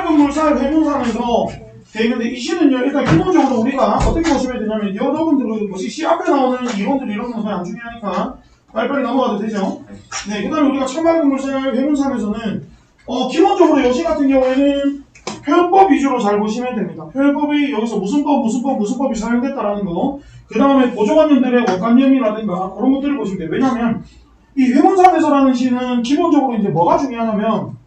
참말근물살 회문산에서 돼 있는데 이 시는요 일단 기본적으로 우리가 어떻게 보시면 되냐면 여러분들은 뭐지 시 앞에 나오는 이론들 이런 건 안 중요하니까 빨리빨리 넘어가도 되죠. 네, 그 다음에 우리가 참말근물살 회문산에서는 기본적으로 여시 같은 경우에는 표현법 위주로 잘 보시면 됩니다. 표현법이 여기서 무슨 법이 사용됐다라는 거, 그 다음에 보조관념들의 원관념이라든가 그런 것들을 보시면 돼요. 왜냐하면 이 회문산에서라는 시는 기본적으로 이제 뭐가 중요하냐면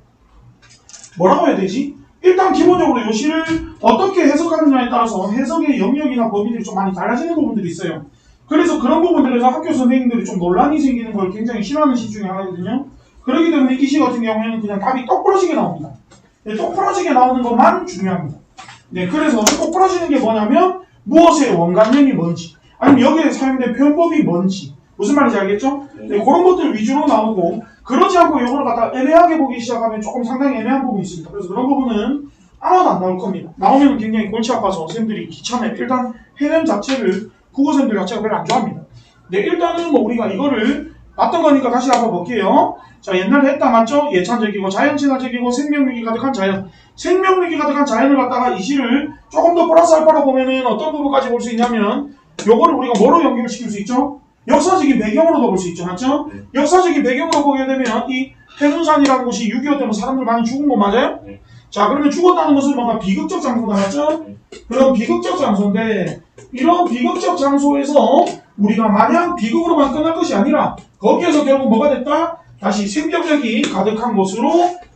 뭐라고 해야 되지? 일단 기본적으로 이 시를 어떻게 해석하느냐에 따라서 해석의 영역이나 범위들이 좀 많이 달라지는 부분들이 있어요. 그래서 그런 부분들에서 학교 선생님들이 좀 논란이 생기는 걸 굉장히 싫어하는 시 중에 하나거든요. 그렇기 때문에 이 시 같은 경우에는 그냥 답이 똑부러지게 나옵니다. 네, 똑부러지게 나오는 것만 중요합니다. 네, 그래서 똑부러지는 게 뭐냐면 무엇의 원관념이 뭔지 아니면 여기에 사용된 표현법이 뭔지 무슨 말인지 알겠죠? 네, 그런 것들 위주로 나오고 그러지 않고 이거를 갖다 애매하게 보기 시작하면 조금 상당히 애매한 부분이 있습니다. 그래서 그런 부분은 아무도 안 나올 겁니다. 나오면 굉장히 골치 아파서 선생님들이 귀찮아요. 일단 해냄 자체를 국어선생님들 자체가 별로 안 좋아합니다. 네, 일단은 뭐 우리가 이거를 봤던 거니까 다시 한번 볼게요. 자, 옛날에 했다 맞죠? 예찬적이고 자연친화적이고 생명력이 가득한 자연. 생명력이 가득한 자연을 갖다가 이 시를 조금 더 플러스 알파로 보면은 어떤 부분까지 볼 수 있냐면 요거를 우리가 뭐로 연결시킬 수 있죠? 역사적인 배경으로도 볼 수 있죠. 맞죠? 네. 역사적인 배경으로 보게 되면 이 해문산이라는 곳이 6.25 때문에 사람들 많이 죽은 거 맞아요? 네. 자, 그러면 죽었다는 것은 뭔가 비극적 장소다 맞죠? 네. 그런 비극적 장소인데 이런 비극적 장소에서 우리가 마냥 비극으로만 끝날 것이 아니라 거기에서 결국 뭐가 됐다? 다시 생명력이 가득한 곳으로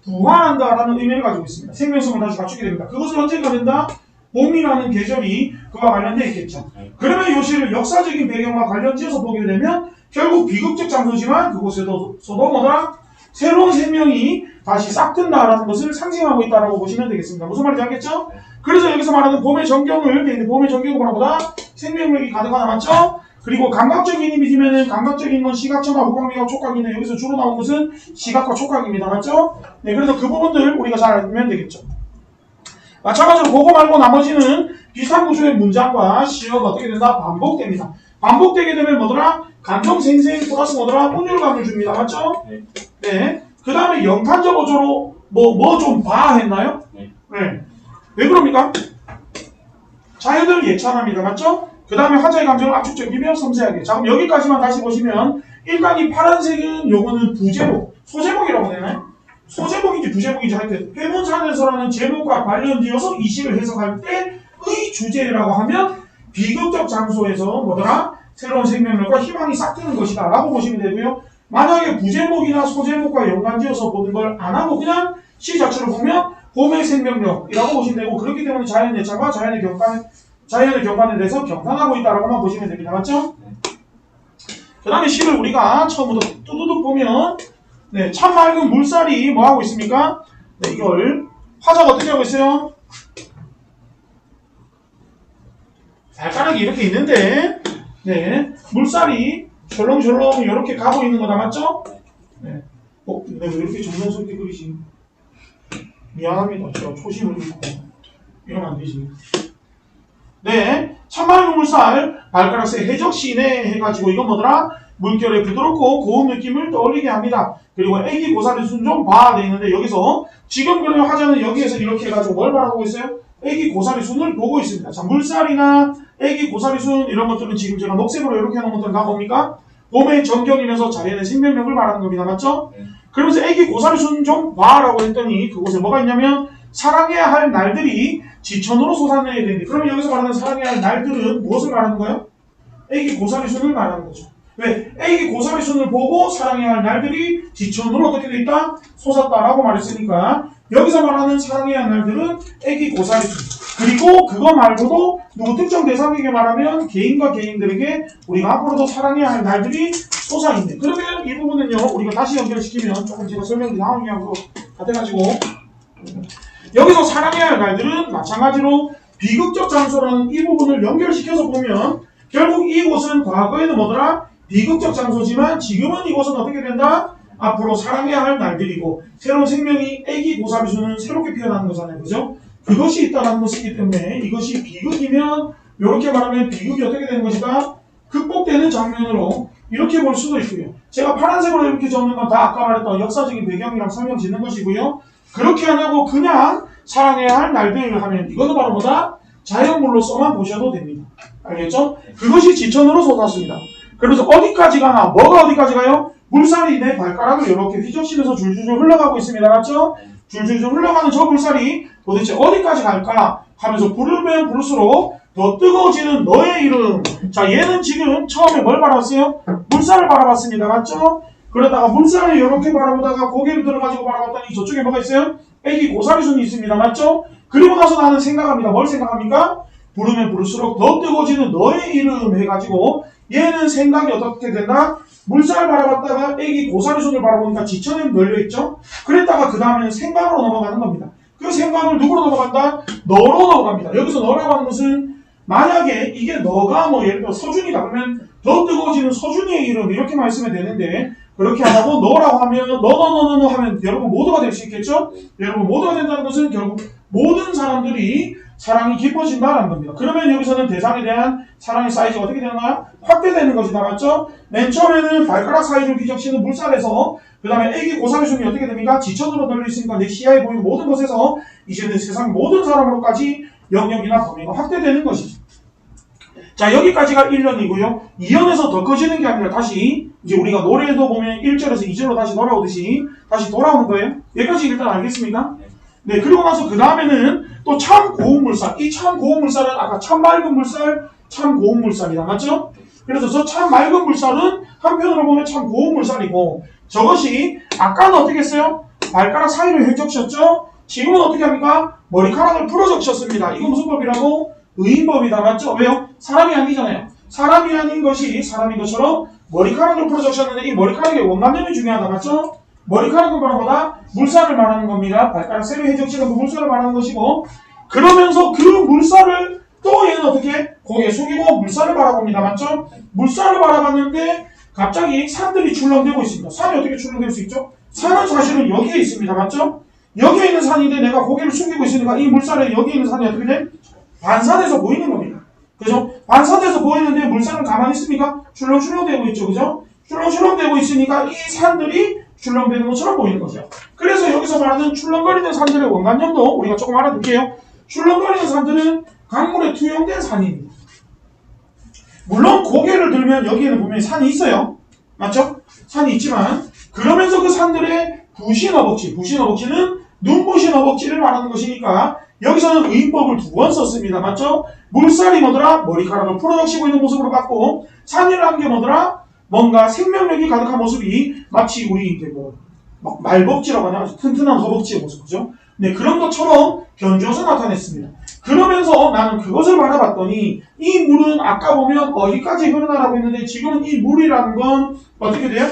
부활한다라는 의미를 가지고 있습니다. 생명성을 다시 갖추게 됩니다. 그것은 언제가 된다? 봄이라는 계절이 그와 관련되어 있겠죠. 그러면 이 시를 역사적인 배경과 관련지어서 보게 되면 결국 비극적 장소지만 그곳에서도 뭐더라? 새로운 생명이 다시 싹튼다라는 것을 상징하고 있다라고 보시면 되겠습니다. 무슨 말인지 알겠죠? 그래서 여기서 말하는 봄의 전경을 봄의 전경은 뭐라보다 생명력이 가득하다 맞죠? 그리고 감각적인 이미지면은 감각적인 건 시각청각, 후각미각, 촉각인데 여기서 주로 나온 것은 시각과 촉각입니다. 맞죠? 네, 그래서 그 부분들 우리가 잘 알면 되겠죠. 마찬가지로 그거 말고 나머지는 비슷한 구조의 문장과 시어가 어떻게 된다? 반복됩니다. 반복되게 되면 뭐더라? 감정생생 플러스 뭐더라? 운율감을 줍니다. 맞죠? 네. 그 다음에 영탄적 어조로 뭐 좀 봐 했나요? 네. 왜 그럽니까? 자연을 예찬합니다. 맞죠? 그 다음에 화자의 감정을 압축적이며 섬세하게. 자, 그럼 여기까지만 다시 보시면 일단 이 파란색은 요거는 부제목, 소제목이라고 되나요? 소제목인지 부제목인지 하여튼 회문산에서라는 제목과 관련지어서 이 시를 해석할 때의 주제라고 하면 비극적 장소에서 뭐더라? 새로운 생명력과 희망이 싹트는 것이다 라고 보시면 되고요. 만약에 부제목이나 소제목과 연관지어서 보는 걸 안 하고 그냥 시 자체로 보면 봄의 생명력이라고 보시면 되고 그렇기 때문에 자연 예찬과 자연의 경관에 대해서 경탄하고 있다라고만 보시면 됩니다. 맞죠? 그 다음에 시를 우리가 처음부터 뚜두둑 보면 네, 참 맑은 물살이 뭐 하고 있습니까? 네, 이걸 화자가 어떻게 하고 있어요? 발가락이 이렇게 있는데 네, 물살이 절렁절렁 이렇게 가고 있는 거다 맞죠? 네. 내가 왜 이렇게 정성스럽게 그리지? 미안합니다. 제가 초심을 잃고 이러면 안 되지. 네, 참맑은 물살 발가락새 해적시네 해가지고 이건 뭐더라? 물결의 부드럽고 고운 느낌을 떠올리게 합니다. 그리고 애기 고사리 순 좀 봐 돼 있는데 여기서 지금 그러면 화자는 여기에서 이렇게 해가지고 뭘 말하고 있어요? 애기 고사리 순을 보고 있습니다. 자, 물살이나 애기 고사리 순 이런 것들은 지금 제가 녹색으로 이렇게 해놓은 것들은 다 뭡니까? 봄의 전경이면서 자연의 생명력을 말하는 겁니다. 맞죠? 그러면서 애기 고사리 순 좀 봐라고 했더니 그곳에 뭐가 있냐면 사랑해야 할 날들이 지천으로 솟아내야 되는데 그러면 여기서 말하는 사랑해야 할 날들은 무엇을 말하는 거예요? 애기 고사리 순을 말하는 거죠. 왜? 애기 고사리 순을 보고 사랑해야 할 날들이 지천으로 어떻게 돼 있다? 솟았다라고 말했으니까 여기서 말하는 사랑해야 할 날들은 애기 고사리 순 그리고 그거 말고도 누구 특정 대상에게 말하면 개인과 개인들에게 우리가 앞으로도 사랑해야 할 날들이 솟아있네. 그러면 이 부분은요 우리가 다시 연결시키면 조금 제가 설명드린 상황이하고 같아가지고 여기서 사랑해야 할 날들은 마찬가지로 비극적 장소라는 이 부분을 연결시켜서 보면 결국 이곳은 과거에는 뭐더라? 비극적 장소지만 지금은 이곳은 어떻게 된다? 앞으로 사랑해야 할 날들이고 새로운 생명이 애기 고사리 순은 새롭게 피어나는 거잖아요. 그죠? 그것이 있다는 것이기 때문에 이것이 비극이면 이렇게 말하면 비극이 어떻게 되는 것이다? 극복되는 장면으로 이렇게 볼 수도 있고요. 제가 파란색으로 이렇게 적는 건 다 아까 말했던 역사적인 배경이랑 설명 짓는 것이고요. 그렇게 안 하고 그냥 사랑해야 할 날들 하면 이거는 바로 뭐다? 자연물로서만 보셔도 됩니다. 알겠죠? 그것이 지천으로 솟았습니다. 그래서 어디까지 가나? 뭐가 어디까지 가요? 물살이 내 발가락을 이렇게 휘적시면서 줄줄줄 흘러가고 있습니다. 맞죠? 줄줄줄 흘러가는 저 물살이 도대체 어디까지 갈까? 하면서 부르면 부를수록 더 뜨거워지는 너의 이름. 자, 얘는 지금 처음에 뭘 바라봤어요? 물살을 바라봤습니다. 맞죠? 그러다가 물살을 이렇게 바라보다가 고개를 들어가지고 바라봤더니 저쪽에 뭐가 있어요? 애기 고사리순이 있습니다. 맞죠? 그리고 나서 나는 생각합니다. 뭘 생각합니까? 부르면 부를수록 더 뜨거워지는 너의 이름 해가지고 얘는 생각이 어떻게 된다? 물살을 바라봤다가 애기 고사리순을 바라보니까 지천에 널려있죠? 그랬다가 그 다음에는 생각으로 넘어가는 겁니다. 그 생각을 누구로 넘어간다? 너로 넘어갑니다. 여기서 너라고 하는 것은 만약에 이게 너가 뭐 예를 들어 서준이다 그러면 더 뜨거워지는 서준이의 이름 이렇게만 쓰면 되는데 그렇게 안 하고 너라고 하면 너 하면 여러분 모두가 될 수 있겠죠? 여러분 모두가 된다는 것은 결국 모든 사람들이 사랑이 깊어진다는 겁니다. 그러면 여기서는 대상에 대한 사랑의 사이즈가 어떻게 되나요? 확대되는 것이다. 맞죠? 맨 처음에는 발가락 사이를 휘적시는 물살에서 그 다음에 애기 고사리순이 어떻게 됩니까? 지천으로 널려있으니까 내 시야에 보이는 모든 것에서 이제는 세상 모든 사람으로까지 영역이나 범위가 확대되는 것이죠. 자, 여기까지가 1년이고요. 2년에서 더 커지는 게 아니라 다시 이제 우리가 노래도 보면 1절에서 2절로 다시 돌아오듯이 다시 돌아오는 거예요. 여기까지 일단 알겠습니까? 네, 그리고 나서 그 다음에는 또 참 고운 물살. 이 참 고운 물살은 아까 참 맑은 물살, 참 고운 물살이다. 맞죠? 그래서 저 참 맑은 물살은 한편으로 보면 참 고운 물살이고 저것이 아까는 어떻게 했어요? 발가락 사이를 휘적셨죠? 지금은 어떻게 합니까? 머리카락을 풀어 적셨습니다. 이거 무슨 법이라고? 의인법이다. 맞죠? 왜요? 사람이 아니잖아요. 사람이 아닌 것이 사람인 것처럼 머리카락을 풀어 적셨는데 이 머리카락의 원만념이 중요하다. 맞죠? 머리카락은 바로 뭐다? 물살을 말하는 겁니다. 발가락 세로 해적시는 그 물살을 말하는 것이고 그러면서 그 물살을 또 얘는 어떻게? 고개 숙이고 물살을 바라봅니다. 맞죠? 물살을 바라봤는데 갑자기 산들이 출렁대고 있습니다. 산이 어떻게 출렁댈 수 있죠? 산은 사실은 여기에 있습니다. 맞죠? 여기에 있는 산인데 내가 고개를 숙이고 있으니까 이 물살에 여기에 있는 산이 어떻게 돼? 반산해서 보이는 겁니다. 그죠? 반산돼서 보이는데 물살은 가만히 있습니까? 출렁출렁대고 있죠. 그죠? 출렁출렁대고 있으니까 이 산들이 출렁대는 것처럼 보이는 거죠. 그래서 여기서 말하는 출렁거리는 산들의 원관념도 우리가 조금 알아둘게요. 출렁거리는 산들은 강물에 투영된 산입니다. 물론 고개를 들면 여기에는 보면 산이 있어요. 맞죠? 산이 있지만 그러면서 그 산들의 부신 허벅지, 부신 허벅지는 눈부신 허벅지를 말하는 것이니까 여기서는 의인법을 두 번 썼습니다. 맞죠? 물살이 뭐더라? 머리카락을 풀어적시고 있는 모습으로 봤고 산이라는 게 뭐더라? 뭔가 생명력이 가득한 모습이 마치 우리 이제 뭐 말벅지라고 하나 아주 튼튼한 허벅지의 모습, 그죠? 네, 그런 것처럼 견주어서 나타냈습니다. 그러면서 나는 그것을 바라봤더니 이 물은 아까 보면 어디까지 흐르나라고 했는데 지금은 이 물이라는 건 어떻게 돼요?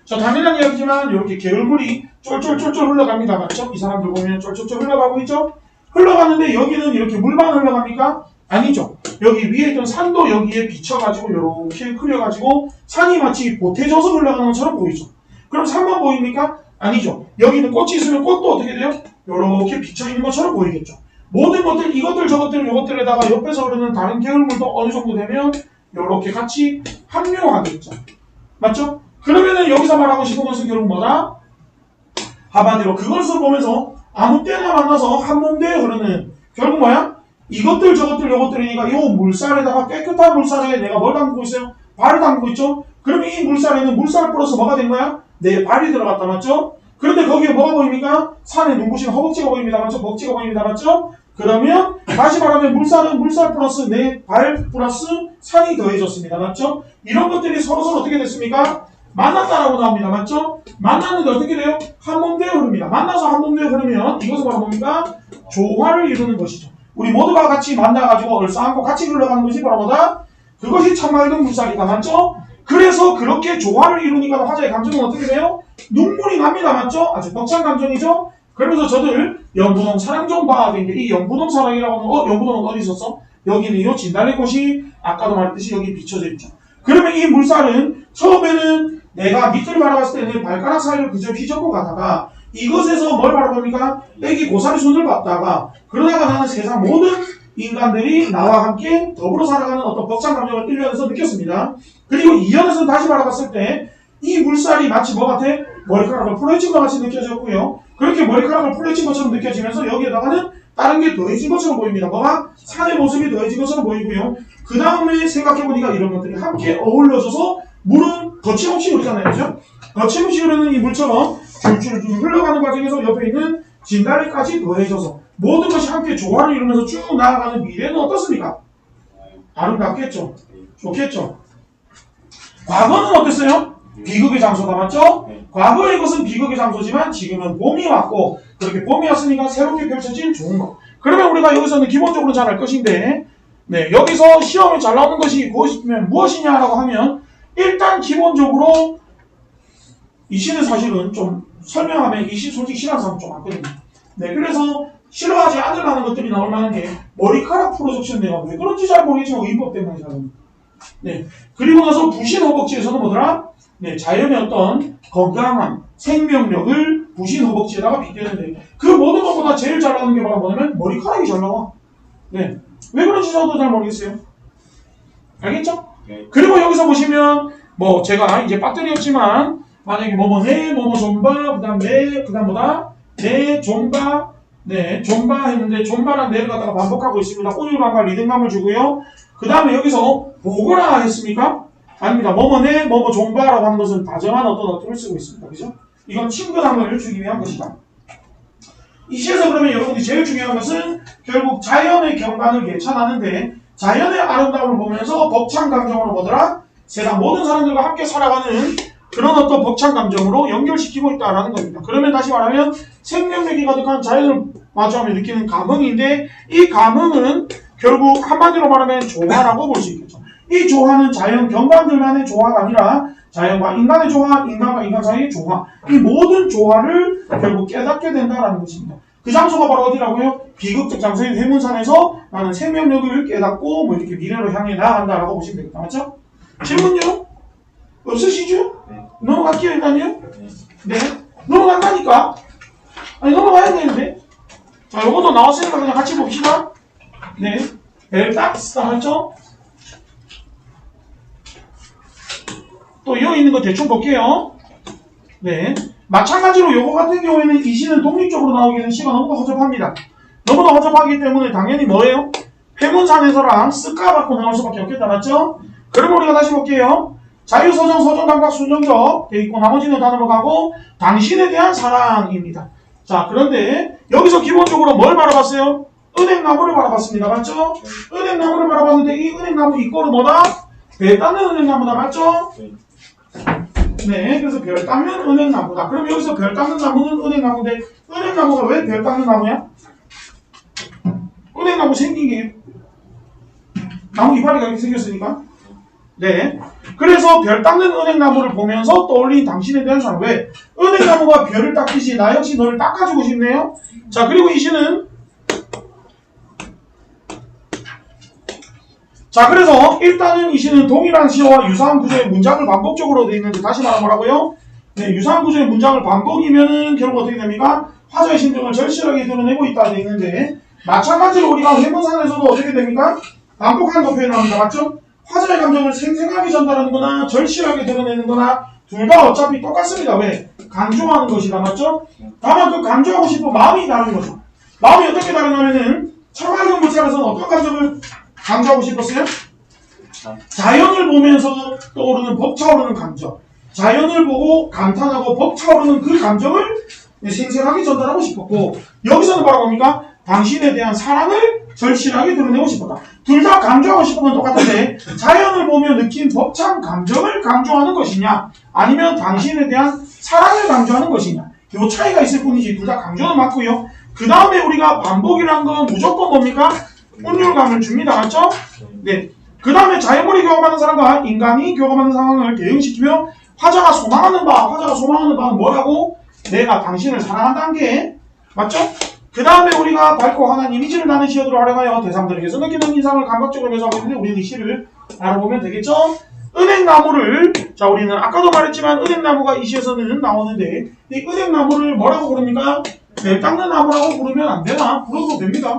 저 당연한 이야기지만 이렇게 게을물이 쫄쫄쫄쫄 흘러갑니다. 맞죠? 이 사람들 보면 쫄쫄쫄 흘러가고 있죠? 흘러가는데 여기는 이렇게 물만 흘러갑니까? 아니죠. 여기 위에 있던 산도 여기에 비쳐가지고 이렇게 흘려가지고 산이 마치 보태져서 흘러가는 것처럼 보이죠. 그럼 산만 보입니까? 아니죠. 여기는 꽃이 있으면 꽃도 어떻게 돼요? 이렇게 비쳐있는 것처럼 보이겠죠. 모든 것들, 이것들 저것들 요것들에다가 옆에서 흐르는 다른 계열물도 어느 정도 되면 이렇게 같이 합류하겠죠. 맞죠? 그러면은 여기서 말하고 싶은 것은 결국 뭐다? 한마디로 그것을 보면서 아무 때나 만나서 한 몸대에 흐르는 결국 뭐야? 이것들 저것들 요것들이니까 이 물살에다가 깨끗한 물살에 내가 뭘 담그고 있어요? 발을 담그고 있죠? 그러면 이 물살에는 물살 플러스 뭐가 된 거야? 내 발이 들어갔다. 맞죠? 그런데 거기에 뭐가 보입니까? 산에 눈부신 허벅지가 보입니다. 맞죠? 벅지가 보입니다. 맞죠? 그러면 다시 말하면 물살은 물살 플러스 내 발 플러스 산이 더해졌습니다. 맞죠? 이런 것들이 서로서로 어떻게 됐습니까? 만났다라고 나옵니다. 맞죠? 만났는데 어떻게 돼요? 한 몸대에 흐릅니다. 만나서 한 몸대에 흐르면 이것은 바로 뭡니까? 조화를 이루는 것이죠. 우리 모두가 같이 만나가지고 얼싸안고 같이 흘러가는 것이 바로 뭐다? 그것이 참 맑은 물살이다. 맞죠? 그래서 그렇게 조화를 이루니까 화자의 감정은 어떻게 돼요? 눈물이 납니다. 맞죠? 아주 벅찬 감정이죠? 그러면서 저들 연분홍 사랑 좀 봐. 이 연분홍 사랑이라고 하는 연분홍은 어디 있었어? 여기는요 진달래 꽃이 아까도 말했듯이 여기 비춰져 있죠. 그러면 이 물살은 처음에는 내가 밑을 바라봤을 때는 발가락 사이를 그저 휘젓고 가다가 이것에서 뭘 바라봅니까? 애기 고사리 손을 봤다가 그러다가 나는 세상 모든 인간들이 나와 함께 더불어 살아가는 어떤 벅찬 감정을 1년에서 느꼈습니다. 그리고 2년에서 다시 바라봤을 때 이 물살이 마치 뭐 같아? 머리카락을 풀어헤친 것 같이 느껴졌고요. 그렇게 머리카락을 풀려진 것처럼 느껴지면서 여기에다가는 다른 게 더해진 것처럼 보입니다. 뭐가? 산의 모습이 더해진 것처럼 보이고요. 그 다음에 생각해보니까 이런 것들이 함께 어울려져서 물은 거침없이 흐르잖아요. 그죠? 거침없이 흐르는 이 물처럼 줄줄줄 흘러가는 과정에서 옆에 있는 진달래까지 더해져서 모든 것이 함께 조화를 이루면서 쭉 나아가는 미래는 어떻습니까? 아름답겠죠? 좋겠죠? 과거는 어땠어요? 비극의 장소다, 맞죠? 과거의 것은 비극의 장소지만 지금은 봄이 왔고 그렇게 봄이 왔으니까 새롭게 펼쳐진 좋은 것. 그러면 우리가 여기서는 기본적으로 잘 알 것인데 여기서 시험에 잘 나오는 것이 무엇이냐라고 하면 일단 기본적으로 이 시는 사실은 좀 설명하면 이 시 솔직히 싫어하는 사람 좀 많거든요. 그래서 싫어하지 않으려는 것들이 나올 만한 게 머리카락 프로젝션 내가 왜 그런지 잘 모르겠지만 의법 때문에 잘합니다. 그리고 나서 부신 허벅지에서는 뭐더라? 자연의 어떤 건강한 생명력을 부신 허벅지에다가 빗대는데 그 모든 것보다 제일 잘 나오는 게 바로 뭐냐면 머리카락이 잘 나와. 왜 그런지 저도 잘 모르겠어요. 알겠죠? 그리고 여기서 보시면 뭐 제가 이제 빠뜨렸지만 만약에 뭐뭐네 뭐뭐 존바 그 다음 뭐다 존바 존바 했는데 존바랑 네를 갖다가 반복하고 있습니다. 오늘감과 리듬감을 주고요. 그 다음에 여기서 보거라 했습니까? 아닙니다. 뭐뭐네 뭐뭐 존바라고 하는 것은 다정한 어떤 어투를 쓰고 있습니다. 그죠? 이건 친근함을 주기 위한 것이다. 이 시에서 그러면 여러분들이 제일 중요한 것은 결국 자연의 경관을 예찬하는데 자연의 아름다움을 보면서 벅찬 감정으로 뭐더라? 세상 모든 사람들과 함께 살아가는 그런 어떤 벅찬 감정으로 연결시키고 있다라는 겁니다. 그러면 다시 말하면 생명력이 가득한 자연을 마주하며 느끼는 감흥인데 이 감흥은 결국 한마디로 말하면 조화라고 볼 수 있겠죠. 이 조화는 자연 경관들만의 조화가 아니라 자연과 인간의 조화, 인간과 인간 사이의 조화, 이 모든 조화를 결국 깨닫게 된다는 것입니다. 그 장소가 바로 어디라고요? 비극적 장소인 회문산에서 나는 생명력을 깨닫고 뭐 이렇게 미래로 향해 나아간다라고 보시면 되겠다. 맞죠? 질문요? 없으시죠? 넘어갈게요 일단요. 넘어간다니까. 아니 넘어가야 되는데. 자, 요것도 나왔으니까 그냥 같이 봅시다. 벨딱스다 맞죠? 또 여기 있는 거 대충 볼게요. 마찬가지로 요거 같은 경우에는 이 시는 독립적으로 나오기에는 시가 너무나 허접합니다. 너무나 허접하기 때문에 당연히 뭐예요? 회문산에서랑 쓰까 받고 나올 수밖에 없겠다. 맞죠? 그럼 우리가 다시 볼게요. 자유서정, 서정감각, 순정적 돼 있고 나머지는 다 넘어가고 당신에 대한 사랑입니다. 자, 그런데 여기서 기본적으로 뭘 바라봤어요? 은행나무를 바라봤습니다. 맞죠? 은행나무를 바라봤는데 이 은행나무 이꼴은 뭐다? 배 닦는 은행나무다. 맞죠? 그래서 별 닦는 은행나무다. 그럼 여기서 별 닦는 나무는 은행나무인데 은행나무가 왜 별 닦는 나무야? 은행나무 생긴 게 나무 이파리가 이렇게 생겼으니까. 그래서 별 닦는 은행나무를 보면서 떠올린 당신에 대한 사랑. 왜? 은행나무가 별을 닦듯이 나 역시 너를 닦아주고 싶네요. 자, 그리고 이 시는 자, 그래서 일단은 이 시는 동일한 시와 유사한 구조의 문장을 반복적으로 되어 있는데 다시 말하면 뭐라고요? 유사한 구조의 문장을 반복이면은 결국 어떻게 됩니까? 화자의 심정을 절실하게 드러내고 있다 되어 있는데 마찬가지로 우리가 회문산에서도 어떻게 됩니까? 반복하는 거 표현합니다. 맞죠? 화자의 감정을 생생하게 전달하는 거나 절실하게 드러내는 거나 둘 다 어차피 똑같습니다. 왜? 강조하는 것이다. 맞죠? 다만 그 강조하고 싶은 마음이 다른 거죠. 마음이 어떻게 다르냐면은 철학은 문장에서는 어떤 감정을 강조하고 싶었어요? 자연을 보면서 떠오르는 벅차오르는 감정. 자연을 보고 감탄하고 벅차오르는 그 감정을 생생하게 전달하고 싶었고 여기서는 바로 뭡니까? 당신에 대한 사랑을 절실하게 드러내고 싶었다. 둘 다 강조하고 싶은 건 똑같은데 자연을 보며 느낀 벅찬 감정을 강조하는 것이냐 아니면 당신에 대한 사랑을 강조하는 것이냐 이 차이가 있을 뿐이지 둘 다 강조는 맞고요. 그 다음에 우리가 반복이란 건 무조건 뭡니까? 운율감을 줍니다. 맞죠? 그 다음에 자연물이 교감하는 사람과 인간이 교감하는 상황을 대응시키며 화자가 소망하는 바는 뭐라고? 내가 당신을 사랑한다는 게 맞죠? 그 다음에 우리가 밝고 환한 이미지를 나는 시어들을 활용하여 대상들에게서 느끼는 인상을 감각적으로 묘사하고 있는데 우리는 이 시를 알아보면 되겠죠? 은행나무를 자 우리는 아까도 말했지만 은행나무가 이 시에서는 나오는데 이 은행나무를 뭐라고 부릅니까? 벨 닦는 나무라고 부르면 안 되나? 불러도 됩니다.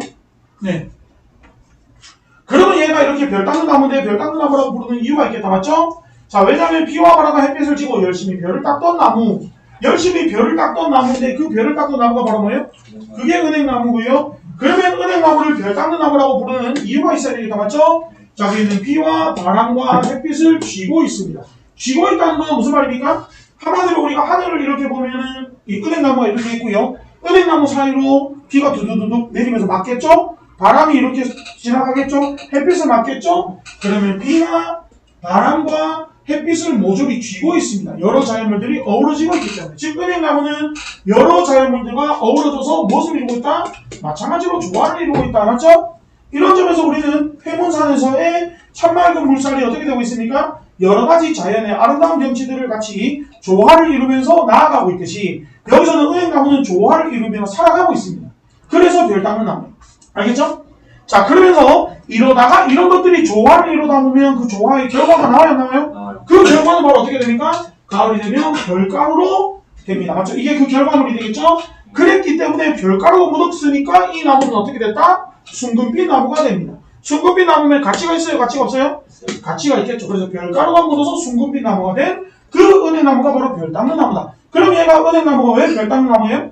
그러면 얘가 이렇게 별 닦는 나무인데 별 닦는 나무라고 부르는 이유가 있겠다. 맞죠? 자, 왜냐면 비와 바람과 햇빛을 쥐고 열심히 별을 닦던 나무. 열심히 별을 닦던 나무인데 그 별을 닦던 나무가 바로 뭐예요? 그게 은행나무고요. 그러면 은행나무를 별 닦는 나무라고 부르는 이유가 있어야 되겠다. 맞죠? 자, 여기는 비와 바람과 햇빛을 쥐고 있습니다. 쥐고 있다는 건 무슨 말입니까? 한마디로 우리가 하늘을 이렇게 보면은 이 은행나무가 이렇게 있고요. 은행나무 사이로 비가 두두두둑 내리면서 맞겠죠? 바람이 이렇게 지나가겠죠? 햇빛을 맞겠죠? 그러면 비나 바람과 햇빛을 모조리 쥐고 있습니다. 여러 자연물들이 어우러지고 있기 때문에. 즉 은행나무는 여러 자연물들과 어우러져서 무엇을 이루고 있다? 마찬가지로 조화를 이루고 있다. 맞죠? 이런 점에서 우리는 해문산에서의 참맑은 물살이 어떻게 되고 있습니까? 여러 가지 자연의 아름다운 경치들을 같이 조화를 이루면서 나아가고 있듯이 여기서는 은행나무는 조화를 이루며 살아가고 있습니다. 그래서 별 닦는 나무예요. 알겠죠? 자, 그러면서 이러다가 이런 것들이 조화를 이루다 보면 그 조화의 결과가 나와요, 안 나와요? 그 결과는 바로 어떻게 됩니까? 가을이 되면 별가루로 됩니다. 맞죠? 이게 그 결과물이 되겠죠? 그랬기 때문에 별가루가 묻었으니까 이 나무는 어떻게 됐다? 숭금빛 나무가 됩니다. 숭금빛 나무면 가치가 있어요? 가치가 없어요? 가치가 있겠죠. 그래서 별가루가 묻어서 숭금빛 나무가 된 그 은행나무가 바로 별 닦는 나무다. 그럼 얘가 은행나무가 왜 별 닦는 나무예요?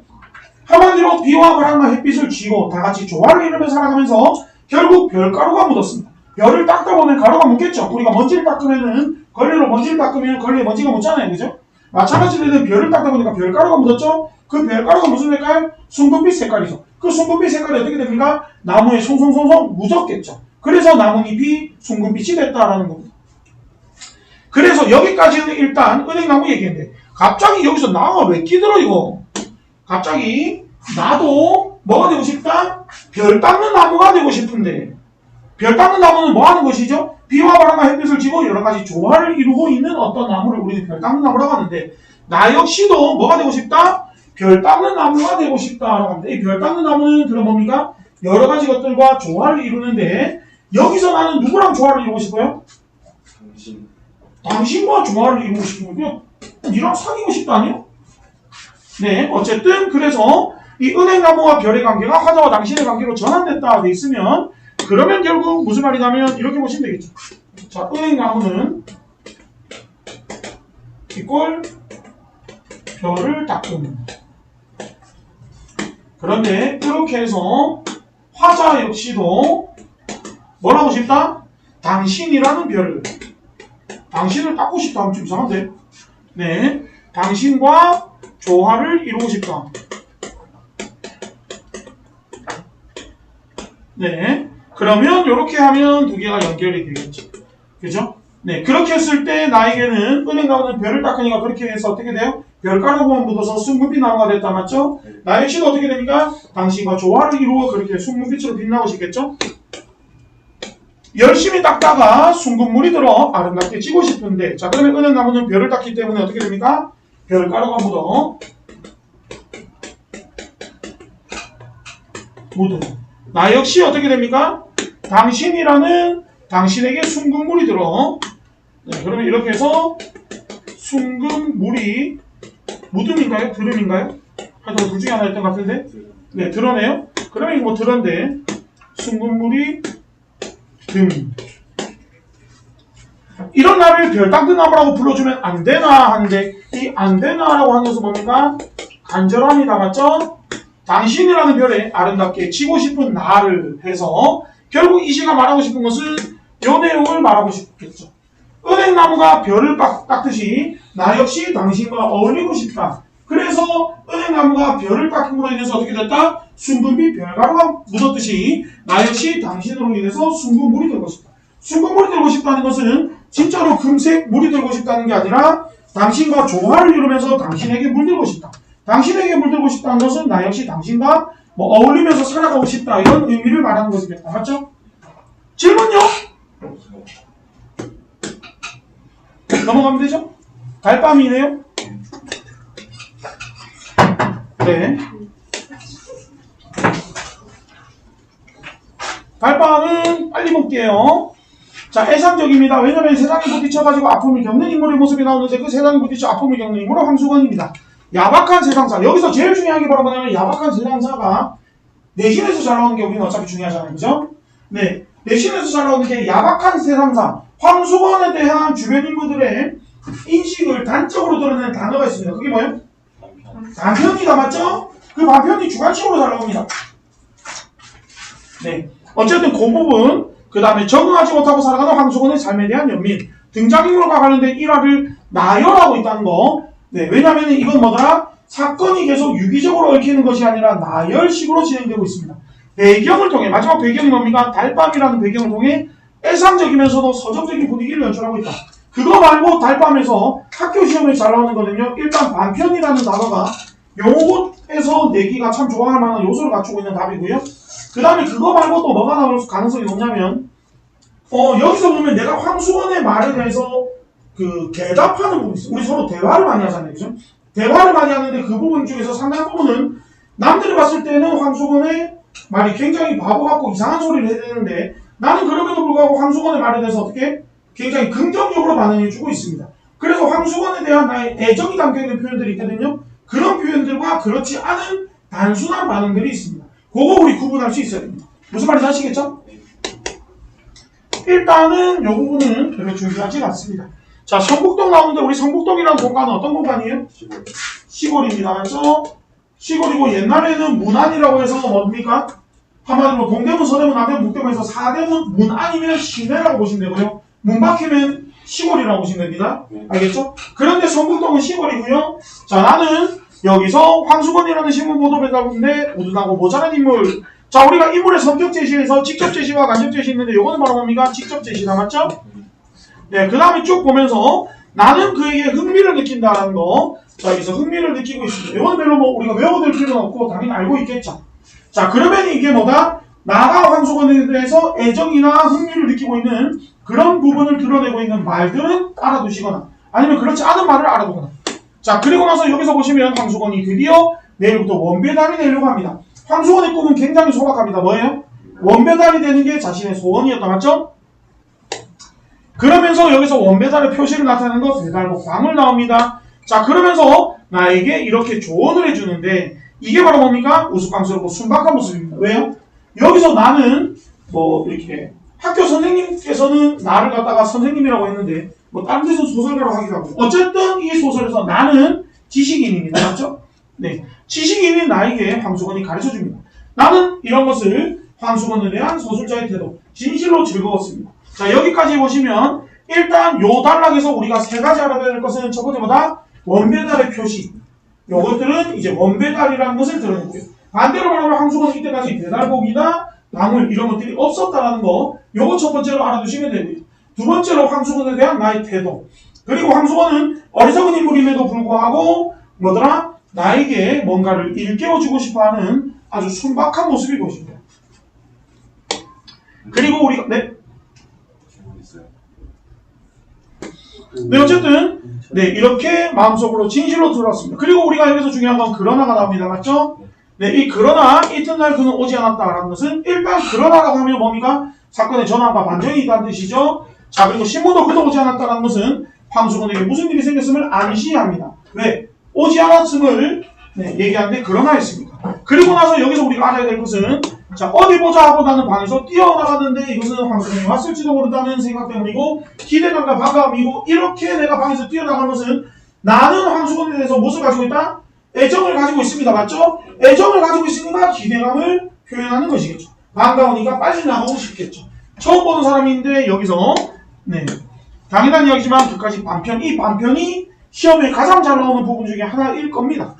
한마디로 비와 바람과 햇빛을 쥐고 다 같이 조화를 이루며 살아가면서 결국 별가루가 묻었습니다. 별을 닦다 보면 가루가 묻겠죠. 우리가 먼지를 닦으면은 걸레로 먼지를 닦으면 걸레에 먼지가 묻잖아요. 그죠? 마찬가지로 별을 닦다 보니까 별가루가 묻었죠. 그 별가루가 무슨 색깔? 숭금빛 색깔이죠. 그 숭금빛 색깔이 어떻게 됩니까? 나무에 송송송송 묻었겠죠. 그래서 나뭇잎이 숭금빛이 됐다라는 겁니다. 그래서 여기까지는 일단 은행나무 얘기인데 갑자기 여기서 나무가 왜 끼들어 이거? 갑자기 나도 뭐가 되고 싶다? 별 닦는 나무가 되고 싶은데 별 닦는 나무는 뭐 하는 것이죠? 비와 바람과 햇빛을 쥐고 여러 가지 조화를 이루고 있는 어떤 나무를 우리는 별 닦는 나무라고 하는데 나 역시도 뭐가 되고 싶다? 별 닦는 나무가 되고 싶다라고 합니다. 이 별 닦는 나무는 그럼 뭡니까? 여러 가지 것들과 조화를 이루는데 여기서 나는 누구랑 조화를 이루고 싶어요? 당신과 조화를 이루고 싶은 거고요. 니랑 사귀고 싶다 아니요? 네, 어쨌든 그래서 이 은행나무와 별의 관계가 화자와 당신의 관계로 전환됐다 돼 있으면 그러면 결국 무슨 말이냐면 이렇게 보시면 되겠죠. 자, 은행나무는 이꼴 별을 닦는. 그런데 이렇게 해서 화자 역시도 뭐라고 싶다? 당신이라는 별을 당신을 닦고 싶다 하면 좀 이상한데? 네, 당신과 조화를 이루고 싶다. 네, 그러면 이렇게 하면 두 개가 연결이 되겠죠. 그죠? 네, 그렇게 했을 때 나에게는 은행나무는 별을 닦으니까 그렇게 해서 어떻게 돼요? 별가루만 묻어서 숭금빛 나무가 됐다. 맞죠? 나 역시도 어떻게 됩니까? 당신과 조화를 이루어 그렇게 숭금빛으로 빛나오시겠죠? 열심히 닦다가 숭금물이 들어 아름답게 찌고 싶은데 자, 그러면 은행나무는 별을 닦기 때문에 어떻게 됩니까? 별가루가 묻어. 나 역시 어떻게 됩니까? 당신이라는 당신에게 숭금물이 들어. 네, 그러면 이렇게 해서 숭금물이 무듬인가요? 드름인가요? 하여튼 둘 중에 하나였던 것 같은데? 네, 드러네요. 그러면 이거 뭐 드러인데 숭금물이 등. 이런 나를 별 닦는 나무라고 불러주면 안 되나 하는데 이 안 되나라고 하는 것은 뭡니까? 간절함이다. 맞죠? 당신이라는 별에 아름답게 치고 싶은 나를 해서 결국 이 시가 말하고 싶은 것은 요 내용을 말하고 싶겠죠. 은행나무가 별을 닦듯이 나 역시 당신과 어울리고 싶다. 그래서 은행나무가 별을 닦음으로 인해서 어떻게 됐다? 숭금빛 별가루가 묻었듯이 나 역시 당신으로 인해서 숭금물이 되고 싶다. 숭금물이 되고 싶다는 것은 진짜로 금색 물이 되고 싶다는 게 아니라 당신과 조화를 이루면서 당신에게 물들고 싶다. 당신에게 물들고 싶다는 것은 나 역시 당신과 어울리면서 살아가고 싶다. 이런 의미를 말하는 것이겠다. 맞죠? 질문요? 넘어가면 되죠? 달밤이네요? 네. 달밤은 빨리 볼게요. 자, 애상적입니다. 왜냐면 세상에 부딪혀가지고 아픔을 겪는 인물의 모습이 나오는데 그 세상에 부딪혀 아픔을 겪는 인물은 황수건입니다. 야박한 세상사. 여기서 제일 중요한 게 바로 뭐냐면 야박한 세상사가 내신에서 잘 나오는 게 우리는 어차피 중요하잖아요. 그죠? 네. 내신에서 잘 나오는 게 야박한 세상사. 황수건에 대한 주변 인물들의 인식을 단적으로 드러내는 단어가 있습니다. 그게 뭐예요? 반편이다. 맞죠? 그 반편이 주관식으로 잘 나옵니다. 네. 어쨌든 그 부분, 그 다음에 적응하지 못하고 살아가는 황수건의 삶에 대한 연민, 등장인물과 관련된 일화를 나열하고 있다는 거. 네. 왜냐면 이건 뭐더라? 사건이 계속 유기적으로 얽히는 것이 아니라 나열식으로 진행되고 있습니다. 배경을 통해, 마지막 배경이 뭡니까? 달밤이라는 배경을 통해 애상적이면서도 서정적인 분위기를 연출하고 있다. 그거 말고 달밤에서 학교 시험에 잘 나오는 거는요. 일단 반편이라는 단어가 요것에서 내기가 참 좋아할 만한 요소를 갖추고 있는 답이고요. 그 다음에 그거 말고 또 뭐가 나올 가능성이 높냐면 여기서 보면 내가 황수건의 말에 대해서 그 대답하는 부분이 있어. 우리 서로 대화를 많이 하잖아요. 그죠? 대화를 많이 하는데 그 부분 중에서 상당 부분은 남들이 봤을 때는 황수건의 말이 굉장히 바보 같고 이상한 소리를 해야 되는데 나는 그럼에도 불구하고 황수건의 말에 대해서 어떻게 굉장히 긍정적으로 반응해주고 있습니다. 그래서 황수건에 대한 나의 애정이 담겨있는 표현들이 있거든요. 그런 표현들과 그렇지 않은 단순한 반응들이 있습니다. 그거 우리 구분할 수 있어야 됩니다. 무슨 말인지 아시겠죠? 일단은 이 부분은 별로 중요하지 않습니다. 자, 성북동 나오는데 우리 성북동이라는 공간은 어떤 공간이에요? 시골입니다. 그래서 시골이고 옛날에는 문안이라고 해서 뭡니까? 한마디로 동대문, 서대문, 남대문, 북대문에서 4대문 문안이면 시내라고 보시면 되고요. 문 밖이면 시골이라고 보시면 됩니다. 알겠죠? 그런데 성북동은 시골이고요. 자, 나는 여기서 황수건이라는 신문 보도 배달부인데 우둔하고 모자란 인물. 자, 우리가 인물의 성격 제시에서 직접 제시와 간접 제시 있는데 요거는 바로 뭡니까? 직접 제시다. 맞죠? 네, 그 다음에 쭉 보면서 나는 그에게 흥미를 느낀다라는 거. 자, 여기서 흥미를 느끼고 있습니다. 이건 별로 뭐 우리가 외워둘 필요는 없고 당연히 알고 있겠죠. 자, 그러면 이게 뭐다? 나가 황수건에 대해서 애정이나 흥미를 느끼고 있는 그런 부분을 드러내고 있는 말들은 알아두시거나 아니면 그렇지 않은 말을 알아두거나. 자, 그리고 나서 여기서 보시면 황수건이 드디어 내일부터 원배달이 되려고 합니다. 황수건의 꿈은 굉장히 소박합니다. 뭐예요? 원배달이 되는 게 자신의 소원이었다. 맞죠? 그러면서 여기서 원배달의 표시를 나타내는 거 배달로 광을 나옵니다. 자, 그러면서 나에게 이렇게 조언을 해주는데 이게 바로 뭡니까? 우스꽝스럽고 순박한 모습입니다. 왜요? 여기서 나는 뭐 이렇게 학교 선생님께서는 나를 갖다가 선생님이라고 했는데 뭐 다른 데서 소설가라고 하기도 하고 어쨌든 이 소설에서 나는 지식인입니다. 맞죠? 네, 지식인인 나에게 황수건이 가르쳐줍니다. 나는 이런 것을 황수건에 대한 서술자의 태도 진실로 즐거웠습니다. 자, 여기까지 보시면 일단 요 단락에서 우리가 세 가지 알아야 될 것은 첫 번째보다 원배달의 표시. 요것들은 이제 원배달이라는 것을 드러냈고요. 반대로 말하면 황수건은 이때까지 배달복이나 나물 이런 것들이 없었다라는 거 요거 첫 번째로 알아두시면 되고요. 두 번째로 황수건에 대한 나의 태도. 그리고 황수건은 어리석은 인물임에도 불구하고 뭐더라? 나에게 뭔가를 일깨워주고 싶어하는 아주 순박한 모습이 보입니다. 그리고 우리가 네, 어쨌든 네, 이렇게 마음속으로 진실로 들어왔습니다. 그리고 우리가 여기서 중요한 건 그러나가 나옵니다. 맞죠? 네, 이 그러나 이튿날 그는 오지 않았다라는 것은 일단 그러나라고 하면 뭡니까? 사건의 전환과 반전이 있다는 뜻이죠. 자, 그리고 신문도 그도 오지 않았다는 것은 황수건에게 무슨 일이 생겼음을 암시합니다. 왜? 오지 않았음을 얘기하는데 그러나 했습니다. 그리고 나서 여기서 우리가 알아야 될 것은 자, 어디 보자 하고 나는 방에서 뛰어나가는데 이것은 황수건이 왔을지도 모른다는 생각 때문이고 기대감과 반감이고 이렇게 내가 방에서 뛰어나간 것은 나는 황수건에 대해서 무엇을 가지고 있다? 애정을 가지고 있습니다. 맞죠? 애정을 가지고 있으니까 기대감을 표현하는 것이겠죠. 반가우니까 빨리 나가고 싶겠죠. 처음 보는 사람인데 여기서 당연한 이야기지만 그까지 반편, 이 반편이 시험에 가장 잘 나오는 부분 중에 하나일 겁니다.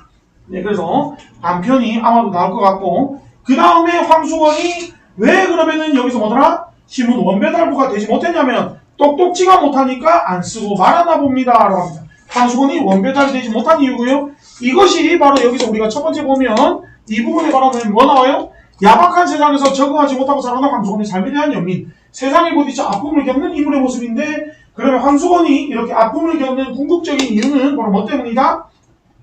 네, 그래서 반편이 아마도 나올 것 같고 그 다음에 황수건이 왜 그러면은 여기서 뭐더라? 신문 원배달부가 되지 못했냐면 똑똑지가 못하니까 안 쓰고 말하나 봅니다. 라고 합니다. 황수건이 원배달이 되지 못한 이유고요. 이것이 바로 여기서 우리가 첫 번째 보면 이 부분에 바로 뭐 나와요? 야박한 세상에서 적응하지 못하고 살아가는 황수건의 삶에 대한 연민. 세상에 부딪혀 아픔을 겪는 인물의 모습인데 그러면 황수건이 이렇게 아픔을 겪는 궁극적인 이유는 바로 뭐 때문이다?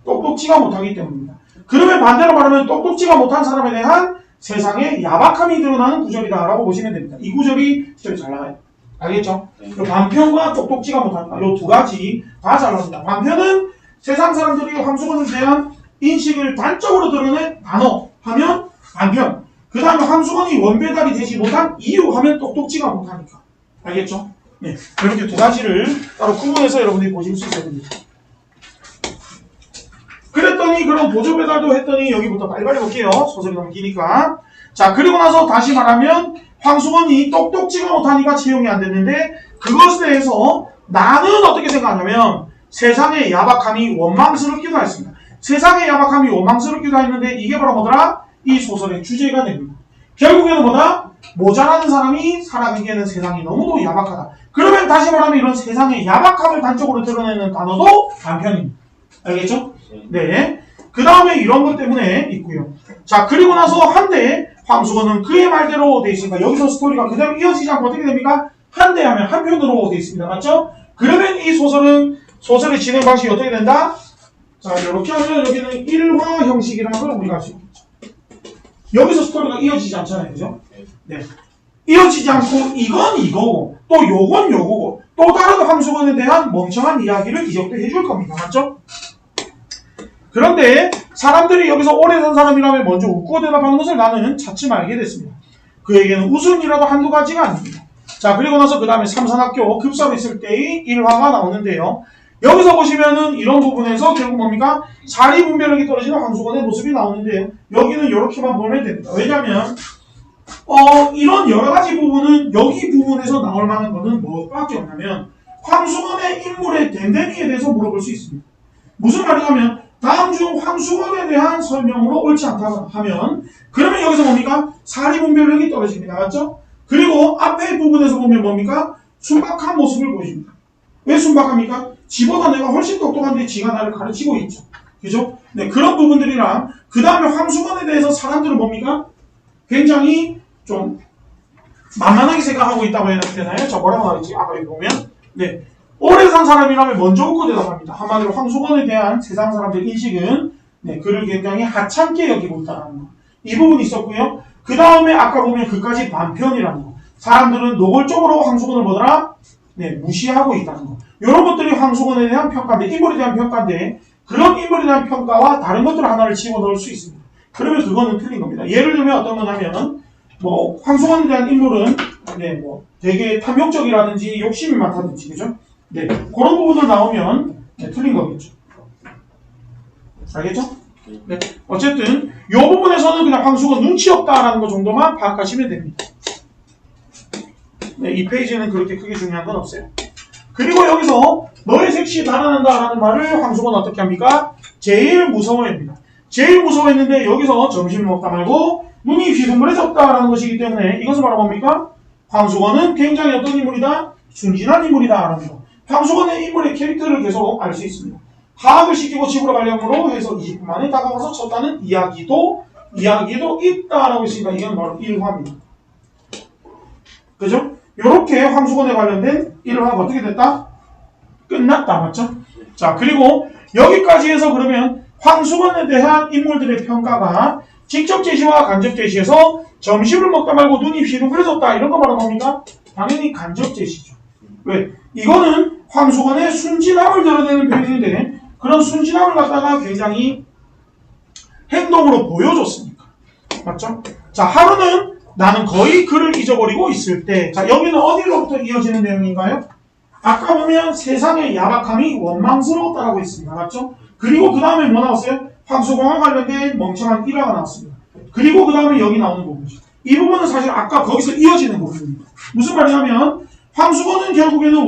똑똑지가 못하기 때문입니다. 그러면 반대로 말하면 똑똑지가 못한 사람에 대한 세상의 야박함이 드러나는 구절이다 라고 보시면 됩니다. 이 구절이 시험에 잘 나가요. 알겠죠? 반편과 똑똑지가 못한다. 이 두 가지 다 잘 나옵니다. 반편은 세상 사람들이 황수건에 대한 인식을 단적으로 드러낸 단어 하면 반편. 그 다음에 황수건이 원배달이 되지 못한 이유 하면 똑똑지가 못하니까. 알겠죠? 네. 이렇게 두 가지를 따로 구분해서 여러분들이 보실 수 있어야 됩니다. 그랬더니 그랬더니 그럼 보조 배달도 했더니 여기부터 빨리빨리 볼게요. 소설이 너무 기니까. 자, 그리고 나서 다시 말하면 황수건이 똑똑 찍어 못하니까 채용이 안 됐는데 그것에 대해서 나는 어떻게 생각하냐면 세상의 야박함이 원망스럽기도 했습니다. 세상의 야박함이 원망스럽기도 했는데 이게 바로 뭐더라? 이 소설의 주제가 됩니다. 결국에는 뭐다? 모자라는 사람이 살아가기에는 세상이 너무도 야박하다. 그러면 다시 말하면 이런 세상의 야박함을 단적으로 드러내는 단어도 단편입니다. 알겠죠? 네. 그 다음에 이런 것 때문에 있고요. 자, 그리고 나서 한데 황수건은 그의 말대로 되어 있으니까 여기서 스토리가 그대로 이어지지 않고 어떻게 됩니까? 한데 하면 한 편으로 되어 있습니다. 맞죠? 그러면 이 소설의 진행 방식이 어떻게 된다? 자, 이렇게 하면 여기는 1화 형식이라는 걸 우리가 알 수 있겠죠. 여기서 스토리가 이어지지 않잖아요. 그죠? 네. 이어지지 않고 이건 이거고 또 요건 요거고 또 다른 황수건에 대한 멍청한 이야기를 이제부터 해줄 겁니다. 맞죠? 그런데 사람들이 여기서 오래 산 사람이라면 먼저 웃고 대답하는 것을 나는 차츰 알게 됐습니다. 그에게는 웃을 일이라도 한두 가지가 아닙니다. 자, 그리고 나서 그 다음에 삼산학교 급사로 있을 때의 일화가 나오는데요. 여기서 보시면은 이런 부분에서 결국 뭡니까? 사리분별력이 떨어지는 황수건의 모습이 나오는데요. 여기는 이렇게만 보면 됩니다. 왜냐하면 이런 여러 가지 부분은 여기 부분에서 나올 만한 거는 뭐밖에 없냐면 황수건의 인물의 댐댐이에 대해서 물어볼 수 있습니다. 무슨 말이냐면 다음 중 황수건에 대한 설명으로 옳지 않다 하면 그러면 여기서 뭡니까? 사리분별력이 떨어집니다. 맞죠? 그리고 앞에 부분에서 보면 뭡니까? 순박한 모습을 보여줍니다. 왜 순박합니까? 지보다 내가 훨씬 똑똑한데 지가 나를 가르치고 있죠. 그죠? 네, 그런 부분들이랑 그 다음에 황수건에 대해서 사람들은 뭡니까? 굉장히 좀 만만하게 생각하고 있다고 해야 되나요? 저 뭐라고 하지? 아까 여기 보면 네, 오래 산 사람이라면 먼저 웃고 대답합니다. 한마디로 황수건에 대한 세상 사람들 인식은 네, 그를 굉장히 하찮게 여기고 있다는 거. 이 부분이 있었고요. 그 다음에 아까 보면 그까지 반편이라는 거. 사람들은 노골적으로 황수건을 뭐더라? 네, 무시하고 있다는 거. 이런 것들이 황수건에 대한 평가인데, 인물에 대한 평가인데, 그런 인물에 대한 평가와 다른 것들 하나를 집어넣을 수 있습니다. 그러면 그거는 틀린 겁니다. 예를 들면 어떤 거냐면, 황수건에 대한 인물은, 네, 되게 탐욕적이라든지 욕심이 많다든지, 그죠? 네, 그런 부분들 나오면, 네, 틀린 거겠죠. 알겠죠? 네. 어쨌든, 이 부분에서는 그냥 황수건 눈치 없다라는 것 정도만 파악하시면 됩니다. 네, 이 페이지는 그렇게 크게 중요한 건 없어요. 그리고 여기서 너의 색시 달아난다라는 말을 황수건은 어떻게 합니까? 제일 무서워합니다. 제일 무서워했는데 여기서 점심을 먹다 말고 눈이 휘둥그레졌다라는 것이기 때문에 이것은 바로 뭡니까? 황수건은 굉장히 어떤 인물이다? 순진한 인물이다라는 거. 황수건의 인물의 캐릭터를 계속 알 수 있습니다. 하악을 시키고 집으로 가려므로 해서 20분 만에 다가가서 쳤다는 이야기도 있다라고 했으니까 이건 바로 1화입니다. 그죠? 요렇게 황수건에 관련된 1화가 어떻게 됐다? 끝났다. 맞죠? 자, 그리고 여기까지 해서 그러면 황수건에 대한 인물들의 평가가 직접 제시와 간접 제시에서 점심을 먹다 말고 눈이 휘둥그레졌다 이런 거 말하는 겁니까? 당연히 간접 제시죠. 왜? 이거는 황수건의 순진함을 드러내는 표현인데 그런 순진함을 갖다가 굉장히 행동으로 보여줬으니까. 맞죠? 자, 하루는 나는 거의 그를 잊어버리고 있을 때. 자, 여기는 어디로부터 이어지는 내용인가요? 아까 보면 세상의 야박함이 원망스러웠다라고 했습니다. 맞죠? 그리고 그 다음에 뭐 나왔어요? 황수건과 관련된 멍청한 일화가 나왔습니다. 그리고 그 다음에 여기 나오는 부분이죠. 이 부분은 사실 아까 거기서 이어지는 부분입니다. 무슨 말이냐면 황수건은 결국에는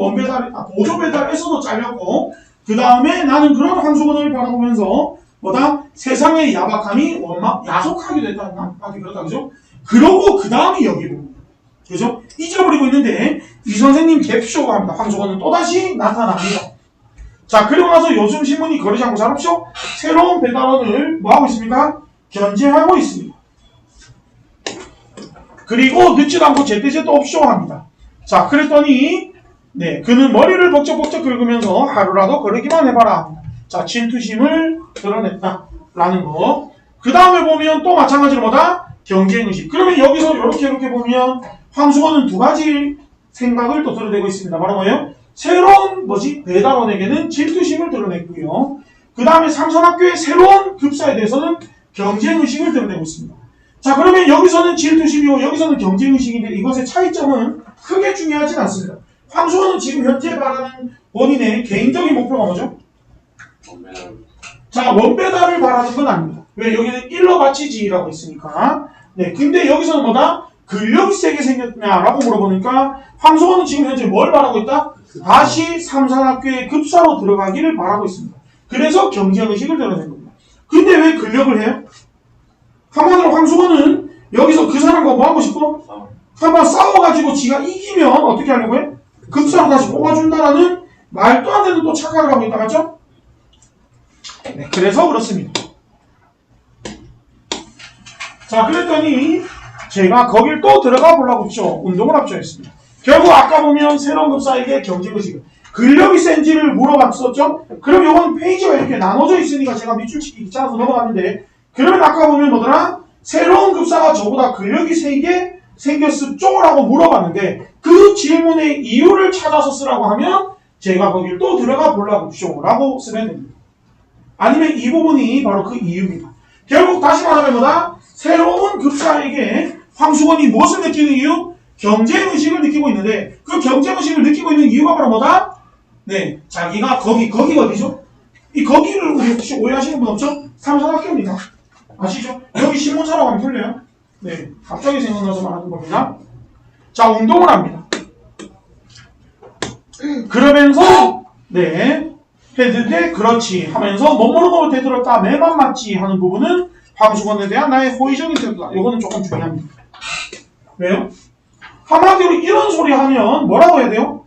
보조 배달에서도 잘렸고 그 다음에 나는 그런 황수건을 바라보면서 뭐다? 세상의 야박함이 야속하게 됐다. 그렇다. 그죠? 그러고 그 다음이 여기 부분입니다. 그죠? 잊어버리고 있는데 이 선생님 갭쇼가 합니다. 황수건은 또다시 나타납니다. 자, 그리고 나서 요즘 신문이 거리지 않고 자릅쇼 새로운 배달원을 뭐하고 있습니까? 견제하고 있습니다. 그리고 늦지도 않고 제때제때 업쇼 합니다. 자, 그랬더니 네, 그는 머리를 벅적벅적 긁으면서 하루라도 거르기만 해봐라. 자, 질투심을 드러냈다라는 거. 그 다음에 보면 또 마찬가지로 뭐다? 경쟁의식. 그러면 여기서 이렇게 보면 황수건은 두 가지 생각을 또 드러내고 있습니다. 바로 뭐예요? 새로운 배달원에게는 질투심을 드러냈고요. 그 다음에 삼산학교의 새로운 급사에 대해서는 경쟁의식을 드러내고 있습니다. 자, 그러면 여기서는 질투심이고 여기서는 경쟁의식인데 이것의 차이점은 크게 중요하진 않습니다. 황수건은 지금 현재 바라는 본인의 개인적인 목표가 뭐죠? 자, 원배달을 바라는 건 아닙니다. 왜? 여기는 1로 받치지라고 했으니까. 네, 근데 여기서는 뭐다? 근력이 세게 생겼냐라고 물어보니까 황소원은 지금 현재 뭘 바라고 있다? 다시 삼산학교에 급사로 들어가기를 바라고 있습니다. 그래서 경쟁의식을 드러낸 겁니다. 근데 왜 근력을 해요? 한마디로 황소원은 여기서 그 사람과 뭐 하고 싶어? 한번 싸워가지고 지가 이기면 어떻게 하려고 해? 급사로 다시 뽑아준다라는 말도 안 되는 또 착각을 하고 있다, 맞죠? 네, 그래서 그렇습니다. 자, 그랬더니 제가 거길 또 들어가 보려고 했죠. 운동을 합쳐했습니다. 결국 아까 보면 새로운 급사에게 경쟁의식을 근력이 센지를 물어봤었죠. 그럼 요건 페이지가 이렇게 나눠져 있으니까 제가 밑줄 치기 귀찮아서 넘어갔는데, 그러면 아까 보면 뭐더라? 새로운 급사가 저보다 근력이 세게 생겼었죠? 라고 물어봤는데 그 질문의 이유를 찾아서 쓰라고 하면 제가 거길 또 들어가 보려고 했죠. 라고 쓰면 됩니다. 아니면 이 부분이 바로 그 이유입니다. 결국 다시 말하면 뭐다? 새로운 급사에게 황수건이 무엇을 느끼는 이유? 경쟁의식을 느끼고 있는데 그 경쟁의식을 느끼고 있는 이유가 바로 뭐다? 네, 자기가 거기가 어디죠? 이 거기를 우리 혹시 오해하시는 분 없죠? 삼산학교입니다. 아시죠? 여기 신문사라고 하면 틀려요. 네, 갑자기 생각나서 말하는 겁니다. 자, 운동을 합니다. 그러면서 네, 했는데 그렇지 하면서 뭐뭐로 되돌았다 매만 맞지 하는 부분은 황수건에 대한 나의 호의적인 태도다. 이거는 조금 중요합니다. 왜요? 한마디로 이런 소리 하면 뭐라고 해야 돼요?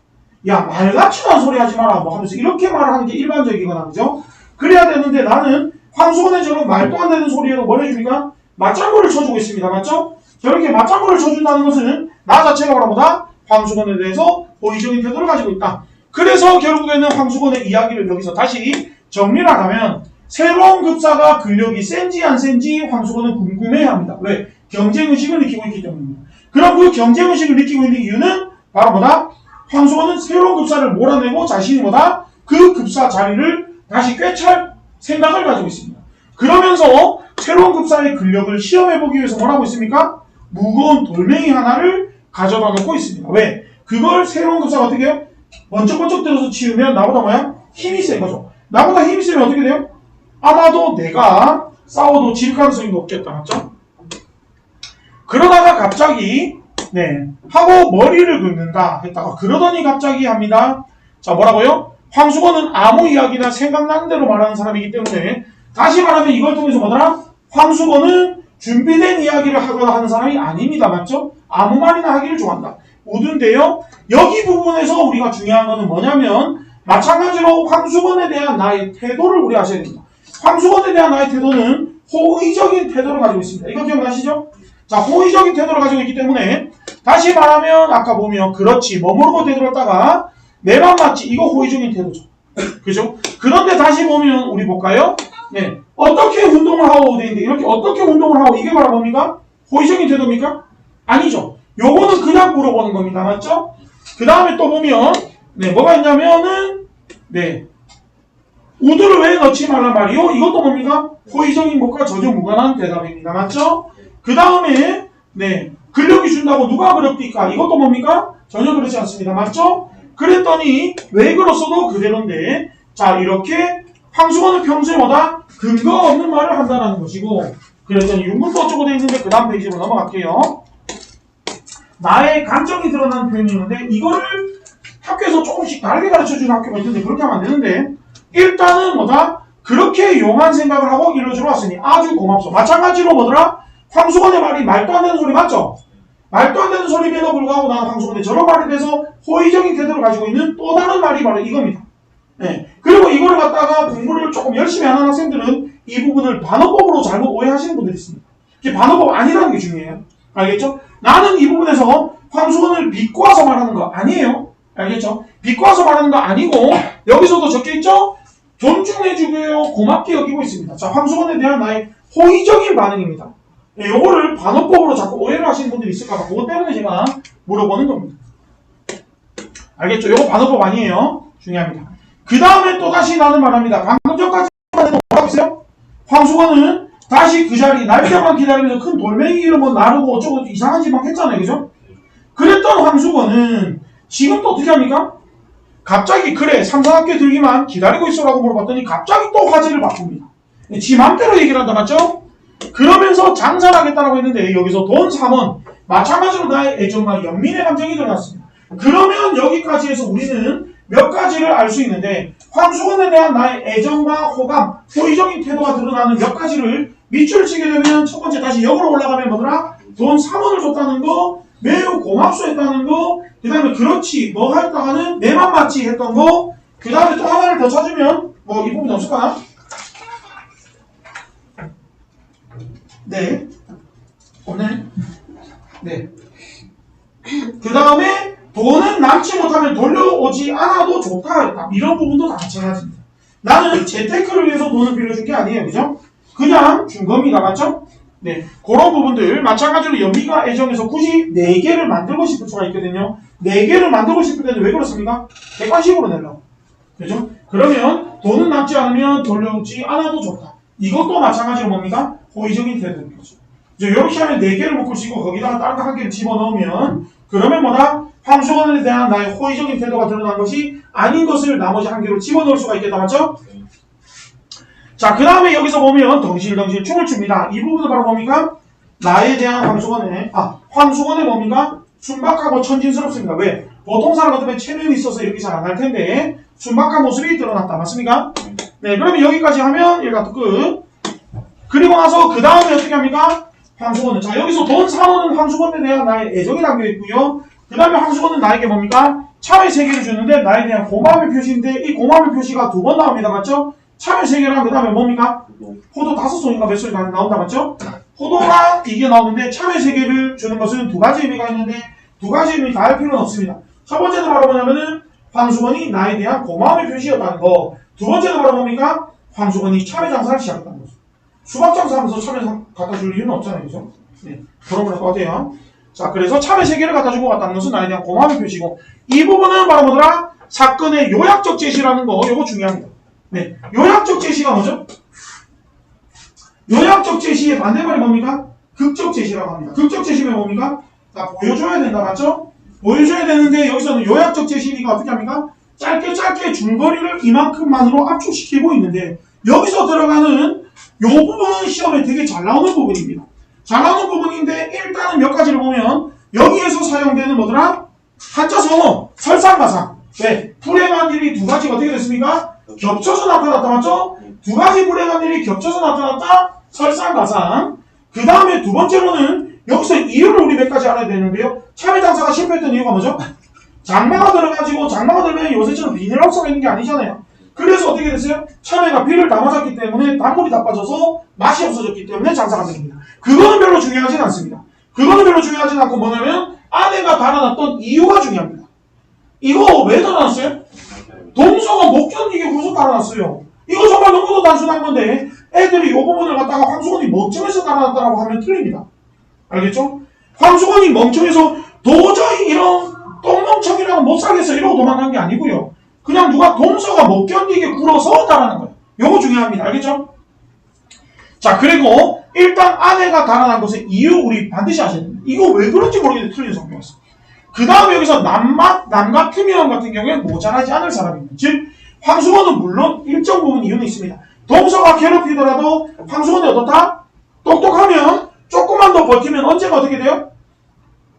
야, 말 같지도 않은 소리 하지 마라 뭐 하면서 이렇게 말을 하는 게 일반적이거나, 그죠? 그래야 되는데 나는 황수건의 저런 말도 안 되는 소리에도 뭘 해주니까 맞장구를 쳐주고 있습니다. 맞죠? 저렇게 맞장구를 쳐준다는 것은 나 자체가 뭐라보다 황수건에 대해서 호의적인 태도를 가지고 있다. 그래서 결국에는 황수건의 이야기를 여기서 다시 정리를 하면 새로운 급사가 근력이 센지 안 센지 황수건은 궁금해합니다. 왜? 경쟁의식을 느끼고 있기 때문입니다. 그럼 그 경쟁의식을 느끼고 있는 이유는 바로 뭐다? 황수건은 새로운 급사를 몰아내고 자신이 뭐다? 그 급사 자리를 다시 꿰찰 생각을 가지고 있습니다. 그러면서 새로운 급사의 근력을 시험해보기 위해서 뭐라고 있습니까? 무거운 돌멩이 하나를 가져다 놓고 있습니다. 왜? 그걸 새로운 급사가 어떻게 해요? 번쩍번쩍 들어서 치우면 나보다 뭐야? 힘이 센 거죠. 나보다 힘이 세면 어떻게 돼요? 아마도 내가 싸워도 질 가능성이 높겠다. 맞죠? 그러다가 갑자기 네 하고 머리를 긁는다 했다가 그러더니 갑자기 합니다. 자, 뭐라고요? 황수건은 아무 이야기나 생각나는 대로 말하는 사람이기 때문에 다시 말하면 이걸 통해서 뭐더라? 황수건은 준비된 이야기를 하거나 하는 사람이 아닙니다. 맞죠? 아무 말이나 하기를 좋아한다. 모든데요. 여기 부분에서 우리가 중요한 거는 뭐냐면 마찬가지로 황수건에 대한 나의 태도를 우리 아셔야 됩니다. 황수건에 대한 나의 태도는 호의적인 태도를 가지고 있습니다. 이거 기억나시죠? 자, 호의적인 태도를 가지고 있기 때문에 다시 말하면 아까 보면 그렇지 머무르고 되돌았다가 내 맘 맞지 이거 호의적인 태도죠. 그죠? 그런데 다시 보면 우리 볼까요? 네, 어떻게 운동을 하고 되는데 이렇게 어떻게 운동을 하고 이게 바로 뭡니까? 호의적인 태도입니까? 아니죠. 요거는 그냥 물어보는 겁니다. 맞죠? 그 다음에 또 보면 네, 뭐가 있냐면은 네, 우드를 왜 넣지 말란 말이요? 이것도 뭡니까? 호의적인 것과 전혀 무관한 대답입니다. 맞죠? 그 다음에 네, 근력이 준다고 누가 그럽니까? 이것도 뭡니까? 전혀 그렇지 않습니다. 맞죠? 그랬더니 왜 그렇어도 그대로인데 자, 이렇게 황수건은 평소에 뭐다? 근거 없는 말을 한다는 것이고 그랬더니 윤문도 어쩌고 되어 있는데 그 다음 페이지로 넘어갈게요. 나의 감정이 드러나는 표현이 있는데 이거를 학교에서 조금씩 다르게 가르쳐주는 학교가 있는데 그렇게 하면 안 되는데 일단은 뭐다? 그렇게 용한 생각을 하고 일러주러 왔으니 아주 고맙소. 마찬가지로 뭐더라? 황수건의 말이 말도 안 되는 소리 맞죠? 말도 안 되는 소리에도 불구하고 나는 황수건의 저런 말에 대해서 호의적인 태도를 가지고 있는 또 다른 말이 바로 이겁니다. 네. 그리고 이거를 갖다가 공부를 조금 열심히 하는 학생들은 이 부분을 반어법으로 잘못 오해하시는 분들이 있습니다. 이게 반어법 아니라는 게 중요해요. 알겠죠? 나는 이 부분에서 황수건을 비꼬아서 말하는 거 아니에요. 알겠죠? 비꼬아서 말하는 거 아니고 여기서도 적혀있죠? 존중해주고요. 고맙게 여기고 있습니다. 자, 황수건에 대한 나의 호의적인 반응입니다. 네, 요거를 반어법으로 자꾸 오해를 하시는 분들이 있을까봐 그것 때문에 제가 물어보는 겁니다. 알겠죠? 요거 반어법 아니에요. 중요합니다. 그 다음에 또다시 나는 말합니다. 방금 전까지 뭐라고 했어요? 황수건은 다시 그 자리 날짜만 기다리면서 큰 돌멩이를 뭐 나르고 어쩌고 이상한 짓 막 했잖아요. 그죠? 그랬던 황수건은 지금 또 어떻게 합니까? 갑자기 그래 삼산학교에 들기만 기다리고 있어라고 물어봤더니 갑자기 또 화제를 바꿉니다. 지 맘대로 얘기를 한다, 맞죠? 그러면서 장사를 하겠다라고 했는데 여기서 돈 3원 마찬가지로 나의 애정과 연민의 감정이 들어갔습니다. 그러면 여기까지 해서 우리는 몇 가지를 알 수 있는데 황수건에 대한 나의 애정과 호감, 호의적인 태도가 드러나는 몇 가지를 밑줄 치게 되면 첫 번째 다시 역으로 올라가면 뭐더라? 돈 3원을 줬다는 거, 매우 고맙소 했다는 거, 그 다음에 그렇지 뭐 할까 내 맘 맞지 했던 거, 그 다음에 또 하나를 더 찾으면 뭐 이 부분이 없을까나? 네. 없네. 네. 그 다음에 돈은 남지 못하면 돌려오지 않아도 좋다. 이런 부분도 다 마찬가지입니다. 나는 재테크를 위해서 돈을 빌려준 게 아니에요. 그죠? 그냥 준 겁니다. 맞죠? 네. 그런 부분들 마찬가지로 연민과 애정에서 굳이 4개를 만들고 싶을 수가 있거든요. 4개를 만들고 싶을 때는 왜 그렇습니까? 객관식으로 내려고. 그죠? 그러면 돈은 남지 않으면 돌려오지 않아도 좋다. 이것도 마찬가지로 뭡니까? 호의적인 태도인 거죠. 이렇게 하면 4개를 묶으시고 거기다가 다른 거 1개를 집어넣으면 그러면 뭐다? 황수건에 대한 나의 호의적인 태도가 드러난 것이 아닌 것을 나머지 1개로 집어넣을 수가 있겠다. 맞죠? 자, 그 다음에 여기서 보면 덩실덩실 춤을 춥니다. 이 부분은 바로 뭡니까? 나에 대한 황수건의 뭡니까? 순박하고 천진스럽습니다. 왜? 보통 사람 같으면 체면이 있어서 이렇게 잘 안 할 텐데 순박한 모습이 드러났다. 맞습니까? 네, 그러면 여기까지 하면 일단 끝. 그리고 나서 그 다음에 어떻게 합니까? 황수건은. 자, 여기서 돈 3원은 황수건에 대한 나의 애정이 담겨 있고요. 그 다음에 황수건은 나에게 뭡니까? 참외 3개를 주는데 나에 대한 고마움의 표시인데 이 고마움의 표시가 2번 나옵니다. 맞죠? 참외 3개랑 그 다음에 뭡니까? 호도 5송인가 몇 송이 나온다. 맞죠? 호도가 이게 나오는데 참외 3개를 주는 것은 2가지 의미가 있는데 2가지 의미 다 할 필요는 없습니다. 첫 번째는 바로 뭐냐면은 황수건이 나에 대한 고마움의 표시였다는 거. 2번째는 바로 뭡니까? 황수건이 참외 장사를 시작했다는 거죠. 수박 장사하면서 참외 갖다 줄 이유는 없잖아요. 그죠? 네. 그런 거랑 똑같아요. 자, 그래서 참외 3개를 갖다 주고 갔다는 것은 나에 대한 고마움의 표시고, 이 부분은 바로 뭐더라? 사건의 요약적 제시라는 거, 요거 중요합니다. 네. 요약적 제시가 뭐죠? 요약적 제시의 반대말이 뭡니까? 극적 제시라고 합니다. 극적 제시면 뭡니까? 자, 보여줘야 된다. 맞죠? 보여줘야 되는데, 여기서는 요약적 제시니까 어떻게 합니까? 짧게 줄거리를 이만큼만으로 압축시키고 있는데, 여기서 들어가는 요 부분은 시험에 되게 잘 나오는 부분입니다. 잘 나오는 부분인데 일단은 몇 가지를 보면 여기에서 사용되는 뭐더라? 한자 성어, 설상가상. 왜? 불행한 일이 2가지가 어떻게 됐습니까? 겹쳐서 나타났다. 맞죠? 2가지 불행한 일이 겹쳐서 나타났다. 설상가상. 그 다음에 2번째로는 여기서 이유를 우리 몇 가지 알아야 되는데요. 참외 장사가 실패했던 이유가 뭐죠? 장마가 들어가지고 장마가 들면 요새처럼 미네랄성이 있는 게 아니잖아요. 그래서 어떻게 됐어요? 참외가 비를 다 맞았기 때문에 단물이 다 빠져서 맛이 없어졌기 때문에 장사가 됩니다. 그거는 별로 중요하진 않습니다. 그거는 별로 중요하진 않고 뭐냐면 아내가 달아났던 이유가 중요합니다. 이거 왜 달아났어요? 동서가 못 견디게 굴서 달아났어요. 이거 정말 너무도 단순한 건데 애들이 이 부분을 갖다가 황수건이 멍청해서 달아났다고 하면 틀립니다. 알겠죠? 황수건이 멍청해서 도저히 이런 똥멍청이라고 못 살겠어 이러고 도망간 게 아니고요. 그냥 누가 동서가 못 견디게 굴어서 달아난 거예요. 요거 중요합니다. 알겠죠? 자, 그리고 일단 아내가 달아난 것의 이유 우리 반드시 아셔야 됩니다. 이거 왜 그런지 모르겠는데 틀린 성경에서. 그 다음에 여기서 남 같으면 같은 경우에는 모자라지 않을 사람입니다. 즉 황수건은 물론 일정 부분 이유는 있습니다. 동서가 괴롭히더라도 황수건이 어떻다? 똑똑하면 조금만 더 버티면 언제가 어떻게 돼요?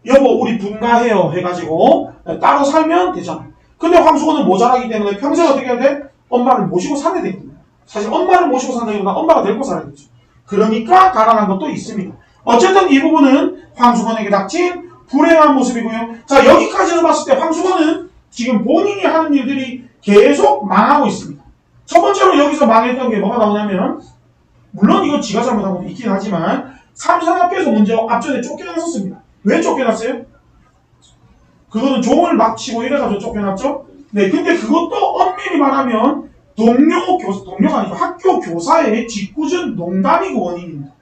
여보 우리 분가해요 해가지고 따로 살면 되잖아. 근데 황수건은 모자라기 때문에 평생 어떻게 해야 돼? 엄마를 모시고 살아야 되거든요. 사실 엄마를 모시고 산다기보다 엄마가 데리고 살아야겠죠. 그러니까 달아난 것도 있습니다. 어쨌든 이 부분은 황수건에게 닥친 불행한 모습이고요. 자, 여기까지는 봤을 때 황수건은 지금 본인이 하는 일들이 계속 망하고 있습니다. 첫 번째로 여기서 망했던 게 뭐가 나오냐면 물론 이거 지가 잘못한 것도 있긴 하지만 삼산학교에서 먼저 앞전에 쫓겨났었습니다. 왜 쫓겨났어요? 그거는 종을 막 치고 이래가지고 쫓겨났죠? 네, 근데 그것도 엄밀히 말하면 동료가 아니고 학교 교사의 짓궂은 농담이고 원인입니다.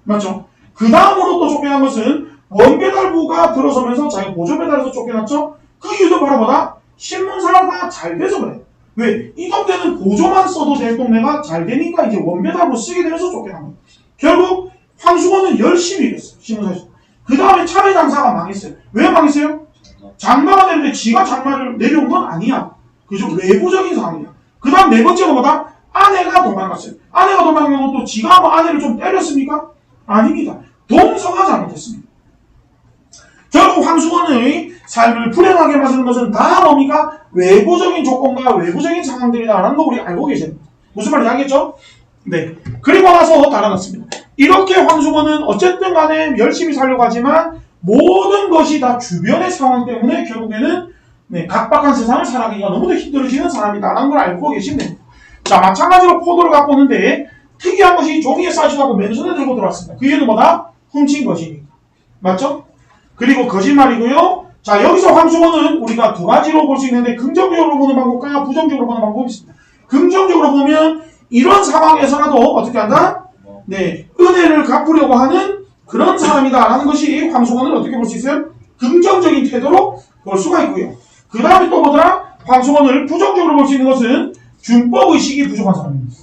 맞죠? 그 다음으로 또 쫓겨난 것은 원배달부가 들어서면서 자기 보조배달에서 쫓겨났죠? 그 이유도 바로 뭐다? 신문사가 잘 돼서 그래. 왜? 이 동네는 보조만 써도 될 동네가 잘 되니까 이제 원배달부 쓰게 되면서 쫓겨난 거예요. 결국 황수건은 열심히 일했어요. 신문사에서. 그 다음에 참외 장사가 망했어요. 왜 망했어요? 장마가 되는데 지가 장마를 내려온 건 아니야. 그죠? 외부적인 상황이야. 그 다음 4번째가 뭐다? 아내가 도망갔어요. 아내가 도망간 것도 지가 뭐 아내를 좀 때렸습니까? 아닙니다. 동서가 잘못했습니다. 결국 황수건의 삶을 불행하게 만드는 것은 다 뭡니까? 외부적인 조건과 외부적인 상황들이다라는 거 우리 알고 계십니다. 무슨 말인지 알겠죠? 네. 그리고 나서 달아났습니다. 이렇게 황수건은 어쨌든 간에 열심히 살려고 하지만 모든 것이 다 주변의 상황 때문에 결국에는 각박한 세상을 살아가기가 너무도 힘들어지는 사람이다라는 걸 알고 계시면 됩니다. 자, 마찬가지로 포도를 갖고 오는데 특이한 것이 종이에 싸지도 않고 맨손에 들고 들어왔습니다. 그 이유는 뭐다? 훔친 것이니까. 맞죠? 그리고 거짓말이고요. 자, 여기서 황수건은 우리가 두 가지로 볼 수 있는데 긍정적으로 보는 방법과 부정적으로 보는 방법이 있습니다. 긍정적으로 보면 이런 상황에서라도 어떻게 한다? 은혜를 갚으려고 하는 그런 사람이다라는 것이 황수건을 어떻게 볼 수 있어요? 긍정적인 태도로 볼 수가 있고요. 그 다음에 또 뭐더라? 황수건을 부정적으로 볼 수 있는 것은 준법 의식이 부족한 사람입니다.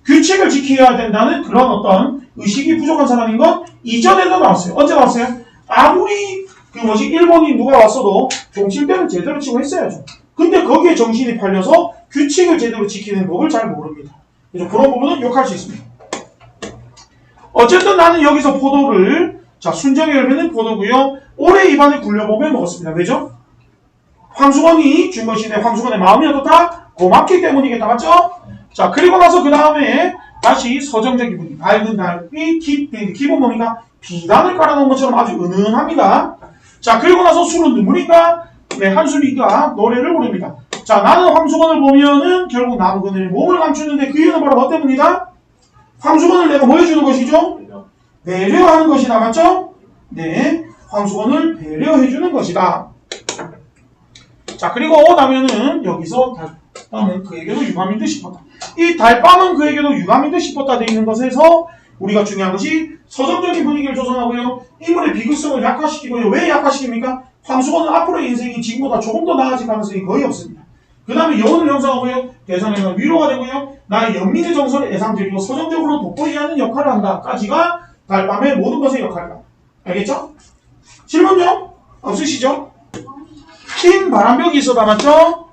규칙을 지켜야 된다는 그런 어떤 의식이 부족한 사람인 건 이전에도 나왔어요. 언제 나왔어요? 아무리 일본인 누가 왔어도 종칠 때는 제대로 치고 했어야죠. 근데 거기에 정신이 팔려서 규칙을 제대로 지키는 법을 잘 모릅니다. 그래서 그런 부분은 욕할 수 있습니다. 어쨌든 나는 여기서 포도를, 자, 순정의 열매는 포도고요. 오래 입안에 굴려보면 먹었습니다. 왜죠? 황수건이 준 것인데 황수건의 마음이 어떻다? 고맙기 때문이겠다. 맞죠? 자, 그리고 나서 그 다음에 다시 서정적인 분위기. 밝은 달빛, 기본 뭡니까? 비단을 깔아놓은 것처럼 아주 은은합니다. 자, 그리고 나서 술은 눈물인가? 한숨이가 노래를 부릅니다. 자, 나는 황수건을 보면은 결국 나무 그늘에 몸을 감추는데 그 이유는 바로 뭐 때문이다? 황수건을 내가 뭐 해주는 것이죠? 배려하는 것이다. 맞죠? 네. 황수건을 배려해주는 것이다. 자, 그리고 나면은 여기서 달밤은 그에게도 유감인 듯 싶었다. 이 달밤은 그에게도 유감인 듯 싶었다 되어 있는 것에서 우리가 중요한 것이 서정적인 분위기를 조성하고요. 인물의 비극성을 약화시키고요. 왜 약화시킵니까? 황수건은 앞으로의 인생이 지금보다 조금 더 나아질 가능성이 거의 없습니다. 그 다음에 여운을 형성하고요. 대상에는 위로가 되고요. 나의 연민의 정서를 예상드리고 서정적으로 돋보이게 하는 역할을 한다까지가 달밤의 모든 것의 역할이다. 알겠죠? 질문요? 없으시죠? 흰 바람벽이 있어. 맞죠?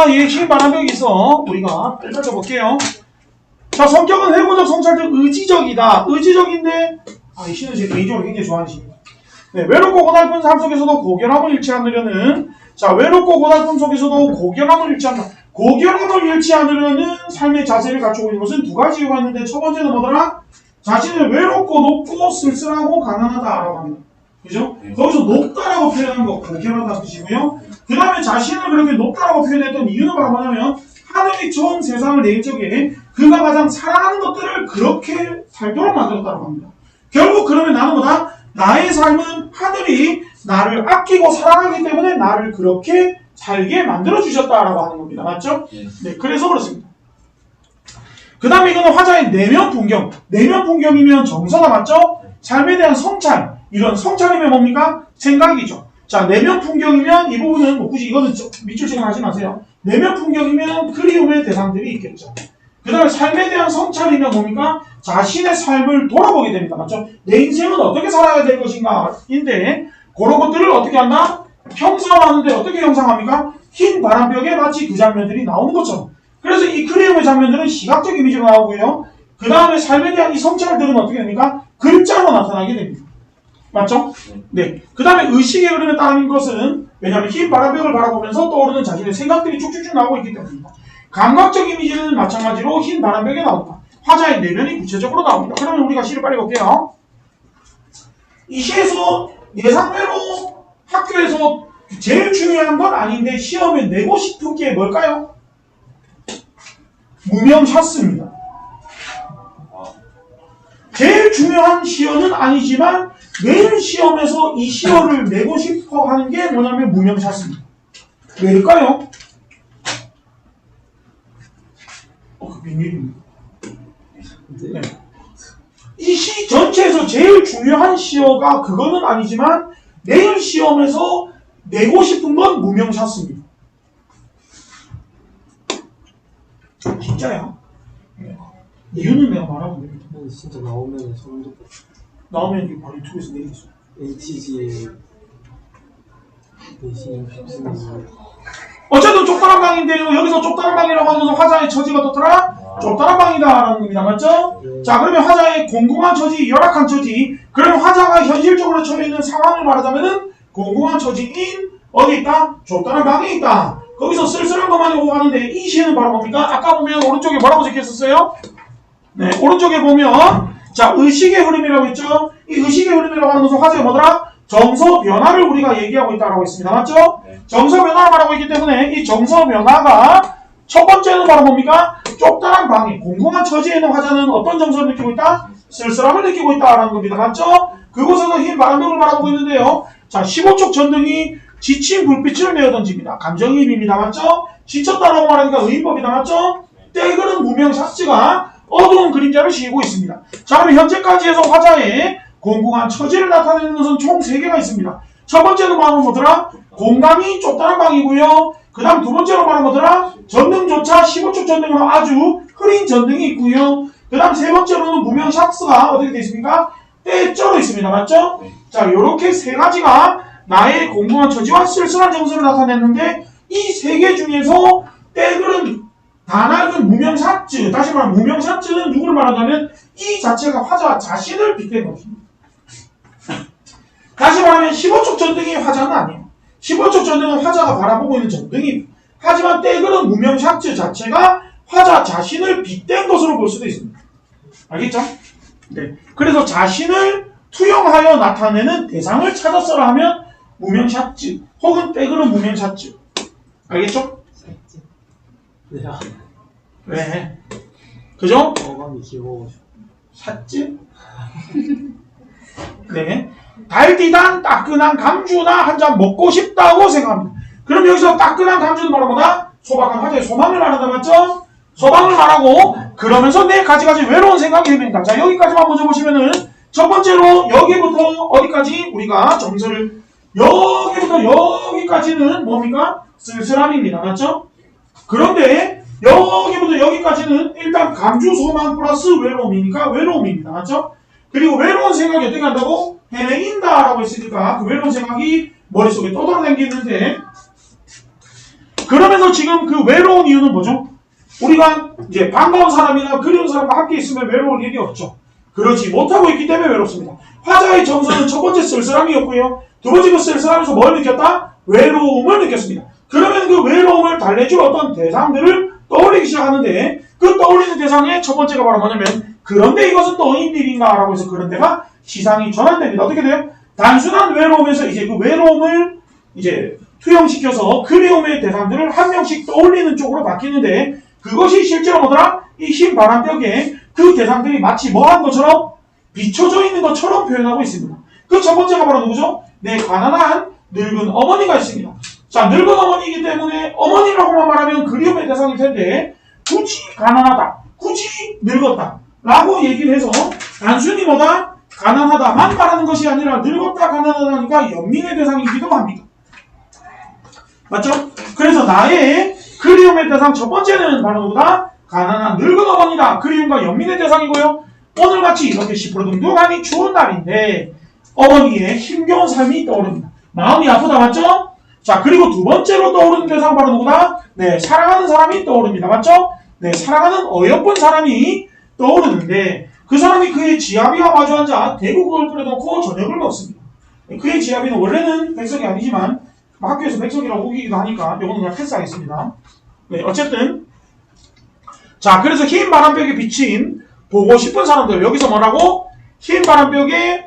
예, 흰 바람벽이 있어. 우리가 펼쳐볼게요. 자, 성격은 회고적, 성찰적, 의지적이다. 의지적인데, 이 시는 제 개인적으로 굉장히 좋아하는 시입니다. 네, 외롭고 고달픈 삶 속에서도 고결함을 잃지 않으려는, 자, 외롭고 고달픈 속에서도 고결함을 잃지 않는다. 고결함을 잃지 않으려는 삶의 자세를 갖추고 있는 것은 두 가지 이유가 있는데, 첫 번째는 뭐더라? 자신을 외롭고 높고 쓸쓸하고 가난하다라고 합니다. 그죠? 거기서 높다라고 표현한 거, 고결하다는 뜻이고요. 그 다음에 자신을 그렇게 높다라고 표현했던 이유는 바로 뭐냐면, 하늘이 처음 세상을 내일 적에 그가 가장 사랑하는 것들을 그렇게 살도록 만들었다고 합니다. 결국 그러면 나는 뭐다? 나의 삶은 하늘이 나를 아끼고 사랑하기 때문에 나를 그렇게 살게 만들어주셨다라고 하는 겁니다. 맞죠? 네, 그래서 그렇습니다. 그 다음에 이거는 화자의 내면 풍경. 내면 풍경이면 정서가 맞죠? 삶에 대한 성찰. 이런 성찰이면 뭡니까? 생각이죠. 자, 내면 풍경이면 이 부분은 뭐 굳이 이거는 밑줄 치고 하지 마세요. 내면 풍경이면 그리움의 대상들이 있겠죠. 그 다음에 삶에 대한 성찰이면 뭡니까? 자신의 삶을 돌아보게 됩니다. 맞죠? 내 인생은 어떻게 살아야 될 것인가? 인데 그런 것들을 어떻게 한다? 형상하는데 어떻게 형상합니까? 흰 바람벽에 마치 그 장면들이 나오는 것처럼. 그래서 이 그리움의 장면들은 시각적 이미지로 나오고요. 그 다음에 삶에 대한 이 성찰들은 어떻게 됩니까? 글자로 나타나게 됩니다. 맞죠? 네. 그 다음에 의식의 흐름에 따른 것은 왜냐하면 흰 바람벽을 바라보면서 떠오르는 자신의 생각들이 쭉쭉쭉 나오고 있기 때문입니다. 감각적 이미지는 마찬가지로 흰 바람벽에 나옵니다. 화자의 내면이 구체적으로 나옵니다. 그러면 우리가 시를 빨리 볼게요. 이 시에서 예상외로 학교에서 제일 중요한 건 아닌데 시험에 내고 싶은 게 뭘까요? 무명샷스입니다. 제일 중요한 시어는 아니지만 매일 시험에서 이 시어를 내고 싶어 하는 게 뭐냐면 무명샷스입니다. 왜일까요? 그 비밀입니다. 네. 이 시 전체에서 제일 중요한 시어가 그거는 아니지만 내일 시험에서 내고 싶은 건 무명샷스입니다. 진짜야. 이유는 내가 말하면 됩니다. 진짜 나오면 소름 돋고. 나오면 이거 바로 유튜브에서 내리겠어. HG의 내신 휩쓰는. 어쨌든 쪽다란 방인데요. 여기서 쪽다란 방이라고 하면서 화자의 처지가 어떻더라? 좁다란 방이다라는 겁니다. 맞죠? 자, 그러면 화자의 공공한 처지, 열악한 처지. 그러면 화자가 현실적으로 처해 있는 상황을 말하자면은 공공한 처지인 어디 있다? 좁다란 방에 있다. 거기서 쓸쓸한 것만이 오고 가는데 이 시에는 바로 뭡니까? 아까 보면 오른쪽에 뭐라고 적혀있었어요? 네, 오른쪽에 보면 자, 의식의 흐름이라고 했죠? 이 의식의 흐름이라고 하는 것은 화자의 뭐더라? 정서 변화를 우리가 얘기하고 있다라고 했습니다. 맞죠? 네. 정서 변화를 말하고 있기 때문에 이 정서 변화가 첫 번째는 바로 뭡니까? 좁다란 방이 공공한 처지에 있는 화자는 어떤 정서를 느끼고 있다? 쓸쓸함을 느끼고 있다라는 겁니다. 맞죠? 그곳에서 흰 바람벽을 바라보고 있는데요. 자, 15촉 전등이 지친 불빛을 내어 던집니다. 감정이입입니다. 맞죠? 지쳤다라고 말하니까 의인법이다. 맞죠? 때그른 무명 샷즈가 어두운 그림자를 씌우고 있습니다. 자, 그럼 현재까지 해서 화자의 공공한 처지를 나타내는 것은 총 3개가 있습니다. 첫 번째는 말하면 뭐더라? 공간이 좁다란 방이고요. 그 다음 두 번째로 말하면 뭐더라? 전등조차 15촉 전등으로 아주 흐린 전등이 있고요. 그 다음 세 번째로는 무명 샷스가 어떻게 되어 있습니까? 때쩔어 있습니다. 맞죠? 자, 요렇게 세 가지가 나의 공공한 처지와 쓸쓸한 정서를 나타냈는데 이 세 개 중에서 때그른 다낙은 무명 샷즈, 다시 말하면 무명 샷즈는 누구를 말하냐면 이 자체가 화자 자신을 빗댄 것입니다. 다시 말하면 15촉 전등이 화자는 아니에요. 15촉 전등은 화자가 바라보고 있는 전등입니다. 하지만 때그른 무명 샷즈 자체가 화자 자신을 빗댄 것으로 볼 수도 있습니다. 알겠죠? 네. 그래서 자신을 투영하여 나타내는 대상을 찾았어라 하면 무명 샷즈 혹은 때그른 무명 샷즈. 알겠죠? 네. 왜? 그죠? 어감이 귀여워. 샷즈? 네. 달디단 따끈한 감주나 한 잔 먹고 싶다고 생각합니다. 그럼 여기서 따끈한 감주는 바로 뭐다? 소박한 화자의 소망을 말한다. 맞죠? 소망을 말하고 그러면서 내 가지가지 외로운 생각이 됩니다. 자, 여기까지만 먼저 보시면은 첫 번째로 여기부터 어디까지 우리가 정서를 여기부터 여기까지는 뭡니까? 쓸쓸함입니다. 맞죠? 그런데 여기부터 여기까지는 일단 감주 소망 플러스 외로움이니까 외로움입니다. 맞죠? 그리고 외로운 생각이 어떻게 한다고? 헤매인다라고 했으니까 그 외로운 생각이 머릿속에 떠돌아다니는데 그러면서 지금 그 외로운 이유는 뭐죠? 우리가 이제 반가운 사람이나 그리운 사람과 함께 있으면 외로울 일이 없죠. 그러지 못하고 있기 때문에 외롭습니다. 화자의 정서는 첫 번째 쓸쓸함이었고요. 두 번째 그 쓸쓸함에서 뭘 느꼈다? 외로움을 느꼈습니다. 그러면 그 외로움을 달래줄 어떤 대상들을 떠올리기 시작하는데 그 떠올리는 대상의 첫 번째가 바로 뭐냐면 그런데 이것은 또 어인일인가? 라고 해서 그런데가 시상이 전환됩니다. 어떻게 돼요? 단순한 외로움에서 이제 그 외로움을 이제 투영시켜서 그리움의 대상들을 한 명씩 떠올리는 쪽으로 바뀌는데 그것이 실제로 뭐더라? 이 흰 바람벽에 그 대상들이 마치 뭐한 것처럼 비춰져 있는 것처럼 표현하고 있습니다. 그 첫 번째가 바로 누구죠? 네, 가난한 늙은 어머니가 있습니다. 자, 늙은 어머니이기 때문에 어머니라고만 말하면 그리움의 대상일 텐데 굳이 가난하다, 굳이 늙었다 라고 얘기를 해서 단순히 뭐다? 가난하다만 말하는 것이 아니라 늙었다 가난하다니까 연민의 대상이기도 합니다. 맞죠? 그래서 나의 그리움의 대상 첫 번째는 바로 누구다? 가난한 늙은 어머니다. 그리움과 연민의 대상이고요. 오늘같이 이렇게 시퍼둥둥하니 추운 날인데 어머니의 힘겨운 삶이 떠오릅니다. 마음이 아프다. 맞죠? 자, 그리고 두 번째로 떠오르는 대상 바로 누구다? 네, 사랑하는 사람이 떠오릅니다. 맞죠? 네, 사랑하는 어여쁜 사람이 떠오르는데 그 사람이 그의 지아비와 마주 앉아 대구국을 끓여놓고 저녁을 먹습니다. 그의 지아비는 원래는 백석이 아니지만 학교에서 백석이라고 우기기도 하니까 이거는 그냥 패스하겠습니다. 네, 어쨌든 자, 그래서 흰 바람벽에 비친 보고 싶은 사람들 여기서 뭐라고? 흰 바람벽에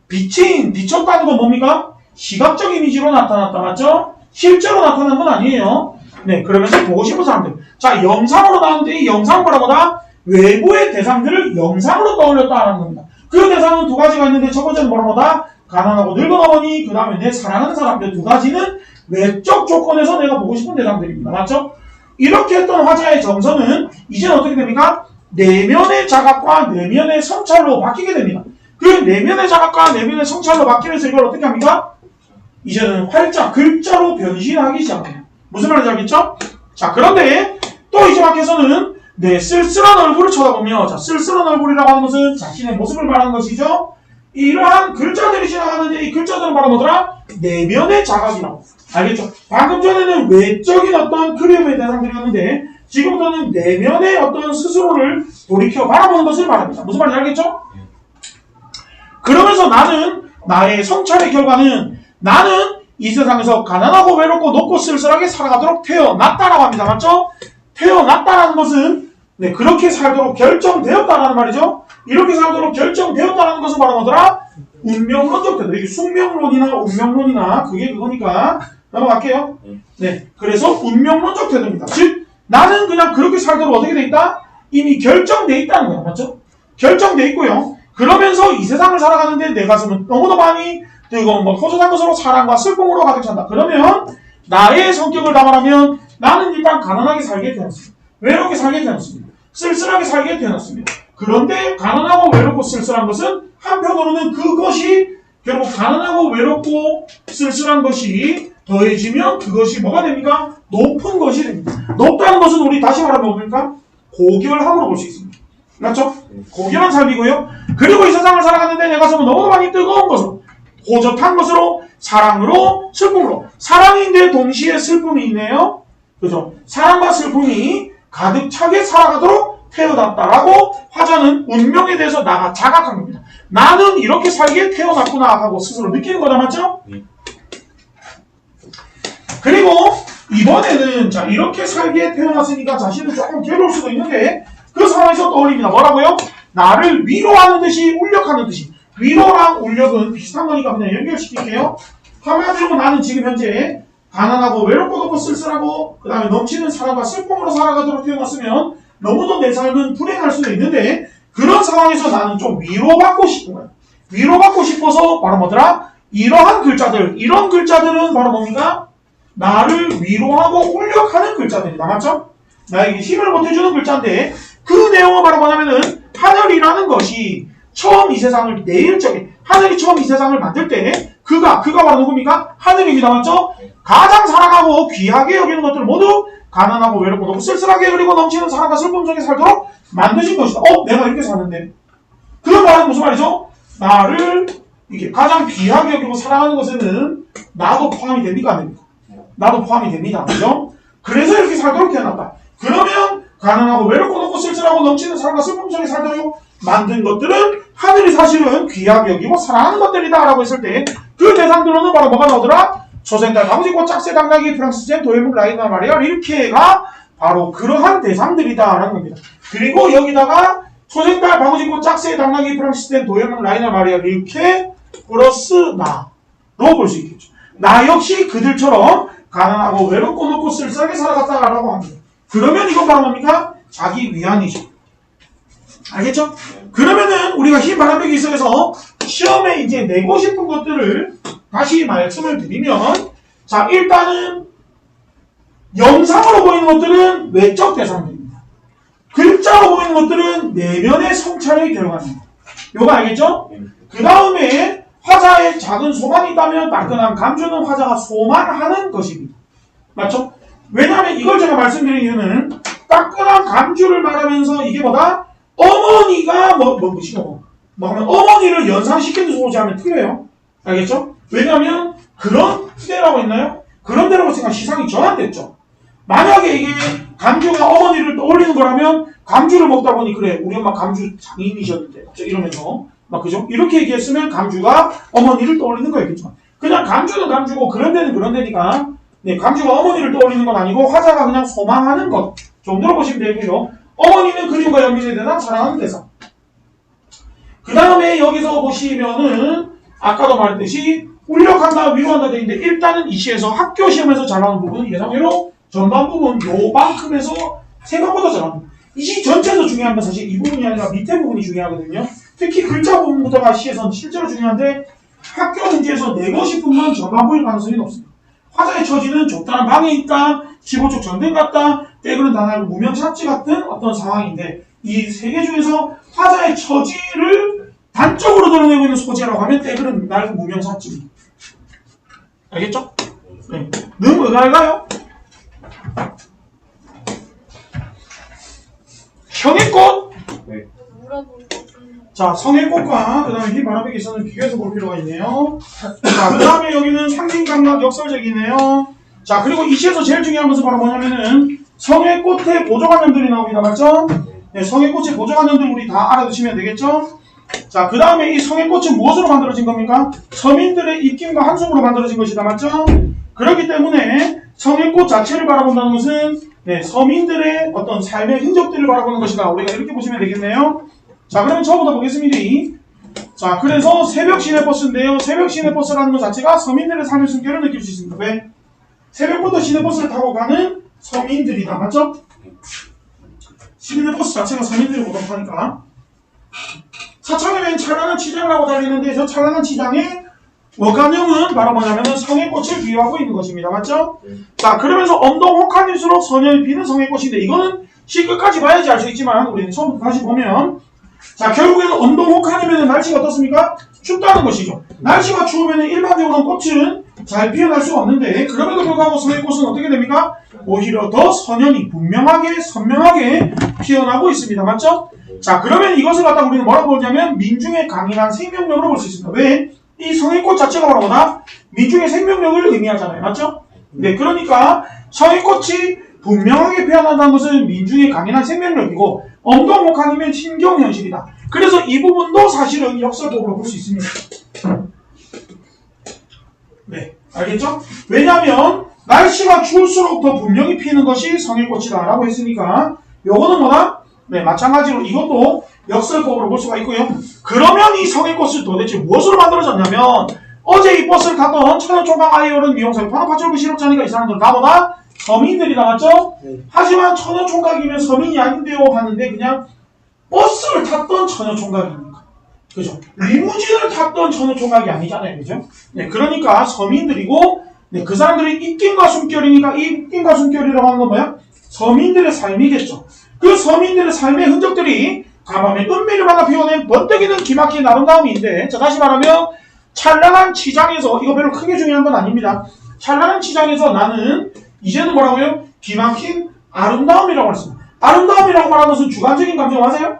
비쳤다는 건 뭡니까? 시각적 이미지로 나타났다. 맞죠? 실제로 나타난 건 아니에요. 네, 그러면서 보고 싶은 사람들. 자, 영상으로 나왔는데 이 영상은 뭐라고다? 외부의 대상들을 영상으로 떠올렸다는 겁니다. 그 대상은 두 가지가 있는데 첫 번째는 뭐라고다? 가난하고 늙은 어머니, 그 다음에 내 사랑하는 사람들 두 가지는 외적 조건에서 내가 보고 싶은 대상들입니다. 맞죠? 이렇게 했던 화자의 정서는 이제는 어떻게 됩니까? 내면의 자각과 내면의 성찰로 바뀌게 됩니다. 그 내면의 자각과 내면의 성찰로 바뀌면서 이걸 어떻게 합니까? 이제는 활자, 글자로 변신하기 시작합니다. 무슨 말인지 알겠죠? 자, 그런데 또 이제 밖에서는 네, 쓸쓸한 얼굴을 쳐다보며 자, 쓸쓸한 얼굴이라고 하는 것은 자신의 모습을 말하는 것이죠. 이러한 글자들이 지나가는데 이 글자들은 바로 뭐더라? 내면의 자각이라고. 알겠죠? 방금 전에는 외적인 어떤 그림의 대상들이었는데 지금부터는 내면의 어떤 스스로를 돌이켜 바라보는 것을 말합니다. 무슨 말인지 알겠죠? 그러면서 나는 나의 성찰의 결과는 나는 이 세상에서 가난하고 외롭고 높고 쓸쓸하게 살아가도록 태어났다라고 합니다. 맞죠? 태어났다라는 것은 네, 그렇게 살도록 결정되었다라는 말이죠. 이렇게 살도록 결정되었다라는 것은 바로 뭐더라? 운명론적 태도. 이게 숙명론이나 운명론이나 그게 그거니까 넘어갈게요. 네, 그래서 운명론적 태도입니다. 즉 나는 그냥 그렇게 살도록 어떻게 돼 있다? 이미 결정돼 있다는 거야. 맞죠? 결정돼 있고요. 그러면서 이 세상을 살아가는데 내 가슴은 너무도 많이 뜨거운 것, 허전한 것으로 사랑과 슬픔으로 가득 찬다. 그러면 나의 성격을 담아라면 나는 일단 가난하게 살게 되었습니다. 외롭게 살게 되었습니다. 쓸쓸하게 살게 되었습니다. 그런데 가난하고 외롭고 쓸쓸한 것은 한편으로는 그것이 결국 가난하고 외롭고 쓸쓸한 것이 더해지면 그것이 뭐가 됩니까? 높은 것이 됩니다. 높다는 것은 우리 다시 말하면 뭡니까? 고결함으로 볼 수 있습니다. 맞죠? 고결한 삶이고요. 그리고 이 세상을 살아가는데 내 가슴은 너무 많이 뜨거운 것으로 호젓한 것으로 사랑으로 슬픔으로 사랑인데 동시에 슬픔이 있네요. 그죠? 사랑과 슬픔이 가득 차게 살아가도록 태어났다라고 화자는 운명에 대해서 나가 자각한 겁니다. 나는 이렇게 살기에 태어났구나 하고 스스로 느끼는 거다. 맞죠? 그리고 이번에는 자 이렇게 살기에 태어났으니까 자신은 조금 괴로울 수도 있는데 그 상황에서 떠올립니다. 뭐라고요? 나를 위로하는 듯이 울력하는 듯이. 위로랑 울력은 비슷한 거니까 그냥 연결시킬게요. 한마디로 나는 지금 현재 가난하고 외롭고 덥고 쓸쓸하고 그 다음에 넘치는 사랑과 슬픔으로 살아가도록 태어났으면 너무도 내 삶은 불행할 수도 있는데 그런 상황에서 나는 좀 위로받고 싶은 거야. 위로받고 싶어서 바로 뭐더라? 이러한 글자들, 이런 글자들은 바로 뭡니까? 나를 위로하고 울력하는 글자들이다. 맞죠? 나에게 힘을 보태주는 글자인데 그 내용은 바로 뭐냐면은 하늘이라는 것이 처음 이 세상을 내일적인 하늘이 처음 이 세상을 만들 때 그가 바로 누굽니까? 하늘입니다. 맞죠? 가장 사랑하고 귀하게 여기는 것들을 모두 가난하고 외롭고 너무 쓸쓸하게 그리고 넘치는 사랑과 슬픔 속에 살도록 만드신 것이다. 내가 이렇게 사는데 그런 말은 무슨 말이죠? 나를 이게 가장 귀하게 여기고 사랑하는 것에는 나도 포함이 됩니까? 안 됩니까? 나도 포함이 됩니다. 그죠? 그래서 이렇게 살도록 태어났다. 그러면 가난하고 외롭고 높고 쓸쓸하고 넘치는 사랑과 슬픔 속에 살도록 만든 것들은 하늘이 사실은 귀하게 여기고 사랑하는 것들이다 라고 했을 때 그 대상들로는 바로 뭐가 나오더라? 초생달, 나무지꽃, 짝새, 당나귀, 프랑스젠, 도예묵, 라이나, 마리아, 릴케가 바로 그러한 대상들이다 라는 겁니다. 그리고 여기다가 초생달, 방울지꽃, 짝새, 당나귀, 프랑스젠, 도예묵, 라이나, 마리아, 릴케 플러스 나로 볼 수 있겠죠. 나 역시 그들처럼 가난하고 외롭고 높고 쓸쓸하게 살아갔다라고 합니다. 그러면 이건 바로 뭡니까? 자기 위안이죠. 알겠죠? 그러면은 우리가 흰 바람벽이 있어서 시험에 이제 내고 싶은 것들을 다시 말씀을 드리면 자 일단은 영상으로 보이는 것들은 외적 대상들입니다. 글자로 보이는 것들은 내면의 성찰의 결과입니다. 요거 알겠죠? 그 다음에 화자의 작은 소망이 있다면 따끈한 감주는 화자가 소망하는 것입니다. 맞죠? 왜냐하면 이걸 제가 말씀드린 이유는 따끈한 감주를 말하면서 이게 뭐다? 어머니가 뭐시고 하면 어머니를 연상시키는 소재하면 틀려요. 알겠죠? 왜냐하면 그런 때라고 했나요? 그런 데라고 생각 시상이 전환됐죠. 만약에 이게 감주가 어머니를 떠올리는 거라면 감주를 먹다 보니 그래 우리 엄마 감주 장인이셨는데 이러면서 막 그죠? 이렇게 얘기했으면 감주가 어머니를 떠올리는 거였겠죠. 그냥 감주는 감주고 그런 데는 그런 데니까 네, 감주가 어머니를 떠올리는 건 아니고 화자가 그냥 소망하는 것 정도로 보시면 되고요. 어머니는 그림과 연민에 대한 사랑하는 대상. 그 다음에 여기서 보시면은 아까도 말했듯이 울력한다, 위로한다 되어 있는데 일단은 이 시에서 학교 시험에서 잘 나오는 부분은 예상외로 전반 부분 요만큼에서 생각보다 잘 나옵니다. 이 시 전체에서 중요한 건 사실 이 부분이 아니라 밑에 부분이 중요하거든요. 특히 글자 부분부터가 시에서는 실제로 중요한데 학교 문제에서 내고 싶은 건 전반부일 가능성이 높습니다. 화자의 처지는 좁다는 방에 있다, 15쪽 전등 같다, 때그는 단하고 무명샷지 같은 어떤 상황인데 이 세 개 중에서 화자의 처지를 단적으로 드러내고 있는 소재라고 하면 때그는 낡은 무명샷지. 알겠죠? 네. 능 의갈까요? 형의꽃. 네. 자, 성의꽃과 그 다음에 흰 바람벽에 있어는 비교해서 볼 필요가 있네요. 자, 그 다음에 여기는 상징감각 역설적이네요. 자, 그리고 이 시에서 제일 중요한 것은 바로 뭐냐면은 성의 꽃에 보조관념들이 나옵니다. 맞죠? 네, 성의 꽃의 보조관념들 우리 다 알아두시면 되겠죠? 자, 그 다음에 이 성의 꽃은 무엇으로 만들어진 겁니까? 서민들의 입김과 한숨으로 만들어진 것이다. 맞죠? 그렇기 때문에 성의 꽃 자체를 바라본다는 것은 네, 서민들의 어떤 삶의 흔적들을 바라보는 것이다. 우리가 이렇게 보시면 되겠네요. 자, 그러면 처음부터 보겠습니다. 자, 그래서 새벽 시내버스인데요. 새벽 시내버스라는 것 자체가 서민들의 삶의 숨결을 느낄 수 있습니다. 왜? 새벽부터 시내버스를 타고 가는 서민들이다. 맞죠? 시내버스 자체가 서민들이 보통 타니까. 사창에는 찬란한 치장이라고 달리는데 저 찬란한 치장의 원가념은 바로 뭐냐면은 성의 꽃을 비유하고 있는 것입니다. 맞죠? 자, 그러면서 언덕 혹한일수록 소년이 피는 성의 꽃인데 이거는 시 끝까지 봐야지 알 수 있지만 우리는 처음부터 다시 보면 자, 결국에는 언덕 혹한이면 날씨가 어떻습니까? 춥다는 것이죠. 날씨가 추우면 일반적으로 꽃은 잘 피어날 수 없는데 그럼에도 불구하고 성의 꽃은 어떻게 됩니까? 오히려 더 선연히 분명하게 선명하게 피어나고 있습니다. 맞죠? 자, 그러면 이것을 갖다 우리는 뭐라고 보냐면 민중의 강인한 생명력으로 볼 수 있습니다. 왜? 이 성의꽃 자체가 바로 뭐다? 민중의 생명력을 의미하잖아요. 맞죠? 네, 그러니까 성의꽃이 분명하게 피어난다는 것은 민중의 강인한 생명력이고 언덕혹한이면 신경현실이다. 그래서 이 부분도 사실은 역설법으로 볼 수 있습니다. 네, 알겠죠? 왜냐하면 날씨가 추울수록 더 분명히 피는 것이 성의꽃이다 라고 했으니까 요거는 뭐다? 네, 마찬가지로 이것도 역설법으로 볼 수가 있고요. 그러면 이 성의꽃은 도대체 무엇으로 만들어졌냐면 어제 이 버스를 탔던 천연총각 아이오른 미용사의 파나파철구 실업자니까 이 사람들은 나보다 서민들이다. 맞죠? 네. 하지만 천연총각이면 서민이 아닌데요 하는데 그냥 버스를 탔던 천연총각입니까? 그죠? 리무진을 탔던 천연총각이 아니잖아요. 그죠? 네, 그러니까 서민들이고 네, 그 사람들이 입김과 숨결이니까 이 입김과 숨결이라고 하는 건 뭐야? 서민들의 삶이겠죠. 그 서민들의 삶의 흔적들이 가밤에 은밀을 받아 피워낸 번뜩이는 기막힌 아름다움인데 자, 다시 말하면 찬란한 치장에서 이거 별로 크게 중요한 건 아닙니다. 찬란한 치장에서 나는 이제는 뭐라고요? 기막힌 아름다움이라고 했습니다. 아름다움이라고 말하는 것은 주관적인 감정 맞아요?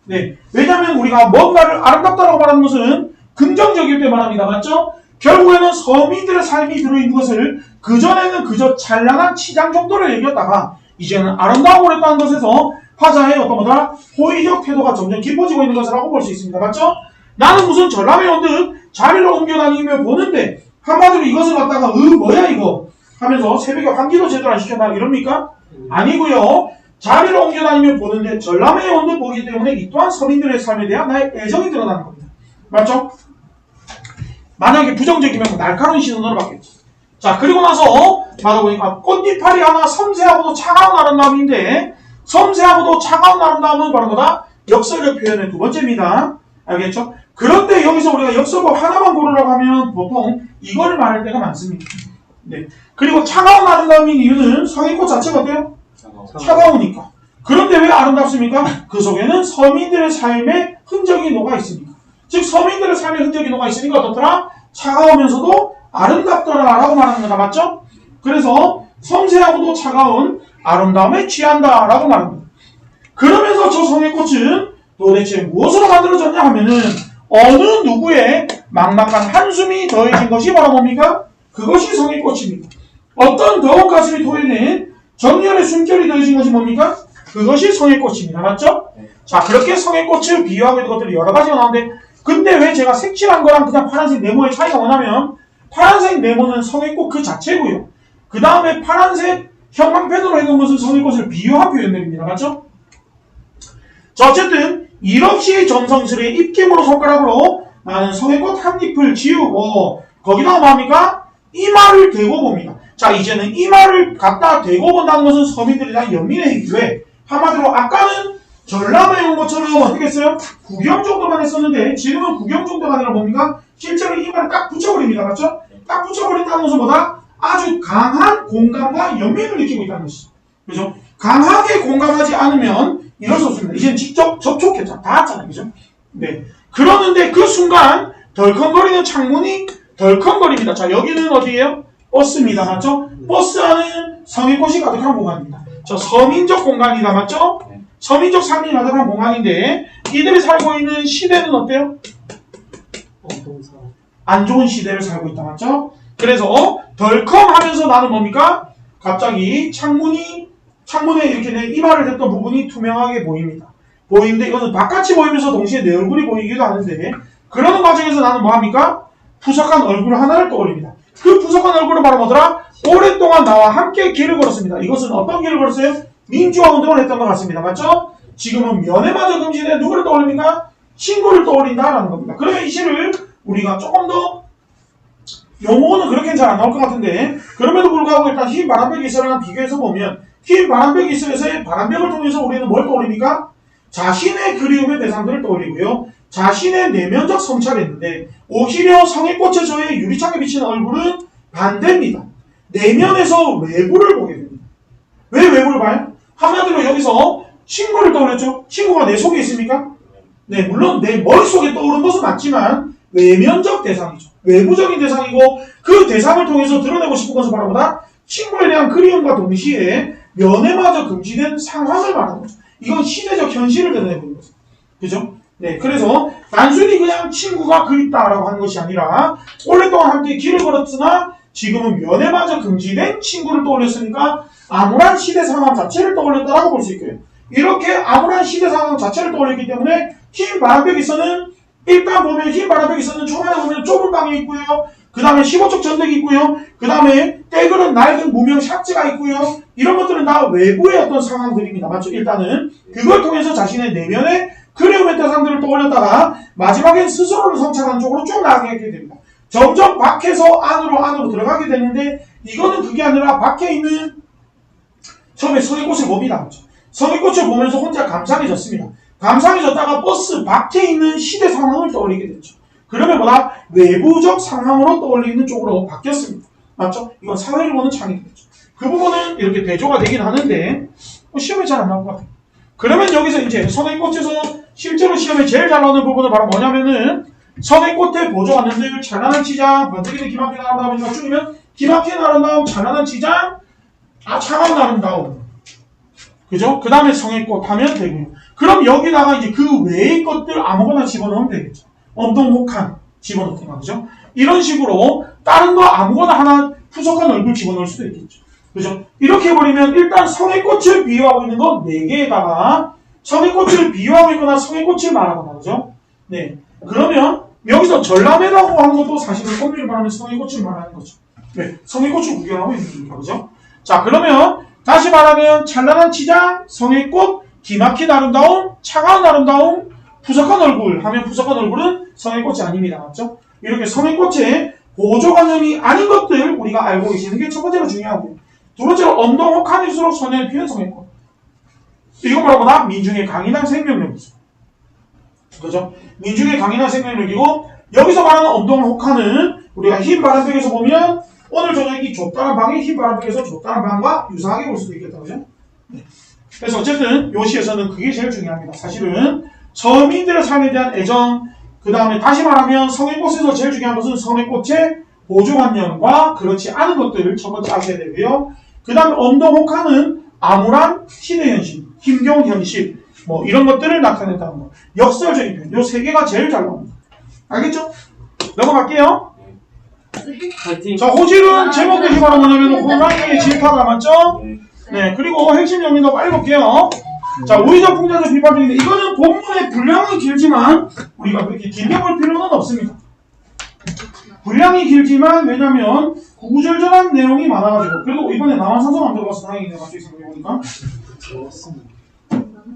네. 왜냐하면 우리가 뭔가를 아름답다라고 말하는 것은 긍정적일 때 말합니다. 맞죠? 결국에는 서민들의 삶이 들어있는 것을 그전에는 그저 찬란한 치장 정도를 얘기했다가 이제는 아름다움을 했다는 것에서 화자의 어떤 거다? 호의적 태도가 점점 깊어지고 있는 것이라고 볼 수 있습니다. 맞죠? 나는 무슨 전람회 온 듯 자리를 옮겨다니며 보는데 한마디로 이것을 갖다가 뭐야 이거 하면서 새벽에 환기도 제대로 안 시켰나 이럽니까? 아니고요. 자리를 옮겨다니며 보는데 전람회에 온 듯 보기 때문에 이 또한 서민들의 삶에 대한 나의 애정이 드러나는 겁니다. 맞죠? 만약에 부정적이면 날카로운 시선으로 바뀌었죠. 자, 그리고 나서 받아보니까 꽃잎파리 하나 섬세하고도 차가운 아름다움인데 섬세하고도 차가운 아름다움은 바로 뭐다? 역설적 표현의 두 번째입니다. 알겠죠? 그런데 여기서 우리가 역설법 하나만 고르라고 하면 보통 이거를 말할 때가 많습니다. 네. 그리고 차가운 아름다움인 이유는 성의꽃 자체가 어때요? 차가우니까. 그런데 왜 아름답습니까? 그 속에는 서민들의 삶의 흔적이 녹아 있으니까. 즉 서민들의 삶의 흔적이 녹아 있으니까 어떻더라? 차가우면서도 아름답더라 라고 말하는 거다. 맞죠? 그래서 섬세하고도 차가운 아름다움에 취한다 라고 말합니다. 그러면서 저 성의꽃은 도대체 무엇으로 만들어졌냐 하면은 어느 누구의 막막한 한숨이 더해진 것이 바로 뭡니까? 그것이 성의꽃입니다. 어떤 더운 가슴이 토해낸 정열의 숨결이 더해진 것이 뭡니까? 그것이 성의꽃입니다. 맞죠? 자, 그렇게 성의꽃을 비유하고 있는 것들이 여러 가지가 나오는데 근데 왜 제가 색칠한 거랑 그냥 파란색 네모의 차이가 뭐냐면 파란색 네모는 성의꽃 그 자체고요. 그 다음에 파란색 형광펜으로 해놓은 것은 성의꽃을 비유한 표현들입니다. 맞죠? 자, 어쨌든 일없이 정성스레 입김으로 손가락으로 나는 성의꽃 한 잎을 지우고 거기다가 뭐합니까? 이마를 대고 봅니다. 자, 이제는 이마를 갖다 대고 본다는 것은 서민들이 다 연민의 행위죠. 왜? 한마디로 아까는 전람회 온 것처럼 어떻게 했어요? 구경 정도만 했었는데 지금은 구경 정도가 아니라 뭡니까? 실제로 이마를 딱 붙여버립니다. 맞죠? 딱 붙여버린다는 것은 뭐다? 아주 강한 공감과 연민을 느끼고 있다는 것이죠. 그죠? 강하게 공감하지 않으면 이럴 수 없습니다. 이제는 직접 접촉했잖아. 닿았잖아요. 그죠? 네. 그러는데 그 순간 덜컹거리는 창문이 덜컹거립니다. 자, 여기는 어디예요? 버스입니다. 맞죠? 버스 안은 성의꽃이 가득한 공간입니다. 저 서민적 공간이다. 맞죠? 서민적 삶이 가득한 공간인데 이들이 살고 있는 시대는 어때요? 안 좋은 시대를 살고 있다. 맞죠? 그래서 덜컹하면서 나는 뭡니까? 갑자기 창문이 창문에 이렇게 내 이마를 댔던 부분이 투명하게 보입니다. 보이는데 이거는 바깥이 보이면서 동시에 내 얼굴이 보이기도 하는데 그러는 과정에서 나는 뭐합니까? 푸석한 얼굴 하나를 떠올립니다. 그 푸석한 얼굴은 바로 뭐더라? 오랫동안 나와 함께 길을 걸었습니다. 이것은 어떤 길을 걸었어요? 민주화 운동을 했던 것 같습니다. 맞죠? 지금은 면회마저 금지된 누구를 떠올립니까? 친구를 떠올린다라는 겁니다. 그러면 이 시를 우리가 조금 더 용어는 그렇게는 잘 안 나올 것 같은데 그럼에도 불구하고 일단 흰 바람벽 이슬이랑 비교해서 보면 흰 바람벽 이슬에서의 바람벽을 통해서 우리는 뭘 떠올립니까? 자신의 그리움의 대상들을 떠올리고요. 자신의 내면적 성찰했는데 오히려 성의꽃에 저의 유리창에 비치는 얼굴은 반대입니다. 내면에서 외부를 보게 됩니다. 왜 외부를 봐요? 한마디로 여기서 친구를 떠올렸죠. 친구가 내 속에 있습니까? 네, 물론 내 머릿속에 떠오른 것은 맞지만 외면적 대상이죠. 외부적인 대상이고 그 대상을 통해서 드러내고 싶은 것은 바로 뭐다? 친구에 대한 그리움과 동시에 면회마저 금지된 상황을 말하는 거죠. 이건 시대적 현실을 드러내고 있는 거죠. 그죠? 네, 그래서 단순히 그냥 친구가 그립다라고 하는 것이 아니라 오랫동안 함께 길을 걸었으나 지금은 면회마저 금지된 친구를 떠올렸으니까 암울한 시대 상황 자체를 떠올렸다라고 볼 수 있고요. 이렇게 암울한 시대 상황 자체를 떠올렸기 때문에 흰 바람벽에서는 일단 보면 흰 바람벽에서는 초반에 보면 좁은 방이 있고요. 그 다음에 15쪽 전등이 있고요. 그 다음에 떼그른 낡은 무명 샷지가 있고요. 이런 것들은 다 외부의 어떤 상황들입니다. 맞죠? 일단은 그걸 통해서 자신의 내면의 그리움의 대상들을 떠올렸다가 마지막엔 스스로를 성찰하는 쪽으로 쭉 나가게 됩니다. 점점 밖에서 안으로 들어가게 되는데 이거는 그게 아니라 밖에 있는 처음에 성의꽃을 봅니다. 성의꽃을 보면서 혼자 감상해졌습니다. 감상해졌다가 버스 밖에 있는 시대 상황을 떠올리게 됐죠. 그러면 뭐다? 외부적 상황으로 떠올리는 쪽으로 바뀌었습니다. 맞죠? 이건 사회를 보는 창이 되죠. 그 부분은 이렇게 대조가 되긴 하는데 시험에 잘 안 나올 것 같아요. 그러면 여기서 이제 성의꽃에서 실제로 시험에 제일 잘 나오는 부분은 바로 뭐냐면은 성의꽃에 보조하는데 찬란한 치장, 번뜩이는 기막힌 아름다움이니까 줄이면 기막힌 아름다움, 찬란한 치장, 차가운 아름다움. 그죠? 그 다음에 성의꽃 하면 되고요. 그럼 여기다가 이제 그 외의 것들 아무거나 집어넣으면 되겠죠. 엄동혹한 집어넣거나, 그죠? 이런 식으로 다른 거 아무거나 하나 푸석한 얼굴 집어넣을 수도 있겠죠. 그죠? 이렇게 해버리면 일단 성의꽃을 비유하고 있는 거 4개에다가 성의꽃을 비유하고 있거나 성의꽃을 말하거나, 그죠? 네. 그러면 여기서 전람회라고 하는 것도 사실은 꽃미를 말하면 성의꽃을 말하는 거죠. 네. 성의꽃을 구경하고 있는 겁니다. 그죠? 자, 그러면 다시 말하면 찬란한 치장, 성의꽃, 기막힌 아름다움, 차가운 아름다움, 푸석한 얼굴 하면 푸석한 얼굴은 성의꽃이 아닙니다. 맞죠? 이렇게 성의꽃의 보조관념이 아닌 것들 우리가 알고 계시는 게 첫 번째로 중요하고요. 두 번째로 엄동혹한일수록 손해를 피는 성의꽃. 이건 뭐라고나? 민중의 강인한 생명력이죠. 그죠? 민중의 강인한 생명력이고 여기서 말하는 엄동혹한은 우리가 흰 바람벽에서 보면 오늘 저녁 이 좁다란 방이 흰 바람벽에서 좁다란 방과 유사하게 볼 수도 있겠다. 그죠? 네. 그래서 어쨌든 요 시에서는 그게 제일 중요합니다. 사실은 서민들의 삶에 대한 애정, 그 다음에 다시 말하면 성의꽃에서 제일 중요한 것은 성의꽃의 보조관념과 그렇지 않은 것들을 첫 번째 아셔야 되고요. 그 다음에 엄동혹한은 암울한 시대현실, 힘겨운 현실, 뭐 이런 것들을 나타낸다는 거. 역설적인 표현. 요 3개가 제일 잘 나옵니다. 알겠죠? 넘어갈게요. 자, 호질은 제목들이 바로 뭐냐면 호랑이의 질타다. 맞죠? 네, 그리고 핵심 정리도 빨리 볼게요. 자, 우의적 풍자적 비판적인데 이거는 본문의 분량이 길지만 우리가 그렇게 길게 볼 필요는 없습니다. 분량이 길지만 왜냐면 구구절절한 내용이 많아가지고 그래도 이번에 남한산성 안 들어가서 다행이네요. 갑자기 생각해보니까.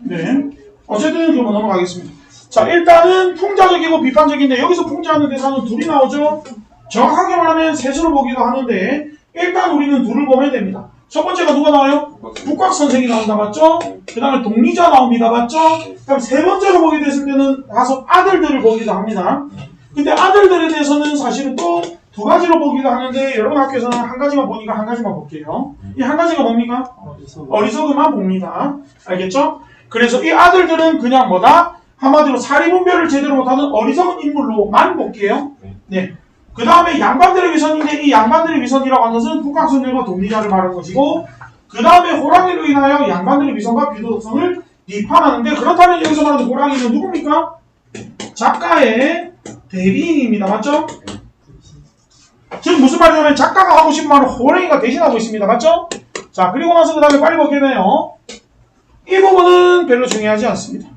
네, 어쨌든 그럼 넘어가겠습니다. 자, 일단은 풍자적이고 비판적인데 여기서 풍자하는 대상은 둘이 나오죠. 정확하게 말하면 셋으로 보기도 하는데 일단 우리는 둘을 보면 됩니다. 첫 번째가 누가 나와요? 북곽선생이 나온다. 맞죠? 그 다음에 동리자 나옵니다. 맞죠? 그 다음에 세 번째로 보게 됐을 때는 다섯 아들들을 보기도 합니다. 근데 아들들에 대해서는 사실은 또 두 가지로 보기도 하는데 여러분 학교에서는 한 가지만 보니까 한 가지만 볼게요. 이 한 가지가 뭡니까? 어리석음만 봅니다. 알겠죠? 그래서 이 아들들은 그냥 뭐다? 한마디로 사리분별을 제대로 못하는 어리석은 인물로만 볼게요. 네. 그 다음에 양반들의 위선인데 이 양반들의 위선이라고 하는 것은 북각선생과 동리자를 말하는 것이고 그 다음에 호랑이로 인하여 양반들의 위선과 비도덕성을 비판하는데 그렇다면 여기서 말하는 호랑이는 누굽니까? 작가의 대리인입니다. 맞죠? 지금 무슨 말이냐면 작가가 하고 싶은 말을 호랑이가 대신하고 있습니다. 맞죠? 자, 그리고 나서 그 다음에 빨리 볼게 돼요. 이 부분은 별로 중요하지 않습니다.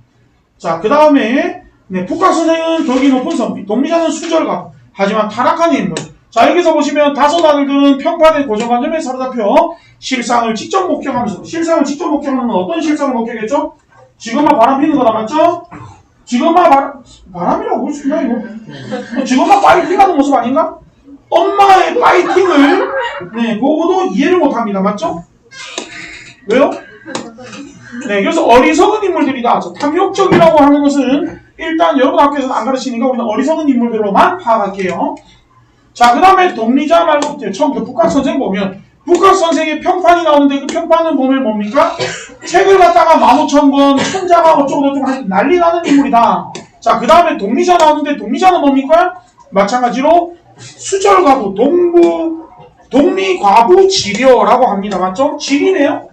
자, 그 다음에 네, 북각 선생은 격이 높은 선비, 동리자는 수절가, 하지만 타락한 인물. 자, 여기서 보시면 다섯 아들들은 평판의 고정관념에 사로잡혀 실상을 직접 목격하면서, 실상을 직접 목격하는 건 어떤 실상을 목격했죠? 지금만 바람 피는 거다, 맞죠? 지금만 바람이라고 볼 수 있나, 이거? 지금만 파이팅 하는 모습 아닌가? 엄마의 파이팅을, 네, 보고도 이해를 못 합니다, 맞죠? 왜요? 네, 그래서 어리석은 인물들이다. 탐욕적이라고 하는 것은 일단 여러분 학교에서는 안 가르치니까 우리는 어리석은 인물들로만 파악할게요. 자, 그 다음에 동리자 말고 처음부터 북학선생 보면 북학선생의 평판이 나오는데 그 평판은 보면 뭡니까? 책을 갖다가 15,000권 천자가 어쩌고저쩌고 난리 나는 인물이다. 자, 그 다음에 동리자 나오는데 동리자는 뭡니까? 마찬가지로 수절과부, 동리과부 지려라고 합니다. 맞죠? 지리네요.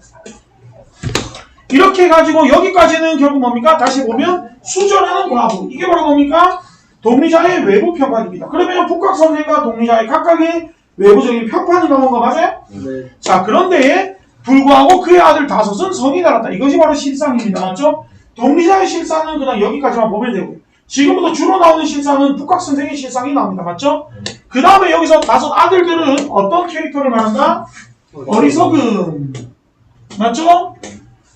이렇게 해가지고 여기까지는 결국 뭡니까? 다시 보면 수절하는 과부. 이게 바로 뭡니까? 동리자의 외부 평판입니다. 그러면 북학선생과 동리자의 각각의 외부적인 평판이 나온 거 맞아요? 네. 자, 그런데 불구하고 그의 아들 다섯은 성이 달았다. 이것이 바로 실상입니다. 맞죠? 동리자의 실상은 그냥 여기까지만 보면 되고요. 지금부터 주로 나오는 실상은 북학선생의 실상이 나옵니다. 맞죠? 그 다음에 여기서 다섯 아들들은 어떤 캐릭터를 말한다? 어리석음. 맞죠?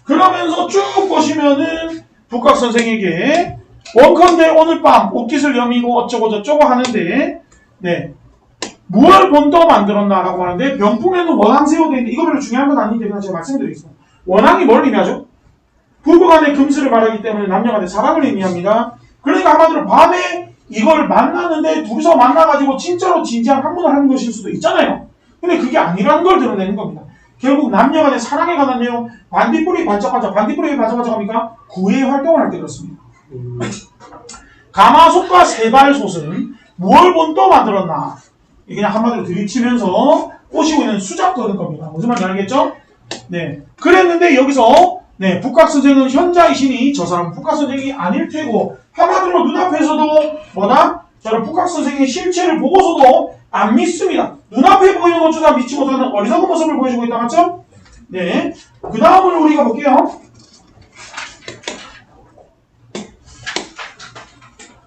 그러면서 쭉 보시면은 북학선생에게 원컨대 오늘 밤 옷깃을 여미고 어쩌고저쩌고 하는데 네, 무얼 본떠 만들었나 라고 하는데 병풍에는 원앙새우 되어 있는데 이거 별로 중요한 건 아닌데 그냥 제가 말씀드리겠습니다. 원앙이 뭘 의미하죠? 부부간의 금슬을 말하기 때문에 남녀간의 사랑을 의미합니다. 그러니까 한마디로 밤에 이걸 만나는데 둘이서 만나가지고 진짜로 진지한 한문을 하는 것일 수도 있잖아요. 근데 그게 아니라는 걸 드러내는 겁니다. 결국 남녀간의 사랑에 관한 내용 반딧불이 반짝반짝, 반딧불이 반짝반짝 합니까? 구애 활동을 할 때 그렇습니다. 가마솥과 세발솥은 무얼 본떠 만들었나? 그냥 한마디로 들이치면서 꼬시고 있는 수작거릴 겁니다. 무슨 말인지 알겠죠? 네. 그랬는데 여기서 네, 북학선생은 현자이시니 저 사람은 북학선생이 아닐 테고 한마디로 눈앞에서도 뭐다? 저는 북학선생의 실체를 보고서도 안 믿습니다. 눈앞에 보이는 것조차 믿지 못하는 어리석은 모습을 보여주고 있다. 맞죠? 네. 그 다음을 우리가 볼게요.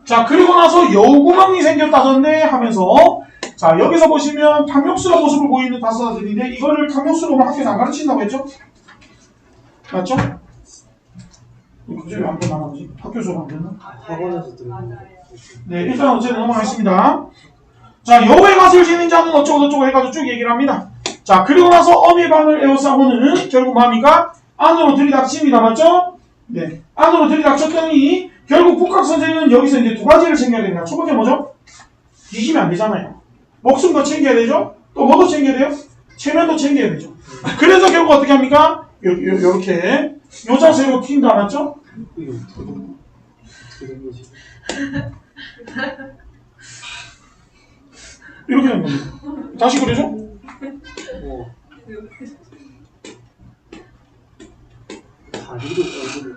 자, 그리고 나서 여우구멍이 생겼다던데 하면서 자, 여기서 보시면 탐욕스러운 모습을 보이는 다섯 아들인데 이거를 탐욕스러운 학교에서 안 가르친다고 했죠? 맞죠? 그중에 안 보나 보지? 학교 수업 안 됐나? 학원에서 들은 네, 일단 어쨌든 넘어가겠습니다. 자, 여호와의 갓을 지닌 자는 어쩌고저쩌고 해가지고 쭉 얘기를 합니다. 자, 그리고 나서 어미의 방을 에워싸고는 결국 뭡니까? 안으로 들이닥칩니다. 맞죠? 네, 안으로 들이닥쳤더니 결국 북학선생은 여기서 이제 두 가지를 챙겨야 됩니다. 첫 번째 뭐죠? 뒤지면 안 되잖아요. 목숨도 챙겨야 되죠? 또 뭐도 챙겨야 돼요? 체면도 챙겨야 되죠. 그래서 결국 어떻게 합니까? 요렇게 요 자세로 튄다. 맞죠? 이거 들은 거지. 이렇게 된 겁니다. 다시 그려줘? 다리로 얼굴을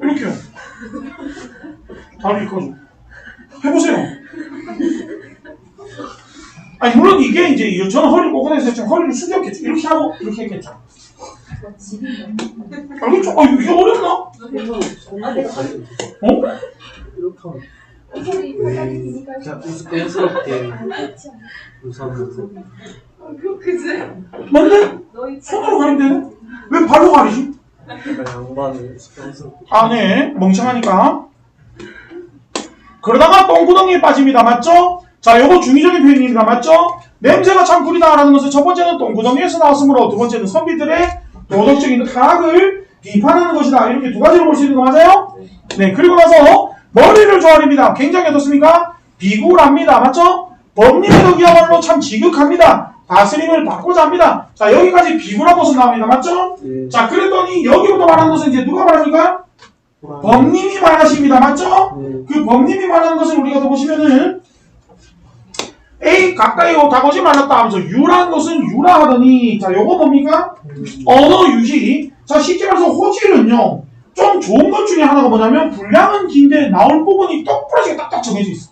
이렇게요. 다리 꺼줘. 해보세요. 아니 물론 이게 이제 저는 허리를 꼬고내서 했지만 허리를 숙였겠죠. 이렇게 하고 이렇게 했겠죠. 알겠죠? 이게 어렵나? 손으로 다리 어? 이렇게 하면 그냥 우스꽝스럽게 웃으면서 맞네? 손으로 가리면 되네? 왜 발로 가리지? 약간 양반을 우스꽝스럽게 아, 네. 멍청하니까. 그러다가 똥구덩이에 빠집니다. 맞죠? 자, 요거 중의적인 표현입니다. 맞죠? 냄새가 참 구리다라는 것은 첫 번째는 똥구덩이에서 나왔으므로 두 번째는 선비들의 도덕적인 타락을 비판하는 것이다. 이렇게 두 가지로 볼 수 있는 거 맞아요? 네. 그리고 나서 머리를 조아립니다. 굉장히 어떻습니까? 비굴합니다. 맞죠? 법님의 덕이야말로 참 지극합니다. 다스림을 받고자 합니다. 자, 여기까지 비굴한 모습 나옵니다. 맞죠? 네. 자, 그랬더니 여기부터 말하는 것은 이제 누가 말합니까? 법님이 말하십니다. 맞죠? 네. 그 법님이 말하는 것을 우리가 더 보시면은 A 가까이 다가오지 말랐다 하면서 유라는 것은 유라 하더니 자, 요거 뭡니까? 언어 유희. 자, 쉽게 말해서 호질은요. 좀 좋은 것 중에 하나가 뭐냐면 분량은 긴데 나올 부분이 똑부러지게 딱딱 정해져 있어.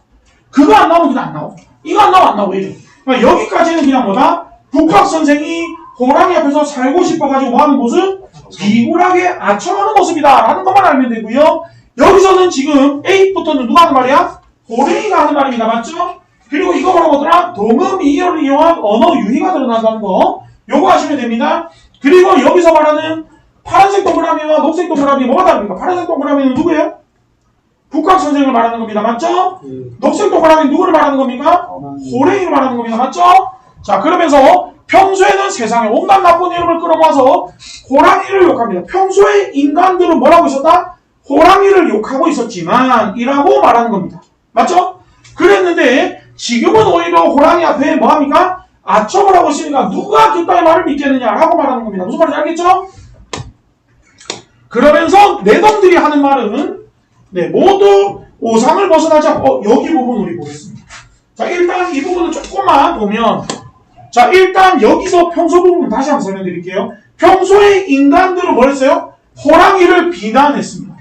그거 안 나오면 그냥 안 나와. 이거 안 나와 안 나와 이래. 그러니까 여기까지는 그냥 뭐다? 북학 선생이 호랑이 앞에서 살고 싶어가지고 뭐하는 모습? 비굴하게 아첨하는 모습이다 라는 것만 알면 되고요. 여기서는 지금 A부터는 누가 하는 말이야? 호랭이가 하는 말입니다. 맞죠? 그리고 이거 뭐라고 하더라? 동음 이어를 이용한 언어 유희가 드러난다는 거 요거 하시면 됩니다. 그리고 여기서 말하는 파란색 동그라미와 녹색 동그라미 뭐가 다릅니까? 파란색 동그라미는 누구예요? 북학 선생을 말하는 겁니다. 맞죠? 녹색 동그라미는 누구를 말하는 겁니까? 호랭이를 말하는 겁니다. 맞죠? 자, 그러면서 평소에는 세상에 온갖 나쁜 이름을 끌어모아서 호랑이를 욕합니다. 평소에 인간들은 뭐라고 있었다? 호랑이를 욕하고 있었지만 이라고 말하는 겁니다. 맞죠? 그랬는데 지금은 오히려 호랑이 앞에 뭐합니까? 아첨을 하고 있으니까 누가 그따위 말을 믿겠느냐라고 말하는 겁니다. 무슨 말인지 알겠죠? 그러면서 내놈들이 하는 말은 네, 모두 오상을 벗어나지 않고 여기 부분 우리 보겠습니다. 자, 일단 이 부분을 조금만 보면 자, 일단 여기서 평소 부분 다시 한번 설명드릴게요. 평소에 인간들은 뭐 했어요? 호랑이를 비난했습니다.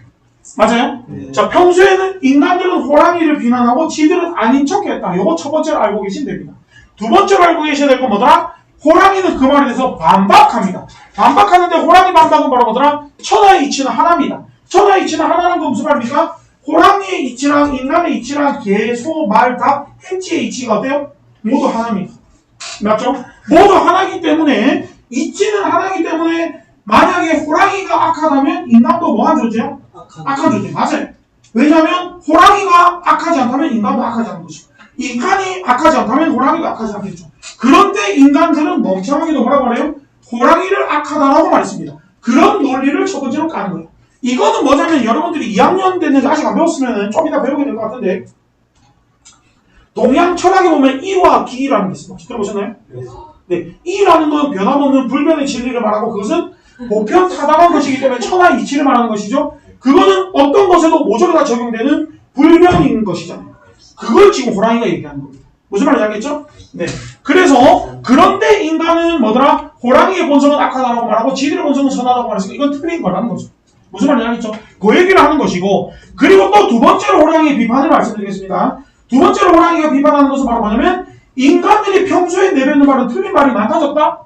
맞아요? 네. 자, 평소에는 인간들은 호랑이를 비난하고 지들은 아닌 척 했다. 요거 첫 번째로 알고 계시면 됩니다. 두 번째로 알고 계셔야 될 건 뭐더라? 호랑이는 그 말에 대해서 반박합니다. 반박하는데 호랑이 반박은 뭐라고 하더라? 천하의 이치는 하나입니다. 천하의 이치는 하나는 건 무슨 말입니까? 호랑이의 이치랑 인간의 이치랑 개, 소, 말, 닭, 행치의 이치가 어때요? 모두 하나입니다. 맞죠? 모두 하나이기 때문에 이치는 하나이기 때문에 만약에 호랑이가 악하다면 인간도 뭐한 존재야? 악한 존재. 맞아요. 왜냐하면 호랑이가 악하지 않다면 인간도 악하지 않은 것이고 인간이 악하지 않다면 호랑이가 악하지 않겠죠. 그런데 인간들은 멍청하게도 뭐라고 하래요? 호랑이를 악하다라고 말했습니다. 그런 논리를 첫 번째로 까는 거예요. 이거는 뭐냐면 여러분들이 2학년 됐는데 아직 안 배웠으면 좀 이따 배우게 될 것 같은데 동양 철학에 보면 이와 기라는 게 있습니다. 들어보셨나요? 네. 이라는 건 변함없는 불변의 진리를 말하고 그것은 보편타당한 것이기 때문에 천하의 이치를 말하는 것이죠. 그거는 어떤 것에도 모조리 다 적용되는 불변인 것이잖아요. 그걸 지금 호랑이가 얘기하는 겁니다. 무슨 말인지 알겠죠? 네. 그래서 그런데 인간은 뭐더라? 호랑이의 본성은 악하다고 말하고 지들의 본성은 선하다고 말했으니까 이건 틀린 거라는 거죠. 무슨 말인지 알겠죠? 그 얘기를 하는 것이고 그리고 또 두 번째로 호랑이의 비판을 말씀드리겠습니다. 두 번째로 호랑이가 비판하는 것은 바로 뭐냐면 인간들이 평소에 내뱉는 말은 틀린 말이 많아졌다?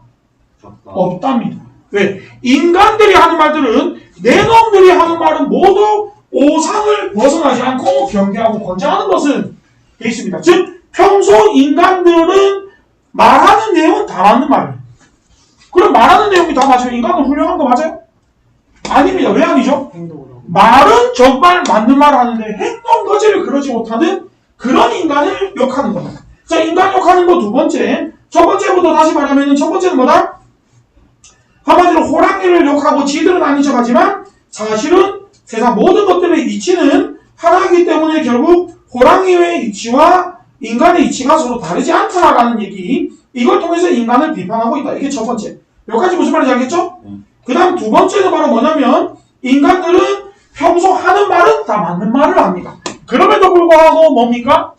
없답니다. 왜? 인간들이 하는 말들은 내놈들이 하는 말은 모두 오상을 벗어나지 않고 경계하고 권장하는 것은 돼 있습니다. 즉 평소 인간들은 말하는 내용은 다 맞는 말이에요. 그럼 말하는 내용이 다 맞으면 인간은 훌륭한 거 맞아요? 아닙니다. 왜 아니죠? 말은 정말 맞는 말을 하는데 행동 거지를 그러지 못하는 그런 인간을 욕하는 겁니다. 자, 인간 욕하는 거 두 번째. 첫 번째부터 다시 말하면 첫 번째는 뭐다? 한마디로 호랑이를 욕하고 지들은 아닌 척하지만 사실은 세상 모든 것들의 이치는 하나이기 때문에 결국 호랑이의 이치와 인간의 이치가 서로 다르지 않다라는 얘기. 이걸 통해서 인간을 비판하고 있다. 이게 첫 번째. 여기까지 무슨 말인지 알겠죠? 그 다음 두 번째는 바로 뭐냐면 인간들은 평소 하는 말은 다 맞는 말을 합니다. 그럼에도 불구하고 뭡니까?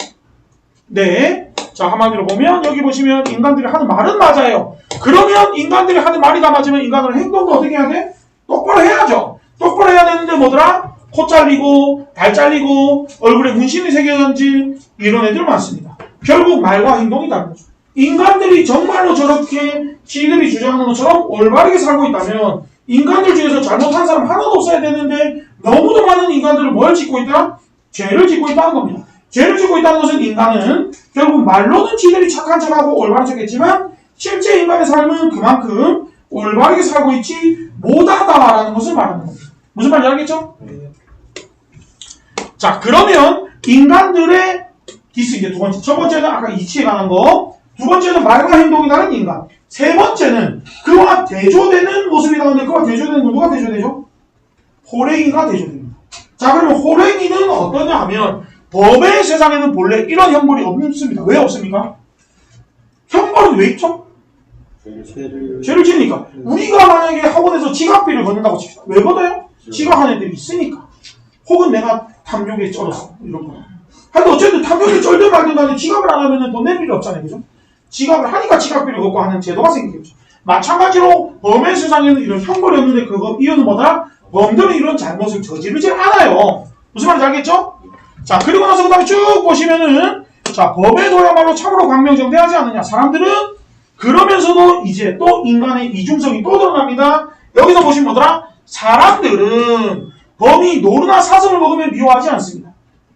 네. 자, 한마디로 보면 여기 보시면 인간들이 하는 말은 맞아요. 그러면 인간들이 하는 말이 다 맞으면 인간은 행동도 어떻게 해야 돼? 똑바로 해야죠. 똑바로 해야 되는데 뭐더라? 코 잘리고 발 잘리고 얼굴에 문신이 새겨졌지 이런 애들 많습니다. 결국 말과 행동이 다른 거죠. 인간들이 정말로 저렇게 지들이 주장하는 것처럼 올바르게 살고 있다면 인간들 중에서 잘못한 사람 하나도 없어야 되는데 너무도 많은 인간들을 뭘 짓고 있다? 죄를 짓고 있다는 겁니다. 죄를 짓고 있다는 것은 인간은 결국 말로는 지들이 착한 척하고 올바른 척했지만 실제 인간의 삶은 그만큼 올바르게 살고 있지 못하다라는 것을 말하는 겁니다. 무슨 말인지 알겠죠? 자, 그러면 인간들의 디스 이제 두 번째. 첫 번째는 아까 이치에 관한 거. 두 번째는 말과 행동이 다른 인간. 세 번째는 그와 대조되는 모습이 나오는데 그와 대조되는 건 누가 대조되죠? 호랭이가 대조됩니다. 자, 그러면 호랭이는 어떠냐 하면 법의 세상에는 본래 이런 형벌이 없습니다. 왜 없습니까? 형벌은 왜 있죠? 죄를 지으니까. 우리가 만약에 학원에서 지각비를 걷는다고 칩시다. 왜 걷어요? 지각한 애들이 있으니까. 혹은 내가 탐욕에 쩔었어. 이런 거. 하여튼 어쨌든 탐욕에 쩔든 말든 간에 지각을 안 하면 돈 낼 일이 없잖아요. 그죠? 지각을 하니까 지각비를 걷고 하는 제도가 생기겠죠. 마찬가지로 범의 세상에는 이런 형벌이 없는데 그거 이유는 뭐다? 범들은 이런 잘못을 저지르지 않아요. 무슨 말인지 알겠죠? 자, 그리고 나서 그 다음에 쭉 보시면은 자, 범에도야말로 참으로 광명정대하지 않느냐. 사람들은 그러면서도 이제 또 인간의 이중성이 또 드러납니다. 여기서 보시면 뭐더라? 사람들은 범이 노루나 사슴을 먹으면 미워하지 않습니다.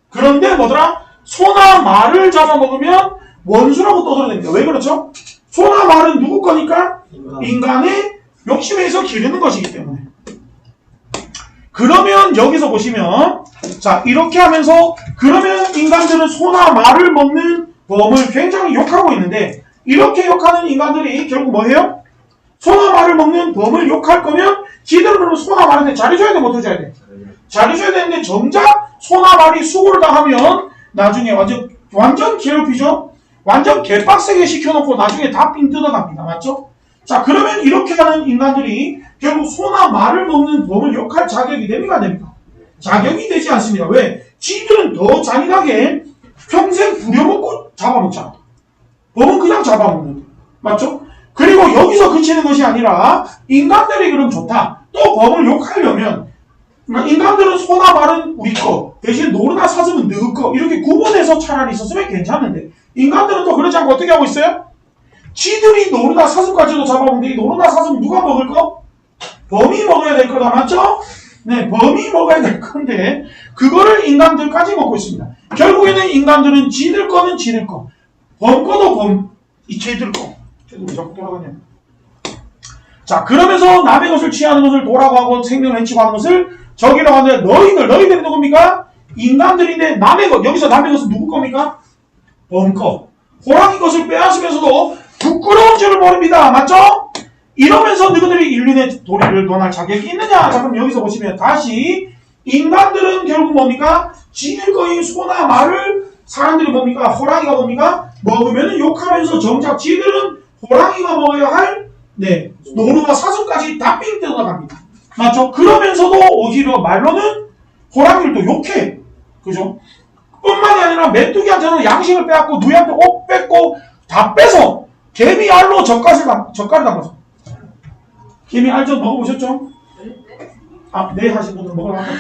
그런데 뭐더라? 소나 말을 잡아먹으면 원수라고 떠들어냅니다. 왜 그렇죠? 소나 말은 누구 거니까? 인간의 욕심에 의해서 기르는 것이기 때문에. 그러면 여기서 보시면 자 이렇게 하면서 그러면 인간들은 소나 말을 먹는 범을 굉장히 욕하고 있는데 이렇게 욕하는 인간들이 결국 뭐예요? 소나 말을 먹는 범을 욕할 거면 지들은 그러면 소나 말한테 잘해줘야 돼? 못 해줘야 돼? 잘해줘야 되는데 정작 소나 말이 수고를 당하면 나중에 완전 괴롭히죠? 완전 개빡세게 시켜놓고 나중에 다 삥 뜯어갑니다. 맞죠? 자 그러면 이렇게 하는 인간들이 결국 소나 말을 먹는 범을 욕할 자격이 됩니까? 안 됩니까? 자격이 되지 않습니다. 왜? 지들은 더 잔인하게 평생 부려먹고 잡아먹잖아. 범은 그냥 잡아먹는데. 맞죠? 그리고 여기서 그치는 것이 아니라 인간들이 그럼 좋다. 또 범을 욕하려면 그러니까 인간들은 소나 말은 우리 거 대신 노루나 사슴은 너희 거 이렇게 구분해서 차라리 있었으면 괜찮은데 인간들은 또 그렇지 않고 어떻게 하고 있어요? 지들이 노루나 사슴까지도 잡아먹는데 이 노루나 사슴은 누가 먹을 거? 범이 먹어야 될 거다. 맞죠? 네, 범이 먹어야 될 건데 그거를 인간들까지 먹고 있습니다. 결국에는 인간들은 지들 거는 지들 거, 범 거도 범, 이 쟤들 거. 쟤들 왜 자꾸 돌아가냐. 자, 그러면서 남의 것을 취하는 것을 도라고 하고 생명을 해치고 하는 것을 적이라고 하는데 너희들이 누굽니까? 인간들인데 남의 것, 여기서 남의 것은 누구 겁니까? 범 거. 호랑이 것을 빼앗으면서도 부끄러운 줄을 모릅니다. 맞죠? 이러면서 너희들이 인륜의 도리를 논할 자격이 있느냐? 자, 그럼 여기서 보시면 다시 인간들은 결국 뭡니까? 지들 거인 소나 말을 사람들이 뭡니까? 호랑이가 뭡니까? 먹으면 욕하면서 정작 지들은 호랑이가 먹어야 할 네, 노루나 사슴까지 다 삥 뜯어갑니다. 맞죠? 그러면서도 오히려 말로는 호랑이를 또 욕해. 그죠? 뿐만이 아니라 메뚜기한테는 양식을 빼앗고 누이한테 옷 뺏고 다 빼서 개미 알로 젓갈을 담아서 개미 알 좀 먹어보셨죠? 아, 네 하신 분들은 먹어봤다고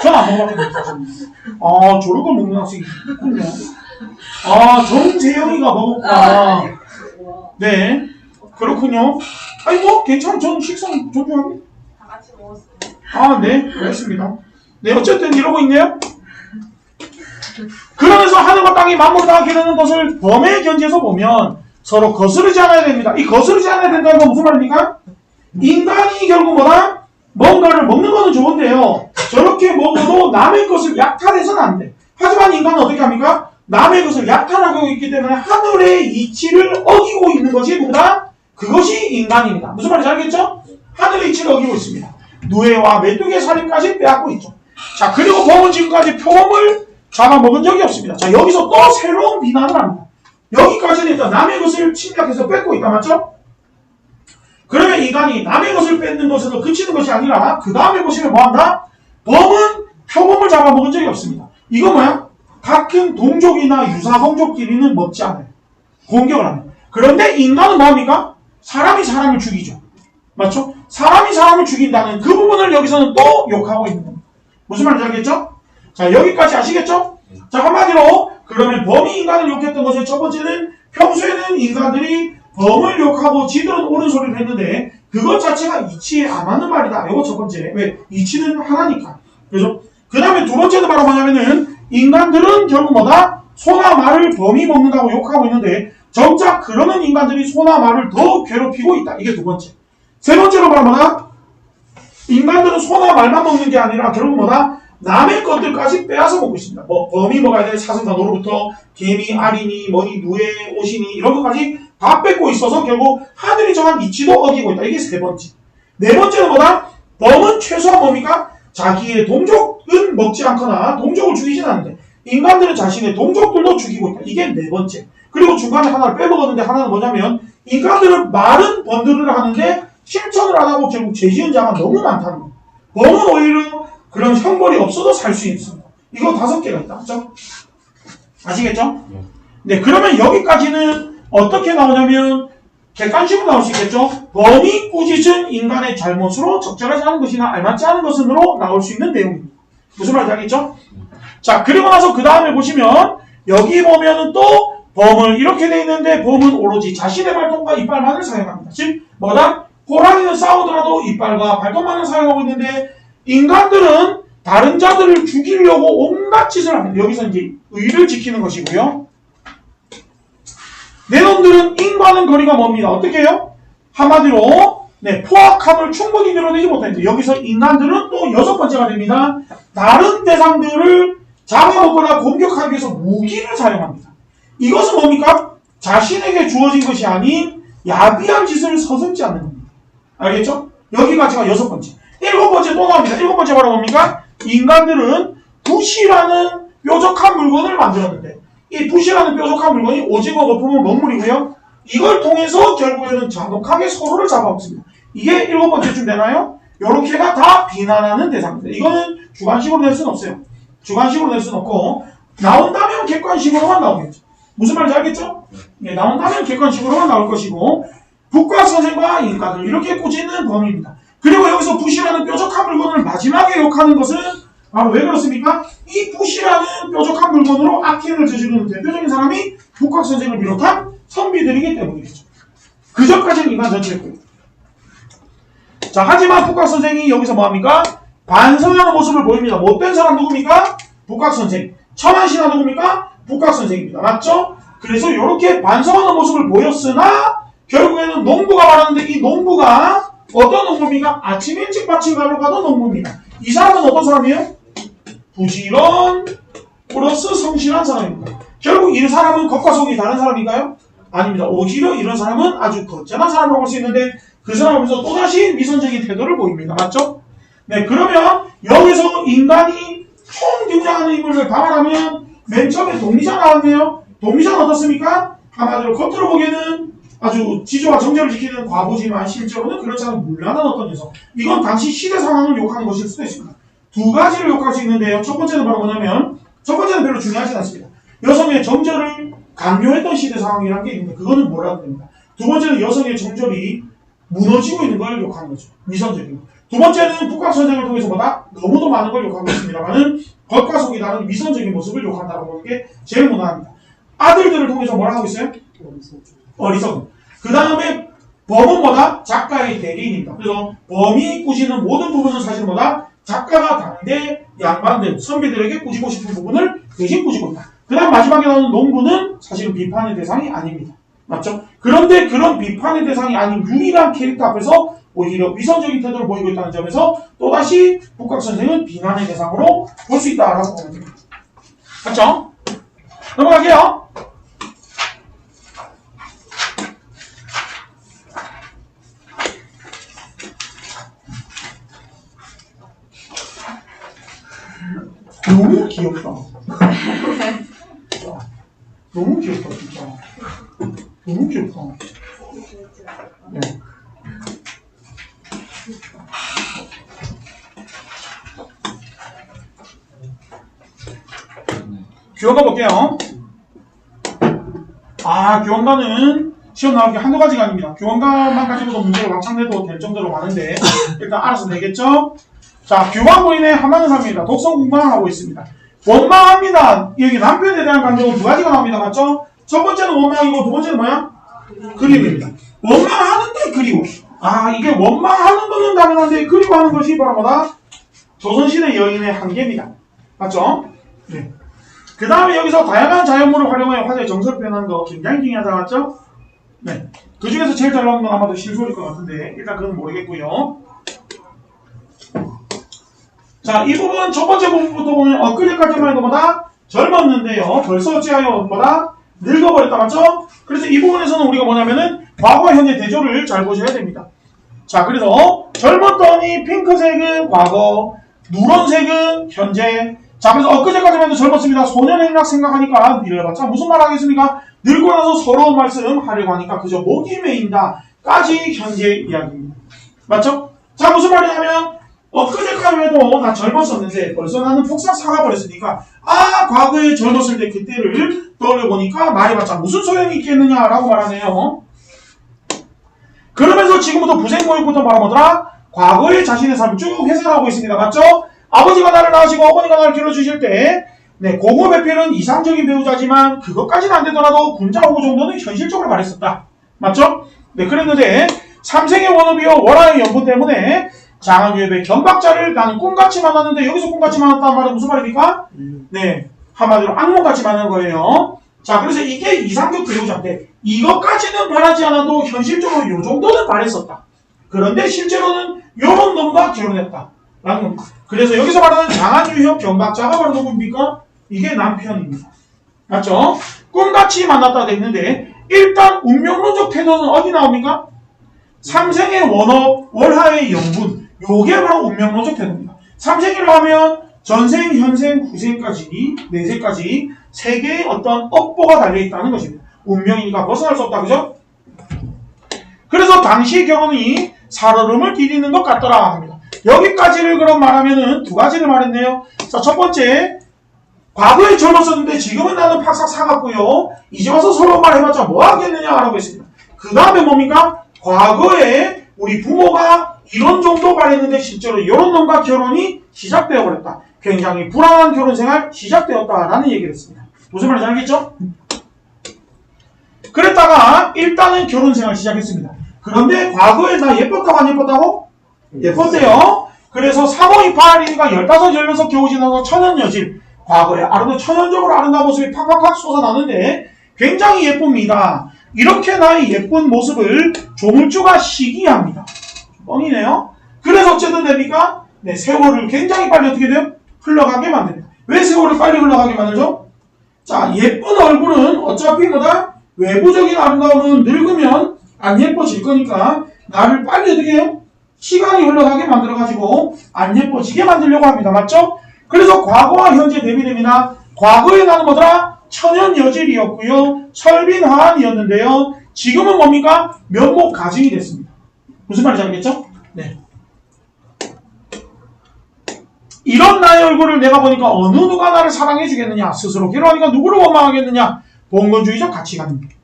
저는 안 먹어봤거든요. 아, 저런 걸 먹는 학생이 있군요. 아, 정재영이가 먹었구나. 네, 그렇군요. 아니 뭐 괜찮아. 저는 식성 존중합니다. 다 같이 먹었어요. 아, 네, 알겠습니다. 네, 어쨌든 이러고 있네요. 그러면서 하늘과 땅이 만물을 다 기르는 것을 범의 견지에서 보면 서로 거스르지 않아야 됩니다. 이 거스르지 않아야 된다는 건 무슨 말입니까? 인간이 결국 뭐다? 뭔가를 먹는 거는 좋은데요. 저렇게 먹어도 남의 것을 약탈해서는 안 돼. 하지만 인간은 어떻게 합니까? 남의 것을 약탈하고 있기 때문에 하늘의 이치를 어기고 있는 것이 뭐다? 그것이 인간입니다. 무슨 말인지 알겠죠? 하늘의 이치를 어기고 있습니다. 누에와 메뚜기의 살인까지 빼앗고 있죠. 자, 그리고 범은 지금까지 표범을 잡아먹은 적이 없습니다. 자, 여기서 또 새로운 비난을 합니다. 여기까지는 일단 남의 것을 침략해서 뺏고 있다. 맞죠? 그러면 인간이 남의 것을 뺏는 것에서 그치는 것이 아니라 그 다음에 보시면 뭐한다? 범은 표범을 잡아먹은 적이 없습니다. 이거 뭐야? 같은 동족이나 유사성족끼리는 먹지 않아요. 공격을 합니다. 그런데 인간은 뭐합니까? 사람이 사람을 죽이죠. 맞죠? 사람이 사람을 죽인다는 그 부분을 여기서는 또 욕하고 있는 겁니다. 무슨 말인지 알겠죠? 자, 여기까지 아시겠죠? 자, 한마디로 그러면 범이 인간을 욕했던 것의 첫 번째는 평소에는 인간들이 범을 욕하고 지들은 옳은 소리를 했는데 그것 자체가 이치에 안 맞는 말이다. 이거 첫 번째. 왜? 이치는 하나니까. 그죠? 그 다음에 두 번째는 바로 뭐냐면은 인간들은 결국 뭐다? 소나 말을 범이 먹는다고 욕하고 있는데 정작 그러는 인간들이 소나 말을 더 괴롭히고 있다. 이게 두 번째. 세 번째로 바로 뭐다? 인간들은 소나 말만 먹는 게 아니라 결국 뭐다? 남의 것들까지 빼앗아 먹고 있습니다. 뭐 범이 먹어야 될 사슴과 노루부터 개미, 아리니, 머니, 누에, 오시니 이런 것까지 다 뺏고 있어서 결국 하늘이 정한 이치도 어기고 있다. 이게 세 번째. 네 번째는 뭐다? 범은 최소한 뭡니까? 자기의 동족은 먹지 않거나 동족을 죽이진 않는데 인간들은 자신의 동족들도 죽이고 있다. 이게 네 번째. 그리고 중간에 하나를 빼먹었는데 하나는 뭐냐면 인간들은 말은 번들을 하는데 실천을 안 하고 결국 죄지은 자가 너무 많다는 거예요. 범은 오히려 그런 형벌이 없어도 살 수 있습니다. 이거 5개가 있다. 맞죠? 아시겠죠? 네, 그러면 여기까지는 어떻게 나오냐면 객관식으로 나올 수 있겠죠? 범이 꾸짖은 인간의 잘못으로 적절하지 않은 것이나 알맞지 않은 것으로 나올 수 있는 내용입니다. 무슨 말인지 알겠죠? 자, 그리고 나서 그 다음에 보시면 여기 보면은 또 범을 이렇게 돼 있는데 범은 오로지 자신의 발톱과 이빨만을 사용합니다. 즉 뭐다? 호랑이는 싸우더라도 이빨과 발톱만을 사용하고 있는데 인간들은 다른 자들을 죽이려고 온갖 짓을 합니다. 여기서 이제 의를 지키는 것이고요. 내 놈들은 인과는 거리가 멉니다. 어떻게 해요? 한마디로 포악함을 충분히 드러내지 못합니다. 여기서 인간들은 또 여섯 번째가 됩니다. 다른 대상들을 잡아먹거나 공격하기 위해서 무기를 사용합니다. 이것은 뭡니까? 자신에게 주어진 것이 아닌 야비한 짓을 서슴지 않는 겁니다. 알겠죠? 여기까지가 여섯 번째. 일곱 번째 또 나옵니다. 일곱 번째 바로 뭡니까? 인간들은 붓이라는 뾰족한 물건을 만들었는데 이 붓이라는 뾰족한 물건이 오징어 거품은 먹물이고요. 이걸 통해서 결국에는 잔혹하게 서로를 잡아먹습니다. 이게 일곱 번째쯤 되나요? 요렇게가 다 비난하는 대상입니다. 이거는 주관식으로 낼 수는 없어요. 주관식으로 낼 수는 없고 나온다면 객관식으로만 나오겠죠. 무슨 말인지 알겠죠? 나온다면 객관식으로만 나올 것이고 북과 선생과 인간을 이렇게 꾸짖는 범입니다. 그리고 여기서 붓이라는 뾰족한 물건을 마지막에 욕하는 것은 바로 왜 그렇습니까? 이 붓이라는 뾰족한 물건으로 악행을 저지르는 대표적인 사람이 북학 선생을 비롯한 선비들이기 때문이겠죠. 그 전까지는 인간 전체였고요. 자, 하지만 북학 선생이 여기서 뭐합니까? 반성하는 모습을 보입니다. 못된 사람 누굽니까? 북학 선생. 천한 신하 누굽니까? 북학 선생입니다. 맞죠? 그래서 이렇게 반성하는 모습을 보였으나 결국에는 농부가 말하는데 이 농부가 어떤 농부입니까? 아침 일찍 밭을 가러 가던 농부입니다. 이 사람은 어떤 사람이에요? 부지런 플러스 성실한 사람입니다. 결국 이 사람은 겉과 속이 다른 사람인가요? 아닙니다. 오히려 이런 사람은 아주 거창한 사람으로 볼 수 있는데 그 사람에서 또다시 미선적인 태도를 보입니다. 맞죠? 네, 그러면 여기서 인간이 총 등장하는 인물을 감안하면 맨 처음에 동리자 나왔네요. 동리자는 어떻습니까? 한마디로 겉으로 보기에는 아주 지조와 정제를 지키는 과부지만 실제로는 그렇지 않은 문란한 어떤 녀석. 이건 당시 시대 상황을 욕하는 것일 수도 있습니다. 두 가지를 욕할 수 있는데요. 첫 번째는 바로 뭐냐면 첫 번째는 별로 중요하지 않습니다. 여성의 정절을 강요했던 시대 상황이라는 게 있는데 그거는 뭐라고 됩니다. 두 번째는 여성의 정절이 무너지고 있는 걸 욕하는 거죠. 미선적인 거. 두 번째는 북학 선생을 통해서 뭐다? 너무도 많은 걸 욕하고 있습니다만은 겉과 속이 다른 미선적인 모습을 욕한다고 하는 게 제일 무난합니다. 아들들을 통해서 뭐라 하고 있어요? 어리석음. 그 다음에 범은 뭐다? 작가의 대리인입니다. 그래서 범이 꾸짖는 모든 부분은 사실 뭐다? 작가가 다른데 양반들, 선비들에게 꾸짖고 싶은 부분을 대신 꾸짖고 있다. 그 다음 마지막에 나오는 농부는 사실은 비판의 대상이 아닙니다. 맞죠? 그런데 그런 비판의 대상이 아닌 유일한 캐릭터 앞에서 오히려 위선적인 태도를 보이고 있다는 점에서 또다시 북학 선생은 비난의 대상으로 볼 수 있다라고 보면 됩니다. 맞죠? 넘어갈게요. 너무 귀엽다. 너무 귀엽다, 진짜. 너무 귀엽다. 네. 교원가 볼게요. 교원가는 시험 나올 게 한두 가지가 아닙니다. 교원가만 가지고도 문제를 왕창 내도 될 정도로 많은데 일단 알아서 내겠죠? 자, 교환부인의 한마는 삽니다. 독서 공부만 하고 있습니다. 원망합니다. 여기 남편에 대한 감정은 두 가지가 나옵니다. 맞죠? 첫 번째는 원망이고 두 번째는 뭐야? 그리움입니다. 원망하는데 그리움. 이게 원망하는 거는 당연한데 그리워하는 것이 바로 뭐다? 조선시대 여인의 한계입니다. 맞죠? 네. 그 다음에 여기서 다양한 자연물을 활용하여 화제의 정서를 표현하는 거 굉장히 중요하다. 맞죠? 네. 그 중에서 제일 잘 나오는 건 아마도 실소일 것 같은데 일단 그건 모르겠고요. 자, 이 부분 첫 번째 부분부터 보면 엊그제까지만 해도 뭐다? 젊었는데요. 벌써 어찌하여 뭐다? 늙어버렸다. 맞죠? 그래서 이 부분에서는 우리가 뭐냐면은 과거와 현재 대조를 잘 보셔야 됩니다. 자, 그래서 젊었더니 핑크색은 과거, 누런색은 현재. 자, 그래서 엊그제까지만 해도 젊었습니다. 소년행락 생각하니까 이래봤자 무슨 말 하겠습니까? 늙고 나서 서러운 말씀 하려고 하니까 그저 목이 메인다 까지 현재 이야기입니다. 맞죠? 자, 무슨 말이냐면 엊그제까지 해도 나 젊었었는데 벌써 나는 폭삭 사가버렸으니까 과거에 젊었을 때 그때를 떠올려보니까 말해봤자 무슨 소용이 있겠느냐라고 말하네요. 그러면서 지금부터 부생모욕부터 말하더라 과거의 자신의 삶을 쭉 해석하고 있습니다. 맞죠? 아버지가 나를 낳으시고 어머니가 나를 길러주실 때 네, 고고 배필은 이상적인 배우자지만 그것까지는 안 되더라도 군자 호구 정도는 현실적으로 말했었다. 맞죠? 네, 그랬는데 삼생의 원업이요 월화의 연분 때문에 장한유협의 견박자를 나는 꿈같이 만났는데 여기서 꿈같이 만났다는 말은 무슨 말입니까? 네, 한마디로 악몽같이 만난 거예요. 자, 그래서 이게 이상적 배우자인데 이것까지는 바라지 않아도 현실적으로 요 정도는 바랬었다. 그런데 실제로는 요런 놈과 결혼했다. 라는 겁니다. 그래서 여기서 말하는 장한유협 견박자가 바로 누구입니까? 이게 남편입니다. 맞죠? 꿈같이 만났다 됐는데 일단 운명론적 태도는 어디 나옵니까? 삼생의 원업, 월하의 영분 요게 바로 운명론적 태도입니다. 삼생이라고 하면 전생, 현생, 후생까지 4세까지 3개의 어떤 업보가 달려있다는 것입니다. 운명이니까 벗어날 수 없다. 그죠? 그래서 당시 결혼이 살얼음을 디디는 것 같더라 합니다. 여기까지를 그럼 말하면은 2가지를 말했네요. 자, 첫 번째 과거에 젊었었는데 지금은 나는 팍삭 사갔고요. 이제 와서 서로 말해봤자 뭐 하겠느냐라고 했습니다. 그 다음에 뭡니까? 과거에 우리 부모가 이런 정도 말했는데 실제로 이런 놈과 결혼이 시작되어 버렸다. 굉장히 불안한 결혼생활 시작되었다라는 얘기를 했습니다. 무슨 말인지 알겠죠? 그랬다가 일단은 결혼생활 시작했습니다. 그런데 과거에 나 예뻤다고 안 예뻤다고? 예뻤대요. 그래서 3528이니까 15, 16 겨우 지나서 천연여질 과거에 천연적으로 아름다운 모습이 팍팍팍 솟아나는데 굉장히 예쁩니다. 이렇게 나의 예쁜 모습을 조물주가 시기합니다. 뻥이네요. 그래서 어쨌든 됩니까? 네, 세월을 굉장히 빨리 어떻게 돼요? 흘러가게 만듭니다. 왜 세월을 빨리 흘러가게 만들죠? 자, 예쁜 얼굴은 어차피 뭐다? 외부적인 아름다움은 늙으면 안 예뻐질 거니까 나를 빨리 어떻게 해요? 시간이 흘러가게 만들어가지고 안 예뻐지게 만들려고 합니다. 맞죠? 그래서 과거와 현재 대비됩니다. 과거에 나는 뭐더라? 천연여질이었고요. 설빈화한이었는데요. 지금은 뭡니까? 면목가증이 됐습니다. 무슨 말인지 알겠죠? 네. 이런 나의 얼굴을 내가 보니까 어느 누가 나를 사랑해주겠느냐? 스스로 괴로워하니까 누구를 원망하겠느냐? 봉건주의적 가치관입니다.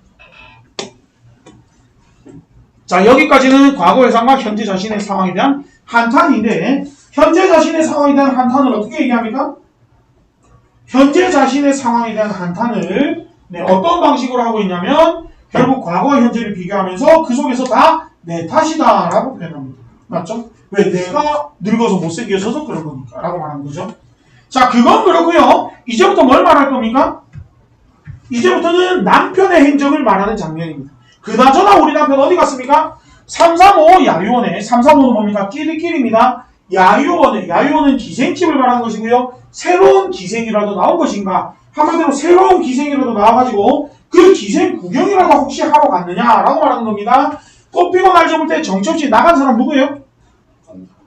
자, 여기까지는 과거 회상과 현재 자신의 상황에 대한 한탄인데 현재 자신의 상황에 대한 한탄을 어떻게 얘기합니까? 현재 자신의 상황에 대한 한탄을 어떤 방식으로 하고 있냐면 결국 과거와 현재를 비교하면서 그 속에서 다 내 탓이다 라고 표현합니다. 맞죠? 왜? 내가 늙어서 못생겨져서 그런 거니까 라고 말하는 거죠. 자, 그건 그렇고요. 이제부터 뭘 말할 겁니까? 이제부터는 남편의 행적을 말하는 장면입니다. 그나저나 우리 남편 어디 갔습니까? 335 야유원에 335는 뭡니까? 끼리끼리입니다. 야유원은 기생집을 말하는 것이고요. 새로운 기생이라도 나온 것인가? 한마디로 새로운 기생이라도 나와가지고 그 기생 구경이라도 혹시 하러 갔느냐라고 말하는 겁니다. 꽃피고 날 접을 때 정처없이 나간 사람 누구예요?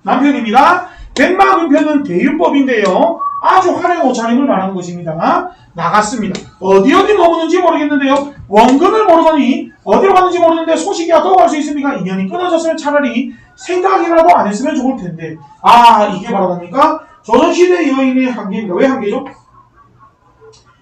남편입니다. 백마근편은 대유법인데요. 아주 화려한 옷차림을 말하는 것입니다. 나갔습니다. 어디 머무는지 모르겠는데요. 원근을 모르더니 어디로 갔는지 모르는데 소식이 또 갈 수 있습니까? 인연이 끊어졌으면 차라리 생각이라도 안 했으면 좋을 텐데. 아, 이게 바로 뭡니까? 조선시대 여인의 한계입니다. 왜 한계죠?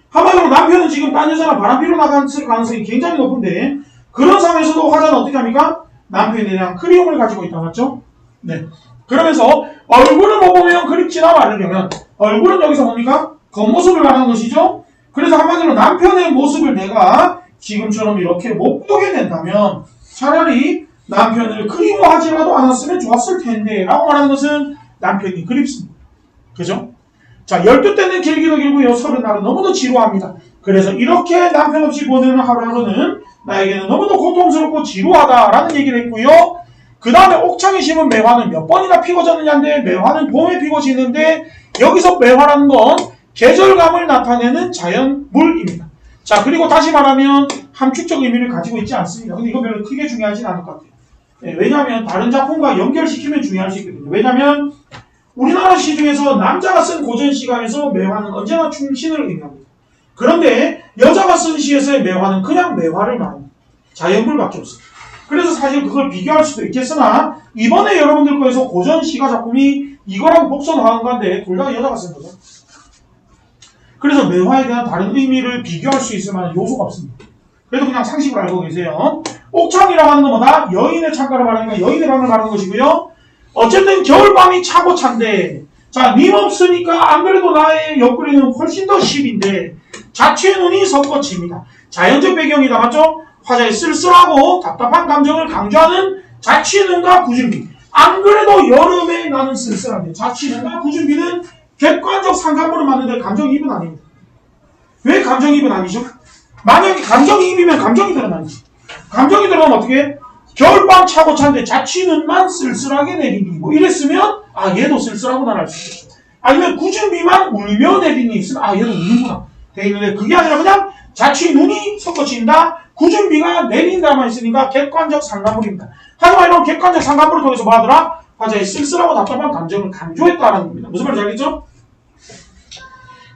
한마디로 남편은 지금 딴 여자랑 바람피러 나갔을 가능성이 굉장히 높은데 그런 상황에서도 화자는 어떻게 합니까? 남편에 대한 그리움을 가지고 있다. 맞죠? 네. 그러면서 얼굴을 못 보면 그립지나 말으려면 얼굴은 여기서 뭡니까? 겉모습을 말하는 것이죠. 그래서 한마디로 남편의 모습을 내가 지금처럼 이렇게 못 보게 된다면 차라리 남편을 그리워하지라도 않았으면 좋았을 텐데 라고 말하는 것은 남편이 그립습니다. 그죠? 자, 12때는 길기도 길고요. 30날은 너무도 지루합니다. 그래서 이렇게 남편 없이 보내는 하루하루는 나에게는 너무도 고통스럽고 지루하다라는 얘기를 했고요. 그 다음에 옥창에 심은 매화는 몇 번이나 피고 졌느냐인데 매화는 봄에 피고 지는데 여기서 매화라는 건 계절감을 나타내는 자연물입니다. 자, 그리고 다시 말하면 함축적 의미를 가지고 있지 않습니다. 근데 이거 별로 크게 중요하진 않을 것 같아요. 네, 왜냐하면 다른 작품과 연결시키면 중요할 수 있거든요. 왜냐하면 우리나라 시 중에서 남자가 쓴 고전 시가에서 매화는 언제나 충신을 의미합니다. 그런데 여자가 쓴 시에서의 매화는 그냥 매화를 말합니다. 자연물밖에 없습니다. 그래서 사실 그걸 비교할 수도 있겠으나 이번에 여러분들 거에서 고전 시가 작품이 이거랑 복선화한 건데 둘 다 여자가 쓴 거죠. 그래서 매화에 대한 다른 의미를 비교할 수 있을 만한 요소가 없습니다. 그래도 그냥 상식을 알고 계세요. 옥창이라고 하는 건 뭐다? 여인의 창가를 말하니까 여인의 방을 말하는 것이고요. 어쨌든 겨울밤이 차고 찬데 자, 님 없으니까 안 그래도 나의 옆구리는 훨씬 더 10인데 자취의 눈이 섞어집니다. 자연적 배경이다. 맞죠? 화자의 쓸쓸하고 답답한 감정을 강조하는 자취의 눈과 구준비. 안 그래도 여름에 나는 쓸쓸한데 자취의 눈과 구준비는 객관적 상관문을 맞는데 감정이입은 아닙니다. 왜 감정이입은 아니죠? 만약에 감정이입이면 감정이 드러나지. 감정이 드러나면 어떻게 해? 겨울밤 차고 찬데 자취는만 쓸쓸하게 내리니 뭐 이랬으면 아 얘도 쓸쓸하구나 알 수 있겠죠. 아니면 구준비만 울며 내리니 있으면 아 얘도 우는구나 돼 있는데 그게 아니라 그냥 자취 눈이 섞어진다 구준비가 내린다만 있으니까 객관적 상관물입니다. 하지만 이런 객관적 상관물을 통해서 뭐 하더라? 화자의 쓸쓸하고 답답한 감정을 강조했다라는 겁니다. 무슨 말인지 알겠죠?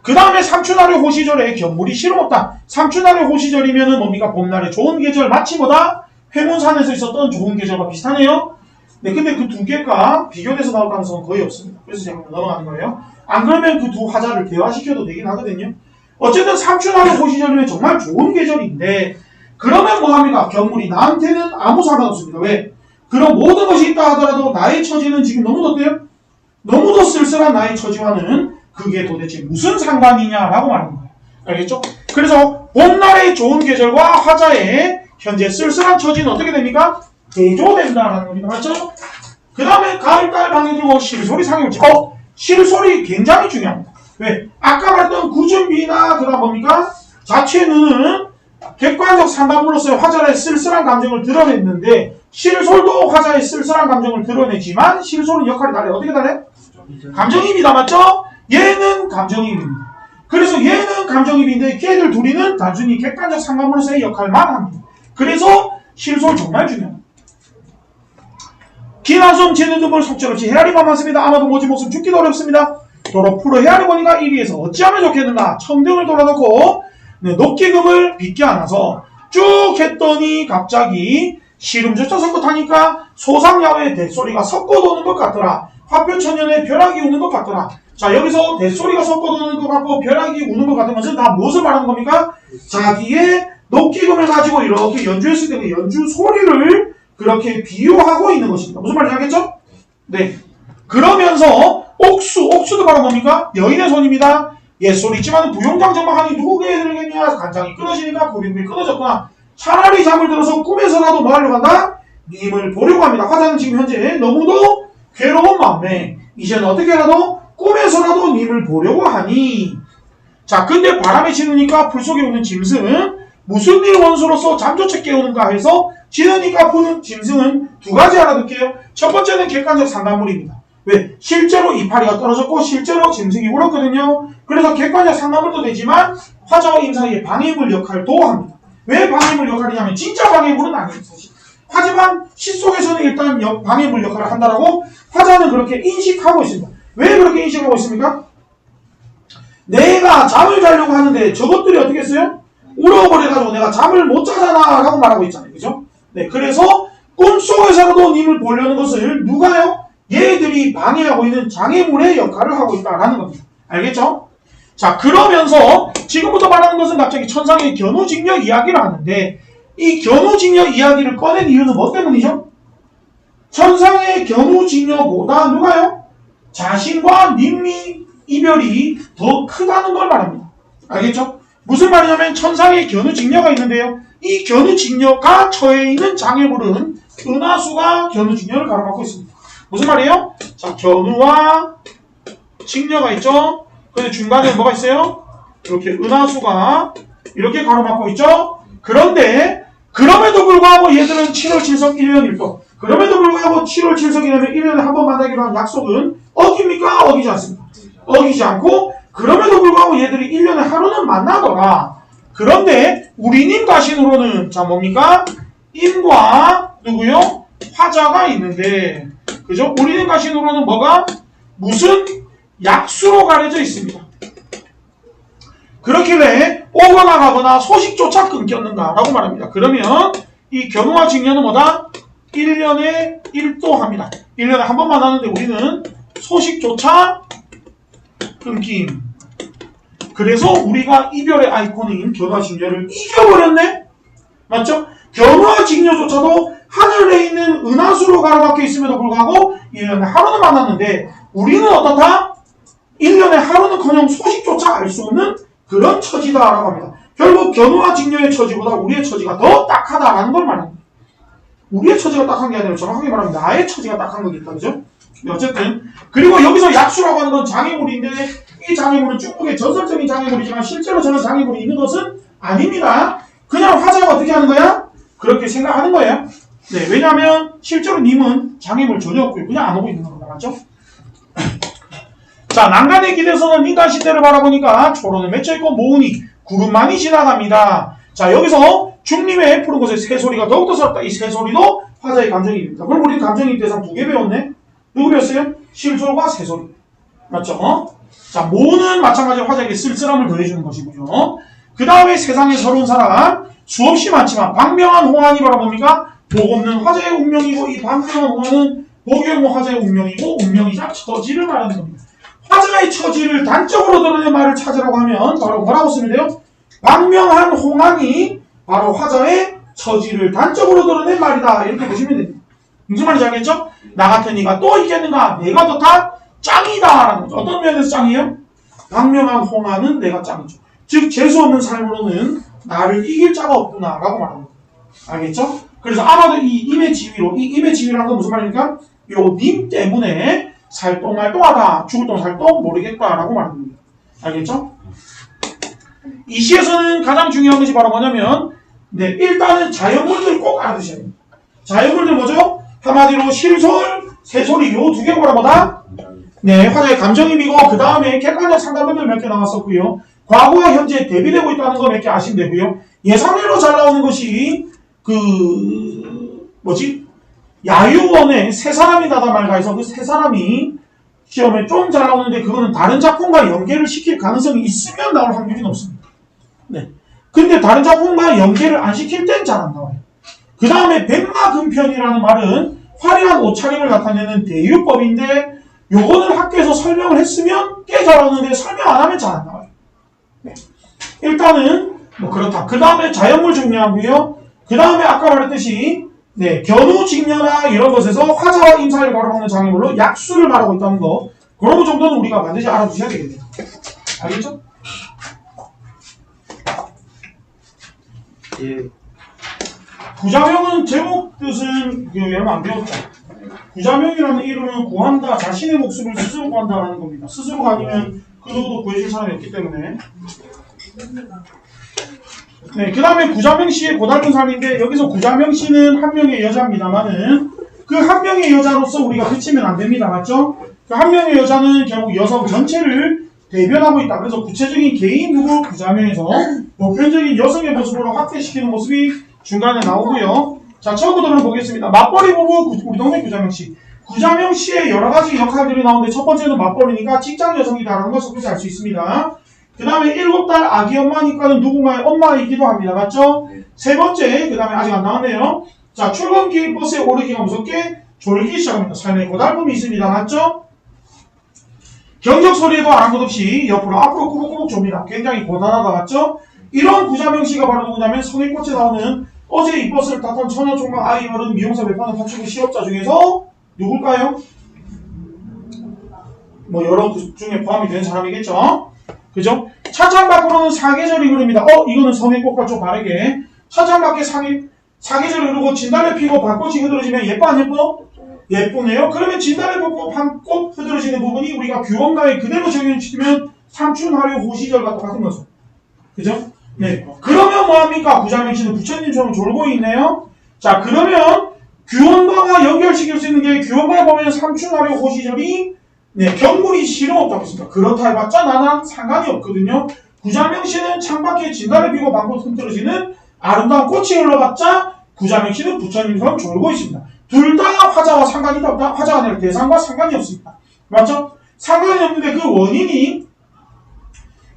그 다음에 삼춘하루 호시절에 견물이 실험없다. 삼춘하루 호시절이면은 뭡니까? 봄날의 좋은 계절 마치보다 회문산에서 있었던 좋은 계절과 비슷하네요. 네, 근데 그 두 개가 비교돼서 나올 가능성은 거의 없습니다. 그래서 제가 넘어가는 거예요. 안 그러면 그 두 화자를 대화시켜도 되긴 하거든요. 어쨌든 삼춘하루 호시절이면 정말 좋은 계절인데 그러면 뭐합니까? 견물이 나한테는 아무 상관없습니다. 왜? 그런 모든 것이 있다 하더라도 나의 처지는 지금 너무 어때요? 너무도 쓸쓸한 나의 처지와는 그게 도대체 무슨 상관이냐라고 말하는 거예요. 알겠죠? 그래서 봄날의 좋은 계절과 화자의 현재 쓸쓸한 처지는 어떻게 됩니까? 대조된다라는 겁니다. 맞죠? 그 다음에 가을달 방에 들고 실소리 상용을 찍고 실소리 굉장히 중요합니다. 왜? 아까 말했던 구준비나 그다음 뭡니까? 자취의 눈은 객관적 상관물로서의 화자의 쓸쓸한 감정을 드러냈는데 실솔도 화자의 쓸쓸한 감정을 드러내지만 실솔은 역할이 달라요. 어떻게 달라요? 감정이입이다. 맞죠? 얘는 감정이입입니다. 그래서 얘는 감정이입인데 걔들 둘이는 단순히 객관적 상관물로서의 역할만 합니다. 그래서 실솔 정말 중요합니다. 긴 한숨 지는 눈물 속절없이 헤아리만 많습니다. 아마도 모지 목숨 죽기도 어렵습니다. 도로 풀어 헤아리보니까 이리에서 어찌하면 좋겠는가 청등을 돌아놓고 녹기금을 빗게 안아서 쭉 했더니 갑자기 시름조차 섞어 타니까 소상야외 대소리가 섞어 도는 것 같더라. 화표천년에 벼락이 우는 것 같더라. 자, 여기서 대소리가 섞어 도는 것 같고 벼락이 우는 것 같은 것은 다 무엇을 말하는 겁니까? 자기의 녹기금을 가지고 이렇게 연주했을 때 그 연주 소리를 그렇게 비유하고 있는 것입니다. 무슨 말인지 알겠죠? 네. 그러면서 옥수도 바로 뭡니까? 여인의 손입니다. 옛소리 있지만 부용장 정막하니 누구에게 들겠냐? 간장이 끊어지니까 고비급이 끊어졌구나. 차라리 잠을 들어서 꿈에서라도 뭐 하려고 한다? 님을 보려고 합니다. 화자는 지금 현재 너무도 괴로운 마음에 이제는 어떻게라도 꿈에서라도 님을 보려고 하니 자 근데 바람이 지느니까 풀 속에 오는 짐승은 무슨 일 원수로서 잠조차 깨우는가 해서 지느니까 푸는 짐승은 두 가지 알아둘게요. 첫 번째는 객관적 상관물입니다. 왜? 실제로 이파리가 떨어졌고 실제로 짐승이 울었거든요. 그래서 객관적 상관물도 되지만 화자와 임 사이의 방해물 역할도 합니다. 왜 방해물 역할이냐면 진짜 방해물은 아니에요. 사실. 하지만 시 속에서는 일단 방해물 역할을 한다라고 화자는 그렇게 인식하고 있습니다. 왜 그렇게 인식하고 있습니까? 내가 잠을 자려고 하는데 저것들이 어떻게 했어요? 울어버려가지고 내가 잠을 못 자잖아 라고 말하고 있잖아요. 그죠? 네, 그래서 꿈속에서라도 님을 보려는 것을 누가요? 얘들이 방해하고 있는 장애물의 역할을 하고 있다라는 겁니다. 알겠죠? 자, 그러면서 지금부터 말하는 것은 갑자기 천상의 견우직녀 이야기를 하는데 이 견우직녀 이야기를 꺼낸 이유는 뭐 때문이죠? 천상의 견우직녀보다 누가요? 자신과 님의 이별이 더 크다는 걸 말합니다. 알겠죠? 무슨 말이냐면 천상의 견우직녀가 있는데요. 이 견우직녀가 처해 있는 장애물은 은하수가 견우직녀를 가로막고 있습니다. 무슨 말이에요? 자, 견우와 직녀가 있죠? 근데 중간에 뭐가 있어요? 이렇게 은하수가 이렇게 가로막고 있죠? 그런데 그럼에도 불구하고 얘들은 7월 7석 1년 1도 그럼에도 불구하고 7월 7석이라면 1년에 한 번 만나기로 한 약속은 어깁니까? 어기지 않습니다. 어기지 않고 그럼에도 불구하고 얘들이 1년에 하루는 만나더라. 그런데 우리님 가신으로는 자 뭡니까? 임과 누구요? 화자가 있는데 그죠? 우리님 가신으로는 뭐가? 무슨 약수로 가려져 있습니다. 그렇길래 오거나 가거나 소식조차 끊겼는가 라고 말합니다. 그러면 이 견우와 직녀는 뭐다? 1년에 1도 합니다. 1년에 한 번 만나는데 우리는 소식조차 끊김. 그래서 우리가 이별의 아이콘인 견우와 직녀를 이겨버렸네? 맞죠? 견우와 직녀조차도 하늘에 있는 은하수로 가로막혀 있음에도 불구하고 1년에 하루는 만났는데 우리는 어떻다? 1년에 하루는커녕 소식조차 알 수 없는 그런 처지다라고 합니다. 결국 견우와 직녀의 처지보다 우리의 처지가 더 딱하다라는 걸 말합니다. 우리의 처지가 딱한 게 아니라 정확하게 말하면 나의 처지가 딱한 거겠다. 그죠? 어쨌든 그리고 여기서 약수라고 하는 건 장애물인데 이 장애물은 중국의 전설적인 장애물이지만 실제로 저는 장애물이 있는 것은 아닙니다. 그냥 화자가 어떻게 하는 거야? 그렇게 생각하는 거예요. 네, 왜냐하면 실제로 님은 장애물 전혀 없고요. 그냥 안 오고 있는 겁니다. 맞죠? 자, 난간의 길에서는 인간 시대를 바라보니까 초론에 맺혀있고 모으니 구름만이 지나갑니다. 자, 여기서 중림의 푸른 곳에 새소리가 더욱더 서럽다. 이 새소리도 화자의 감정이입니다. 그럼 우리 감정이입 대상 2개 배웠네? 누구 배웠어요? 실솔과 새소리. 맞죠? 자, 모는 마찬가지로 화자에게 쓸쓸함을 더해주는 것이고요. 그 다음에 세상에 서러운 사람 수없이 많지만 방명한 홍안이 바로 뭡니까? 복 없는 화자의 운명이고 이 방명한 홍안은 복이 없는 화자의 운명이고 운명이자 처지를 말하는 겁니다. 화자의 처지를 단적으로 드러낸 말을 찾으라고 하면 바로 뭐라고 쓰면 돼요? 방명한 홍안이 바로 화자의 처지를 단적으로 드러낸 말이다. 이렇게 보시면 됩니다. 무슨 말인지 알겠죠? 나 같은 이가 또 이겼는가? 내가 더 다 짱이다 라는 거죠. 어떤 면에서 짱이에요? 방명한 홍안은 내가 짱이죠. 즉 재수없는 삶으로는 나를 이길 자가 없구나 라고 말합니다. 알겠죠? 그래서 아마도 이 임의 지위로 이 임의 지위라는 건 무슨 말입니까? 요 님 때문에 살똥말똥하다 죽을 똥 살똥 모르겠다 라고 말합니다. 알겠죠? 이 시에서는 가장 중요한 것이 바로 뭐냐면 네, 일단은 자연물들 꼭 알아두셔야 됩니다. 자연물들 뭐죠? 한마디로 실솔, 새소리 요 두 개가 바로 뭐다? 네, 화자의 감정입이고 그 다음에 객관적 상담분들 몇 개 나왔었고요. 과거와 현재 대비되고 있다는 거 몇 개 아시면 되고요. 예상외로 잘 나오는 것이 야유원의 세 사람이다다 말가에서 그 세 사람이 시험에 좀 잘 나오는데 그거는 다른 작품과 연계를 시킬 가능성이 있으면 나올 확률이 높습니다. 네. 근데 다른 작품과 연계를 안 시킬 땐 잘 안 나와요. 그 다음에 백마금편이라는 말은 화려한 옷차림을 나타내는 대유법인데 요거는 학교에서 설명을 했으면 꽤 잘 나오는데 설명 안 하면 잘 안 나와요. 네. 일단은 뭐 그렇다. 그 다음에 자연물 중요하고요. 그 다음에 아까 말했듯이 네, 견우, 직녀나 이런 것에서 화자와 임사를 바라보는 장애물로 약수를 말하고 있다는 거 그런 거 정도는 우리가 반드시 알아두셔야 되겠네요. 알겠죠? 예. 구자명은 제목 뜻은 여러분 안 배웠죠? 구자명이라는 이름은 구한다, 자신의 목숨을 스스로 구한다라는 겁니다. 스스로가 아니면 그 누구도 구해줄 사람이 없기 때문에. 네, 그 다음에 구자명씨의 고달픈 삶인데 여기서 구자명씨는 한 명의 여자입니다만은 그 한 명의 여자로서 우리가 그치면 안 됩니다. 맞죠? 그 한 명의 여자는 결국 여성 전체를 대변하고 있다. 그래서 구체적인 개인 부부 구자명에서 보편적인 여성의 모습으로 확대시키는 모습이 중간에 나오고요. 자, 처음부터 보겠습니다. 맞벌이 부부 우리 동네 구자명씨. 구자명씨의 여러 가지 역할들이 나오는데 첫 번째는 맞벌이니까 직장 여성이다라는 것을 굳이 알 수 있습니다. 그 다음에 7달 아기 엄마니까는 누군가의 엄마이기도 합니다. 맞죠? 세 번째, 그 다음에 아직 안 나왔네요. 자, 출근길 버스에 오르기가 무섭게 졸기 시작합니다. 삶의 고달픔이 있습니다. 맞죠? 경적 소리에도 아랑곳 없이 옆으로 앞으로 꾸벅꾸벅 좁니다. 굉장히 고단하다. 맞죠? 이런 구자명씨가 바로 누구냐면 성의꽃에 나오는 어제 이 버스를 탔던 처녀 총각 아이 어른 미용사 외파는 파출부 시업자 중에서 누굴까요? 뭐 여러 중에 포함이 되는 사람이겠죠? 그죠? 차창 밖으로는 사계절이 흐릅니다. 이거는 성의꽃과 좀 다르게 차창 밖에 사계절이 흐르고 진달래 피고 밭꽃이 흐드러지면 예뻐 안 예뻐? 예쁘네요. 그러면 진달래 벚꽃 밭꽃 흐드러지는 부분이 우리가 규범가에 그대로 적용시키면 삼춘하류 호시절과 똑같은 거죠. 그죠? 네. 그러면 뭐합니까? 구자명씨는 부처님처럼 졸고 있네요. 자, 그러면 규원가와 연결시킬 수 있는 게 규원가에 보면 삼춘하류 호시절이 네, 경물이 실험 없다고 했습니다. 그렇다 해봤자 나랑 상관이 없거든요. 구자명씨는 창밖에 진달래 피고 밭꽃 흐드러지는 아름다운 꽃이 흘러봤자 구자명씨는 부처님처럼 졸고 있습니다. 둘 다 화자와 상관이 없다. 화자가 아니라 대상과 상관이 없습니다. 맞죠? 상관이 없는데 그 원인이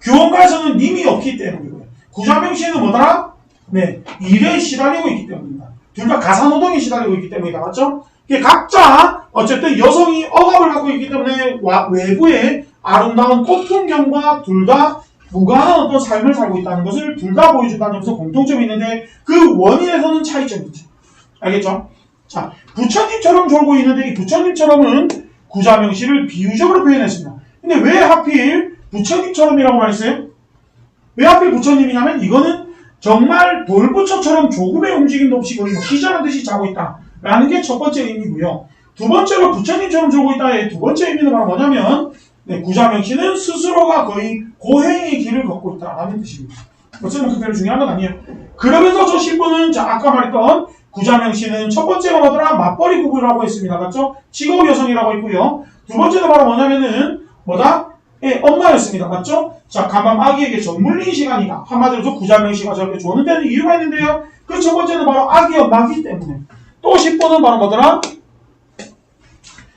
규원가에서는 님이 없기 때문이고요. 구자명씨는 뭐더라? 네, 일에 시달리고 있기 때문입니다. 둘 다 가사노동에 시달리고 있기 때문이다. 맞죠? 각자 어쨌든 여성이 억압을 갖고 있기 때문에 외부의 아름다운 꽃풍경과 둘 다 무관한 어떤 삶을 살고 있다는 것을 둘 다 보여준다는 점에서 공통점이 있는데 그 원인에서는 차이점이 있죠. 알겠죠? 자, 부처님처럼 졸고 있는데 이 부처님처럼은 구자명씨를 비유적으로 표현했습니다. 근데 왜 하필 부처님처럼이라고 말했어요? 왜 하필 부처님이냐면 이거는 정말 돌부처처럼 조금의 움직임도 없이 거의 기절하듯이 자고 있다 라는 게 첫 번째 의미고요. 두 번째로 부처님처럼 자고 있다의 두 번째 의미는 바로 뭐냐면 구자명시는 스스로가 거의 고행의 길을 걷고 있다라는 뜻입니다. 어쩌면 그대로 중요한 건 아니에요. 그러면서 저 신부는 아까 말했던 구자명시는 첫 번째가 뭐더라? 맞벌이 부부라고 했습니다. 맞죠? 직업 여성이라고 했고요. 두 번째는 바로 뭐냐면은 뭐다? 엄마였습니다. 맞죠? 자, 간밤 아기에게 정물린 시간이다. 한마디로 저 구자명시가 저렇게 조는 데는 이유가 있는데요. 그 첫 번째는 바로 아기 엄마기 때문에. 또 10번은 바로 뭐더라?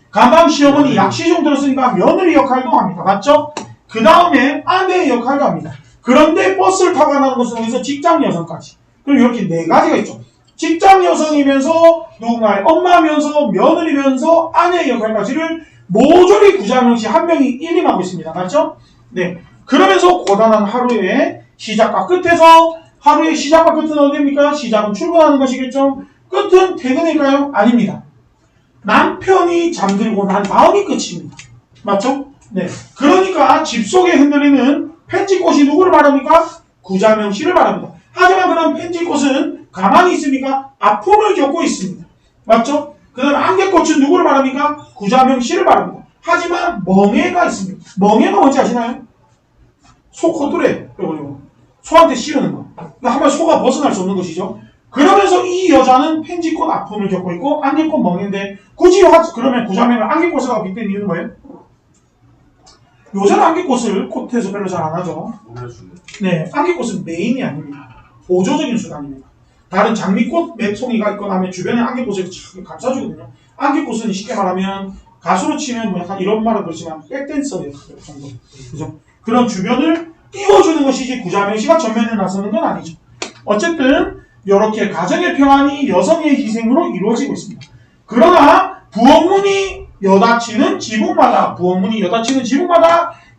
간밤 시어머니 약시종 들었으니까 며느리 역할도 합니다. 맞죠? 그 다음에 아내의 역할도 합니다. 그런데 버스를 타고 가는 것은 여기서 직장 여성까지. 그리고 이렇게 네 가지가 있죠. 직장 여성이면서 누군가의 엄마면서 며느리면서 아내의 역할까지를 모조리 구자명시 한 명이 일임하고 있습니다. 맞죠? 네. 그러면서 고단한 하루의 시작과 끝에서 하루의 시작과 끝은 어디입니까? 시작은 출근하는 것이겠죠? 끝은 퇴근일까요? 아닙니다. 남편이 잠들고 난 다음이 끝입니다. 맞죠? 네. 그러니까 집 속에 흔들리는 펜지꽃이 누구를 말합니까? 구자명시를 말합니다. 하지만 그런 펜지꽃은 가만히 있습니까? 아픔을 겪고 있습니다. 맞죠? 그 다음에 안개꽃은 누구를 말합니까? 구자명시를 말합니다. 하지만 멍해가 있습니다. 멍해가 뭔지 아시나요? 소 코뚜레. 소한테 씌우는 거. 그러니까 한번 소가 벗어날 수 없는 것이죠. 그러면서 이 여자는 펜지꽃 아픔을 겪고 있고 안개꽃 멍해인데 굳이 그러면 구자명을 안개꽃으로 빗댄 이유는 뭐예요? 요새는 안개꽃을 코트에서 별로 잘 안 하죠. 네, 안개꽃은 메인이 아닙니다. 보조적인 수단입니다. 다른 장미꽃 몇 송이가 있거나 하면 주변에 안개꽃을 감싸주거든요. 안개꽃은 쉽게 말하면 가수로 치면 뭐 약간 이런 말은 그렇지만 백댄서예요. 정도. 그죠? 그런 주변을 띄워주는 것이지 구자명시가 전면에 나서는 건 아니죠. 어쨌든 이렇게 가정의 평안이 여성의 희생으로 이루어지고 있습니다. 그러나 부엌문이 여닫치는 지붕마다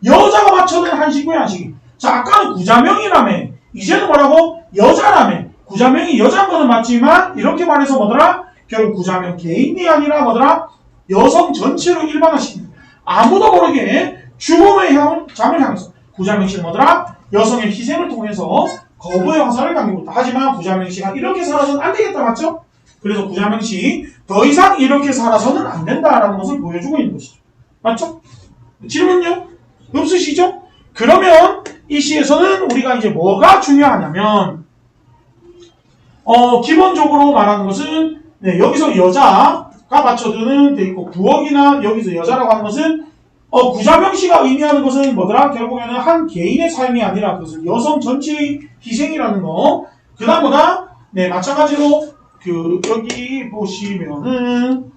여자가 맞춰든 한식구의 한식이. 자, 아까는 구자명이라며 이제는 뭐라고? 여자라며. 구자명이 여자인 거는 맞지만 이렇게 말해서 뭐더라? 결국 구자명 개인이 아니라 뭐더라? 여성 전체로 일반화시킵니다. 아무도 모르게 죽음의 잠을 향해서 구자명시는 뭐더라? 여성의 희생을 통해서 거부의 화살을 당기고 있다. 하지만 구자명시가 이렇게 살아서는 안 되겠다. 맞죠? 그래서 구자명시 더 이상 이렇게 살아서는 안 된다라는 것을 보여주고 있는 것이죠. 맞죠? 질문요? 없으시죠? 그러면 이 시에서는 우리가 이제 뭐가 중요하냐면 기본적으로 말하는 것은 여기서 여자가 받쳐두는 돼 있고 부엌이나 여기서 여자라고 하는 것은 구자명시가 의미하는 것은 뭐더라? 결국에는 한 개인의 삶이 아니라 그것을 여성 전체의 희생이라는 거. 그 다음 뭐다? 마찬가지로 여기 보시면은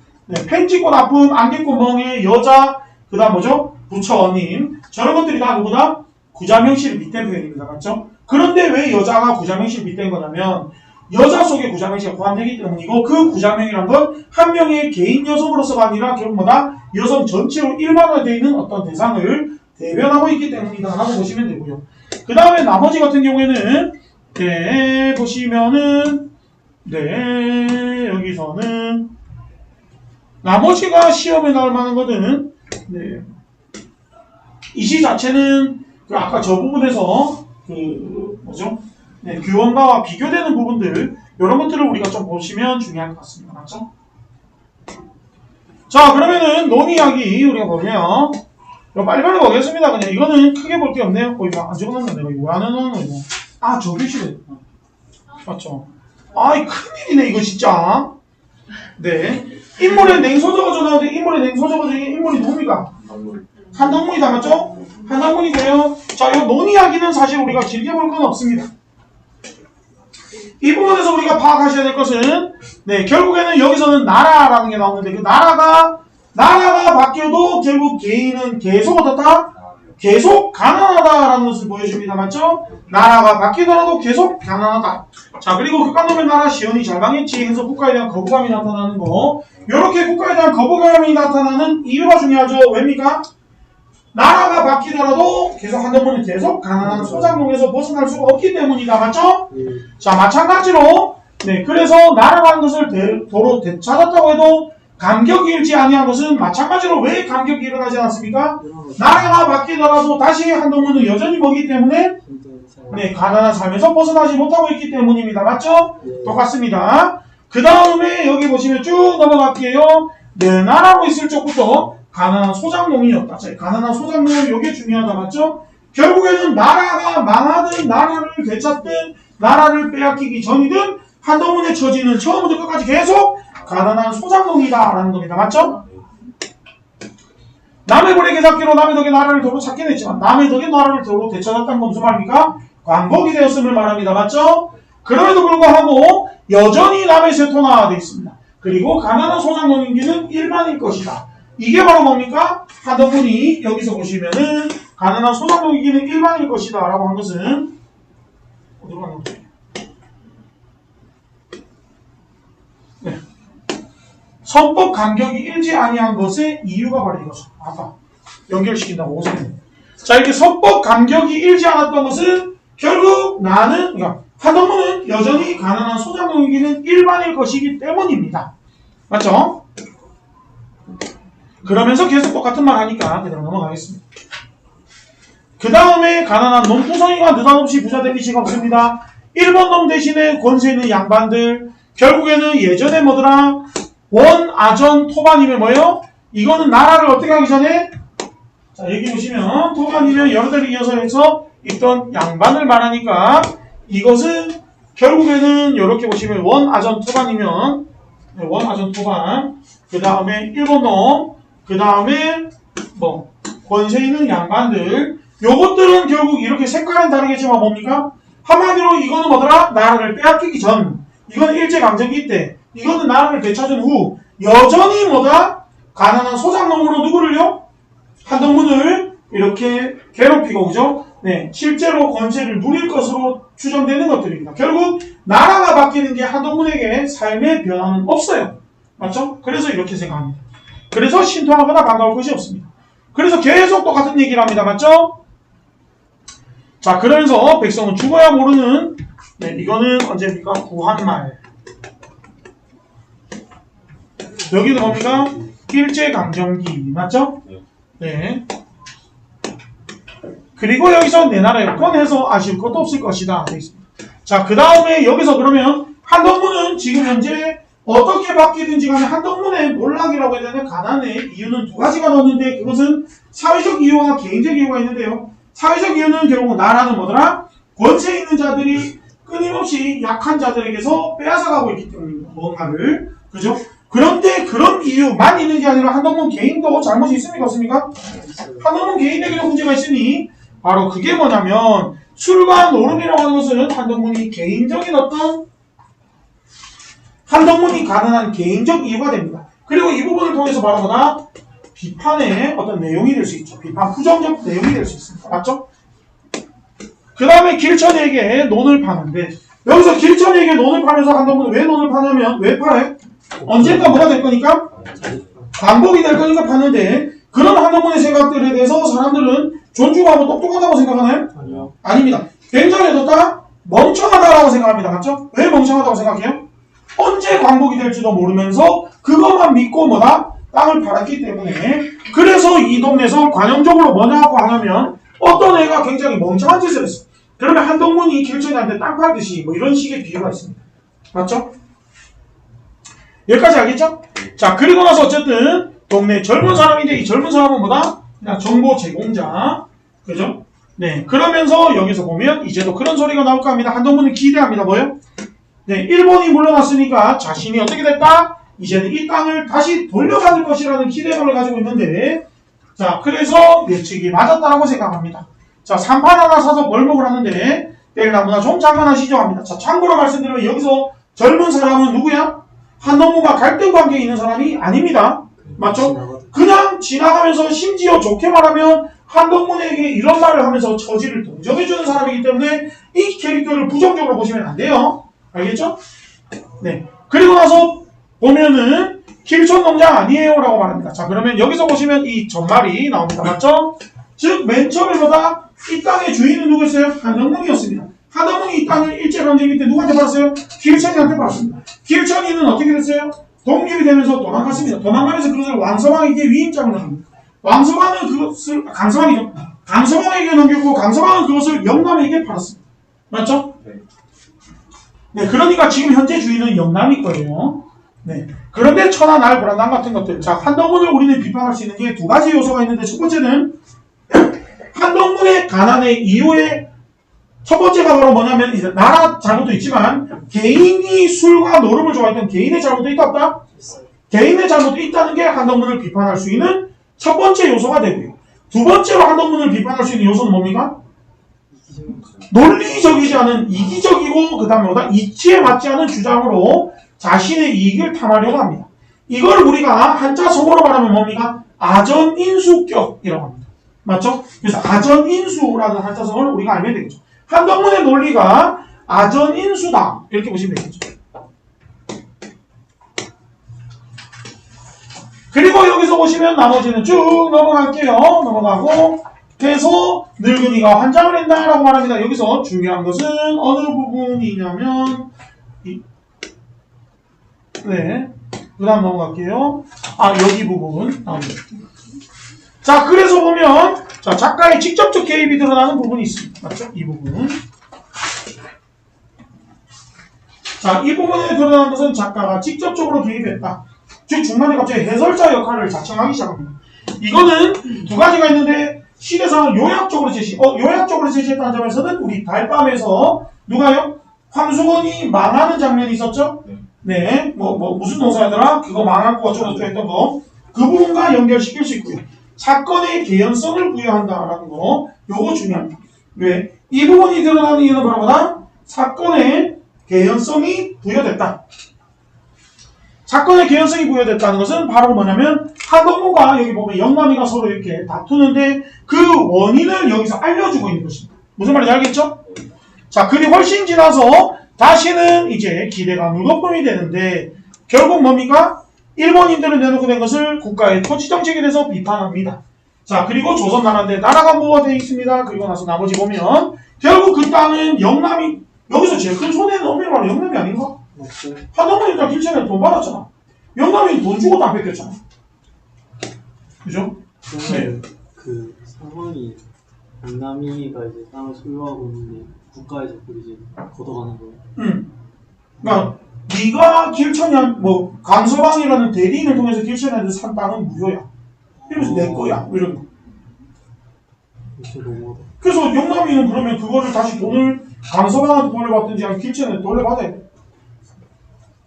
펜지꽃 아픔, 안개꽃 멍에 여자, 그 다음 뭐죠? 부처님. 저런 것들이 다 누구다? 구자명시를 밑댄 표현입니다. 맞죠? 그런데 왜 여자가 구자명시를 밑댄 거냐면 여자 속에 구자명시가 포함되기 때문이고 그 구자명이란 건 한 명의 개인 여성으로서가 아니라 결국 뭐다? 여성 전체로 일반화되어 있는 어떤 대상을 대변하고 있기 때문이다 라고 보시면 되고요. 그 다음에 나머지 같은 경우에는 보시면은 여기서는 나머지가 시험에 나올 만한 것은 이 시 자체는 아까 저 부분에서 규원가와 비교되는 부분들 이런 것들을 우리가 좀 보시면 중요할 것 같습니다. 맞죠? 자, 그러면은 논이야기 우리가 보면 빨리빨리 보겠습니다. 그냥 이거는 크게 볼 게 없네요. 이거 안 적어놨는데 이거 왜 안 해놓는 거예요? 아, 저 교실에 맞죠? 아이 큰일이네 이거 진짜. 인물에 냉소 적어져 나오는데 인물에 냉소 적어져 있는 인물이 누굽니까? 한덕문이다. 맞죠? 한덕문이고요. 자, 이 논이야기는 사실 우리가 길게 볼 건 없습니다. 이 부분에서 우리가 파악하셔야 될 것은 결국에는 여기서는 나라라는 게 나오는데 그 나라가 바뀌어도 결국 개인은 계속 어떻다? 계속 가난하다라는 것을 보여줍니다. 맞죠? 나라가 바뀌더라도 계속 가난하다. 자, 그리고 극한놈의 나라 시연이 잘 망했지 해서 국가에 대한 거부감이 나타나는 거. 이렇게 국가에 대한 거부감이 나타나는 이유가 중요하죠. 왜입니까? 나라가 바뀌더라도 계속 한동훈은 계속 가난한 소장농에서 벗어날 수가 없기 때문이다. 맞죠? 자, 마찬가지로 그래서 나라라는 것을 도로 되찾았다고 해도 감격이 일지 아니한 것은 마찬가지로 왜 감격이 일어나지 않았습니까? 나라가 바뀌더라도 다시 한동훈은 여전히 뭐기 때문에 네, 가난한 삶에서 벗어나지 못하고 있기 때문입니다. 맞죠? 똑같습니다. 그 다음에 여기 보시면 쭉 넘어갈게요. 네, 나라로 있을 적부터 가난한 소작농이었다. 자, 가난한 소작농은 이게 중요하다. 맞죠? 결국에는 나라가 망하든 나라를 되찾든 나라를 빼앗기기 전이든 한동훈의 처지는 처음부터 끝까지 계속 가난한 소작농이다 라는 겁니다. 맞죠? 남의 벌에 개잡기로 남의 덕에 나라를 도로 찾긴 했지만 남의 덕에 나라를 도로 되찾았다는 건 무슨 말입니까? 광복이 되었음을 말합니다. 맞죠? 그럼에도 불구하고 여전히 남의 세토나 되어 있습니다. 그리고 가난한 소작농인기는 일반일 것이다. 이게 바로 뭡니까? 한동훈이 여기서 보시면은 가난한 소작농인기는 일반일 것이다 라고 한 것은 어디로 가는 거죠? 네. 선법 간격이 일지 아니한 것의 이유가 바로 이거죠. 아까 연결시킨다고 오세요. 자, 이렇게 선법 간격이 일지 않았던 것은 결국 나는, 그러니까 한동훈은 여전히 가난한 소작농이기는 일반일 것이기 때문입니다. 맞죠? 그러면서 계속 똑같은 말 하니까 그대로 넘어가겠습니다. 그 다음에 가난한 농토성이가 느닷없이 부자 될 리가 없습니다. 일본 놈 대신에 권세 있는 양반들, 결국에는 예전에 뭐더라? 원아전 토반이면 뭐예요? 이거는 나라를 어떻게 하기 전에, 자, 여기 보시면 토반이면 여러 대를 이어서 해서 있던 양반을 말하니까 이것은 결국에는 이렇게 보시면 원아전 토반이면 원아전 토반, 그 다음에 일본놈, 그 다음에 뭐 권세 있는 양반들, 요것들은 결국 이렇게 색깔은 다르겠지만 뭡니까? 한마디로 이거는 뭐더라? 나라를 빼앗기기 전, 이건 일제강점기 때, 이거는 나라를 되찾은 후 여전히 뭐다? 가난한 소작농으로 누구를요? 한동훈을 이렇게 괴롭히고, 그죠? 네, 실제로 권세를 누릴 것으로 추정되는 것들입니다. 결국 나라가 바뀌는 게 한동훈에게 삶의 변화는 없어요. 맞죠? 그래서 이렇게 생각합니다. 그래서 신통하거나 반가울 것이 없습니다. 그래서 계속 똑같은 얘기를 합니다. 맞죠? 자, 그러면서 백성은 죽어야 모르는, 네, 이거는 언제입니까? 구한말. 여기도 뭡니까? 일제강점기. 맞죠? 네. 그리고 여기서 내 나라 여건해서 아쉬울 것도 없을 것이다. 되겠습니다. 자, 그 다음에 여기서 그러면 한동훈은 지금 현재 어떻게 바뀌든지 간에 한동훈의 몰락이라고 해야 되나 가난의 이유는 두 가지가 나오는데 그것은 사회적 이유와 개인적 이유가 있는데요. 사회적 이유는 결국 나라는 뭐더라? 권세 있는 자들이 끊임없이 약한 자들에게서 빼앗아가고 있기 때문입니다. 뭔가를. 그죠? 그런데 그런 이유만 있는 게 아니라 한동훈 개인도 잘못이 있습니까? 없습니까? 한동훈 개인에게도 문제가 있으니 바로 그게 뭐냐면 술과 노름이라고 하는 것은 한동훈이 개인적인 어떤 한동훈이 가능한 개인적 이유가 됩니다. 그리고 이 부분을 통해서 바로 뭐다? 비판의 어떤 내용이 될 수 있죠. 비판 부정적 내용이 될 수 있습니다. 맞죠? 그 다음에 길천에게 논을 파는데 여기서 길천에게 논을 파면서 한동훈은 왜 논을 파냐면 왜 팔아요? 언젠가 뭐가 될 거니까? 광복이 될 거니까 파는데 그런 한동훈의 생각들에 대해서 사람들은 존중하고 똑똑하다고 생각하나요? 아니요. 아닙니다. 굉장히 어떻다? 멍청하다라고 생각합니다. 맞죠? 왜 멍청하다고 생각해요? 언제 광복이 될지도 모르면서 그것만 믿고 뭐다? 땅을 팔았기 때문에 그래서 이 동네에서 관용적으로 뭐냐 하고 하냐면 어떤 애가 굉장히 멍청한 짓을 했어. 그러면 한동훈이 길천이한테 땅 팔듯이 뭐 이런 식의 비유가 있습니다. 맞죠? 여기까지 알겠죠? 자, 그리고 나서 어쨌든 동네 젊은 사람인데 이 젊은 사람은 뭐다? 그냥 정보 제공자. 그죠? 네. 그러면서 여기서 보면 이제도 그런 소리가 나올까 합니다. 한동훈은 기대합니다. 뭐요? 네. 일본이 물러났으니까 자신이 어떻게 됐다? 이제는 이 땅을 다시 돌려받을 것이라는 기대감을 가지고 있는데 자, 그래서 예측이 맞았다라고 생각합니다. 자, 산판 하나 사서 벌목을 하는데 뗄나무나 좀 장만하시죠 합니다. 자, 참고로 말씀드리면 여기서 젊은 사람은 누구야? 한동훈과 갈등 관계에 있는 사람이 아닙니다. 맞죠? 그냥 지나가면서 심지어 좋게 말하면 한동훈에게 이런 말을 하면서 처지를 동정해주는 사람이기 때문에 이 캐릭터를 부정적으로 보시면 안 돼요. 알겠죠? 네. 그리고 나서 보면은 길촌 농장 아니에요 라고 말합니다. 자, 그러면 여기서 보시면 이 전말이 나옵니다. 맞죠? 즉 맨 처음에보다 이 땅의 주인은 누구였어요? 한동훈이었습니다. 한동훈이 이 땅을 일제강점기 때 누구한테 팔았어요? 길천이한테 팔았습니다. 길천이는 어떻게 됐어요? 독립이 되면서 도망갔습니다. 도망가면서 그것을 왕서방에게 위임장을 합니다. 왕서방은 그것을 강서방이죠. 강서방에게 넘겼고 강서방은 그것을 영남에게 팔았습니다. 맞죠? 네, 그러니까 지금 현재 주인은 영남일 거예요. 네. 그런데 천하 날 불안당 같은 것들. 자, 한동훈을 우리는 비판할 수 있는 게 두 가지 요소가 있는데 첫 번째는 한동훈의 가난의 이유의 첫 번째가 바로 뭐냐면 이제 나라 잘못도 있지만 개인이 술과 노름을 좋아했던 개인의 잘못도 있다 없다? 개인의 잘못도 있다는 게 한동훈을 비판할 수 있는 첫 번째 요소가 되고요. 두 번째로 한동훈을 비판할 수 있는 요소는 뭡니까? 논리적이지 않은 이기적이고 그 다음에 뭐다? 이치에 맞지 않은 주장으로 자신의 이익을 탐하려고 합니다. 이걸 우리가 한자 성어로 말하면 뭡니까? 아전인수격이라고 합니다. 맞죠? 그래서 아전인수라는 한자 성어를 우리가 알면 되겠죠. 한동훈의 논리가 아전인수다 이렇게 보시면 되겠죠. 그리고 여기서 보시면 나머지는 쭉 넘어갈게요. 넘어가고 계속 늙은이가 환장을 했다라고 말합니다. 여기서 중요한 것은 어느 부분이냐면 네, 그 다음 넘어갈게요. 여기 부분 나옵니다. 자, 그래서 보면 자, 작가의 직접적 개입이 드러나는 부분이 있습니다. 맞죠? 이 부분. 자, 이 부분에 드러나는 것은 작가가 직접적으로 개입했다. 즉 중간에 갑자기 해설자 역할을 자청하기 시작합니다. 이거는 두 가지가 있는데 시대상을 요약적으로 제시했다는 점에서는 우리 달밤에서 누가요? 황수건이 망하는 장면이 있었죠? 네, 무슨 동사더라? 그거 망한 거 어쩌고 저쩌고 했던 거. 그 부분과 연결시킬 수 있고요. 사건의 개연성을 부여한다라는 거, 요거 중요합니다. 왜? 이 부분이 드러나는 이유는 바로 뭐다? 사건의 개연성이 부여됐다. 사건의 개연성이 부여됐다는 것은 바로 뭐냐면 한동훈과 여기 보면 영남이가 서로 이렇게 다투는데 그 원인을 여기서 알려주고 있는 것입니다. 무슨 말인지 알겠죠? 자, 글이 훨씬 지나서 다시는 이제 기대가 무겁음이 되는데 결국 뭡니까? 일본인들은 내놓고 된 것을 국가의 토지 정책에 대해서 비판합니다. 자, 그리고 조선나라인데 나라가 뭐가 되어 있습니다. 그리고 나서 나머지 보면 결국 그 땅은 영남이 여기서 제일 큰 손해는 엄밀히 영남이 아닌가? 한동훈이 일단 길천에 돈 받았잖아. 영남이 돈 주고 땅 뺏겼잖아. 그죠? 네. 그 상황이 영남이가 이제 땅을 소유하고 있는데 국가에서 그걸 이제 걷어가는 거예요. 그러니까 네가 길천이 강서방이라는 대리인을 통해서 길천한테 산 땅은 무효야. 이러면서 내 거야. 이런 거. 그래서 영남이는 그러면 그거를 다시 돈을 강서방한테 돌려받든지 아니면 길천에 돌려받아야 돼.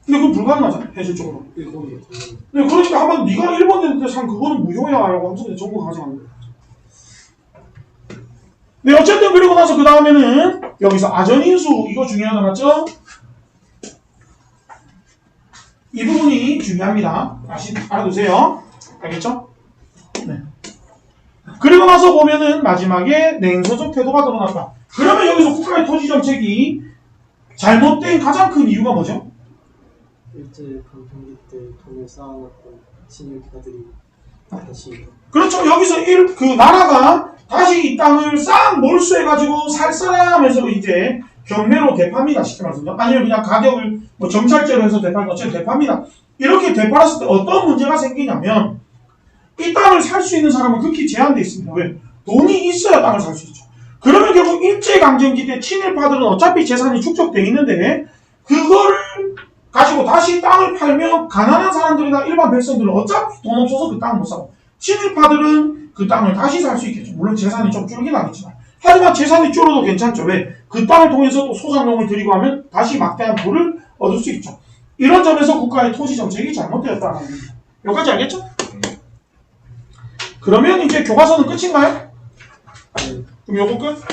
근데 그건 불가능하잖아, 현실적으로. 네, 그러니까 한번 네가 일본인한테 산 그거는 무효야 라고 하면서 정부 가져가는 거야. 네, 어쨌든 그리고 나서 그 다음에는 여기서 아전인수 이거 중요하다 맞죠? 이 부분이 중요합니다. 다시 알아두세요. 알겠죠? 네. 그리고 나서 보면은 마지막에 냉소적 태도가 드러났다. 그러면 여기서 국가의 토지 정책이 잘못된 가장 큰 이유가 뭐죠? 일제 강점기 때 돈을 쌓아놨던 친일파들이 다시 그렇죠. 여기서 그 나라가 다시 이 땅을 싹 몰수해가지고 살살하면서 이제 경매로 대파입니다. 쉽게 말해서 아니면 그냥 가격을 정찰제로 해서 대파는 어쨌든 대파입니다. 이렇게 대파했을 때 어떤 문제가 생기냐면 이 땅을 살 수 있는 사람은 극히 제한되어 있습니다. 왜? 돈이 있어야 땅을 살 수 있죠. 그러면 결국 일제강점기 때 친일파들은 어차피 재산이 축적되어 있는데 그거를 가지고 다시 땅을 팔면 가난한 사람들이나 일반 백성들은 어차피 돈 없어서 그 땅을 못 사고 친일파들은 그 땅을 다시 살 수 있겠죠. 물론 재산이 좀 줄긴 하겠지만 하지만 재산이 줄어도 괜찮죠. 왜? 그 땅을 통해서 또 소상공을 들이고 하면 다시 막대한 부를 얻을 수 있죠. 이런 점에서 국가의 토지 정책이 잘못되었다는 겁니다. 여기까지 알겠죠? 그러면 이제 교과서는 끝인가요? 그럼 요거 끝?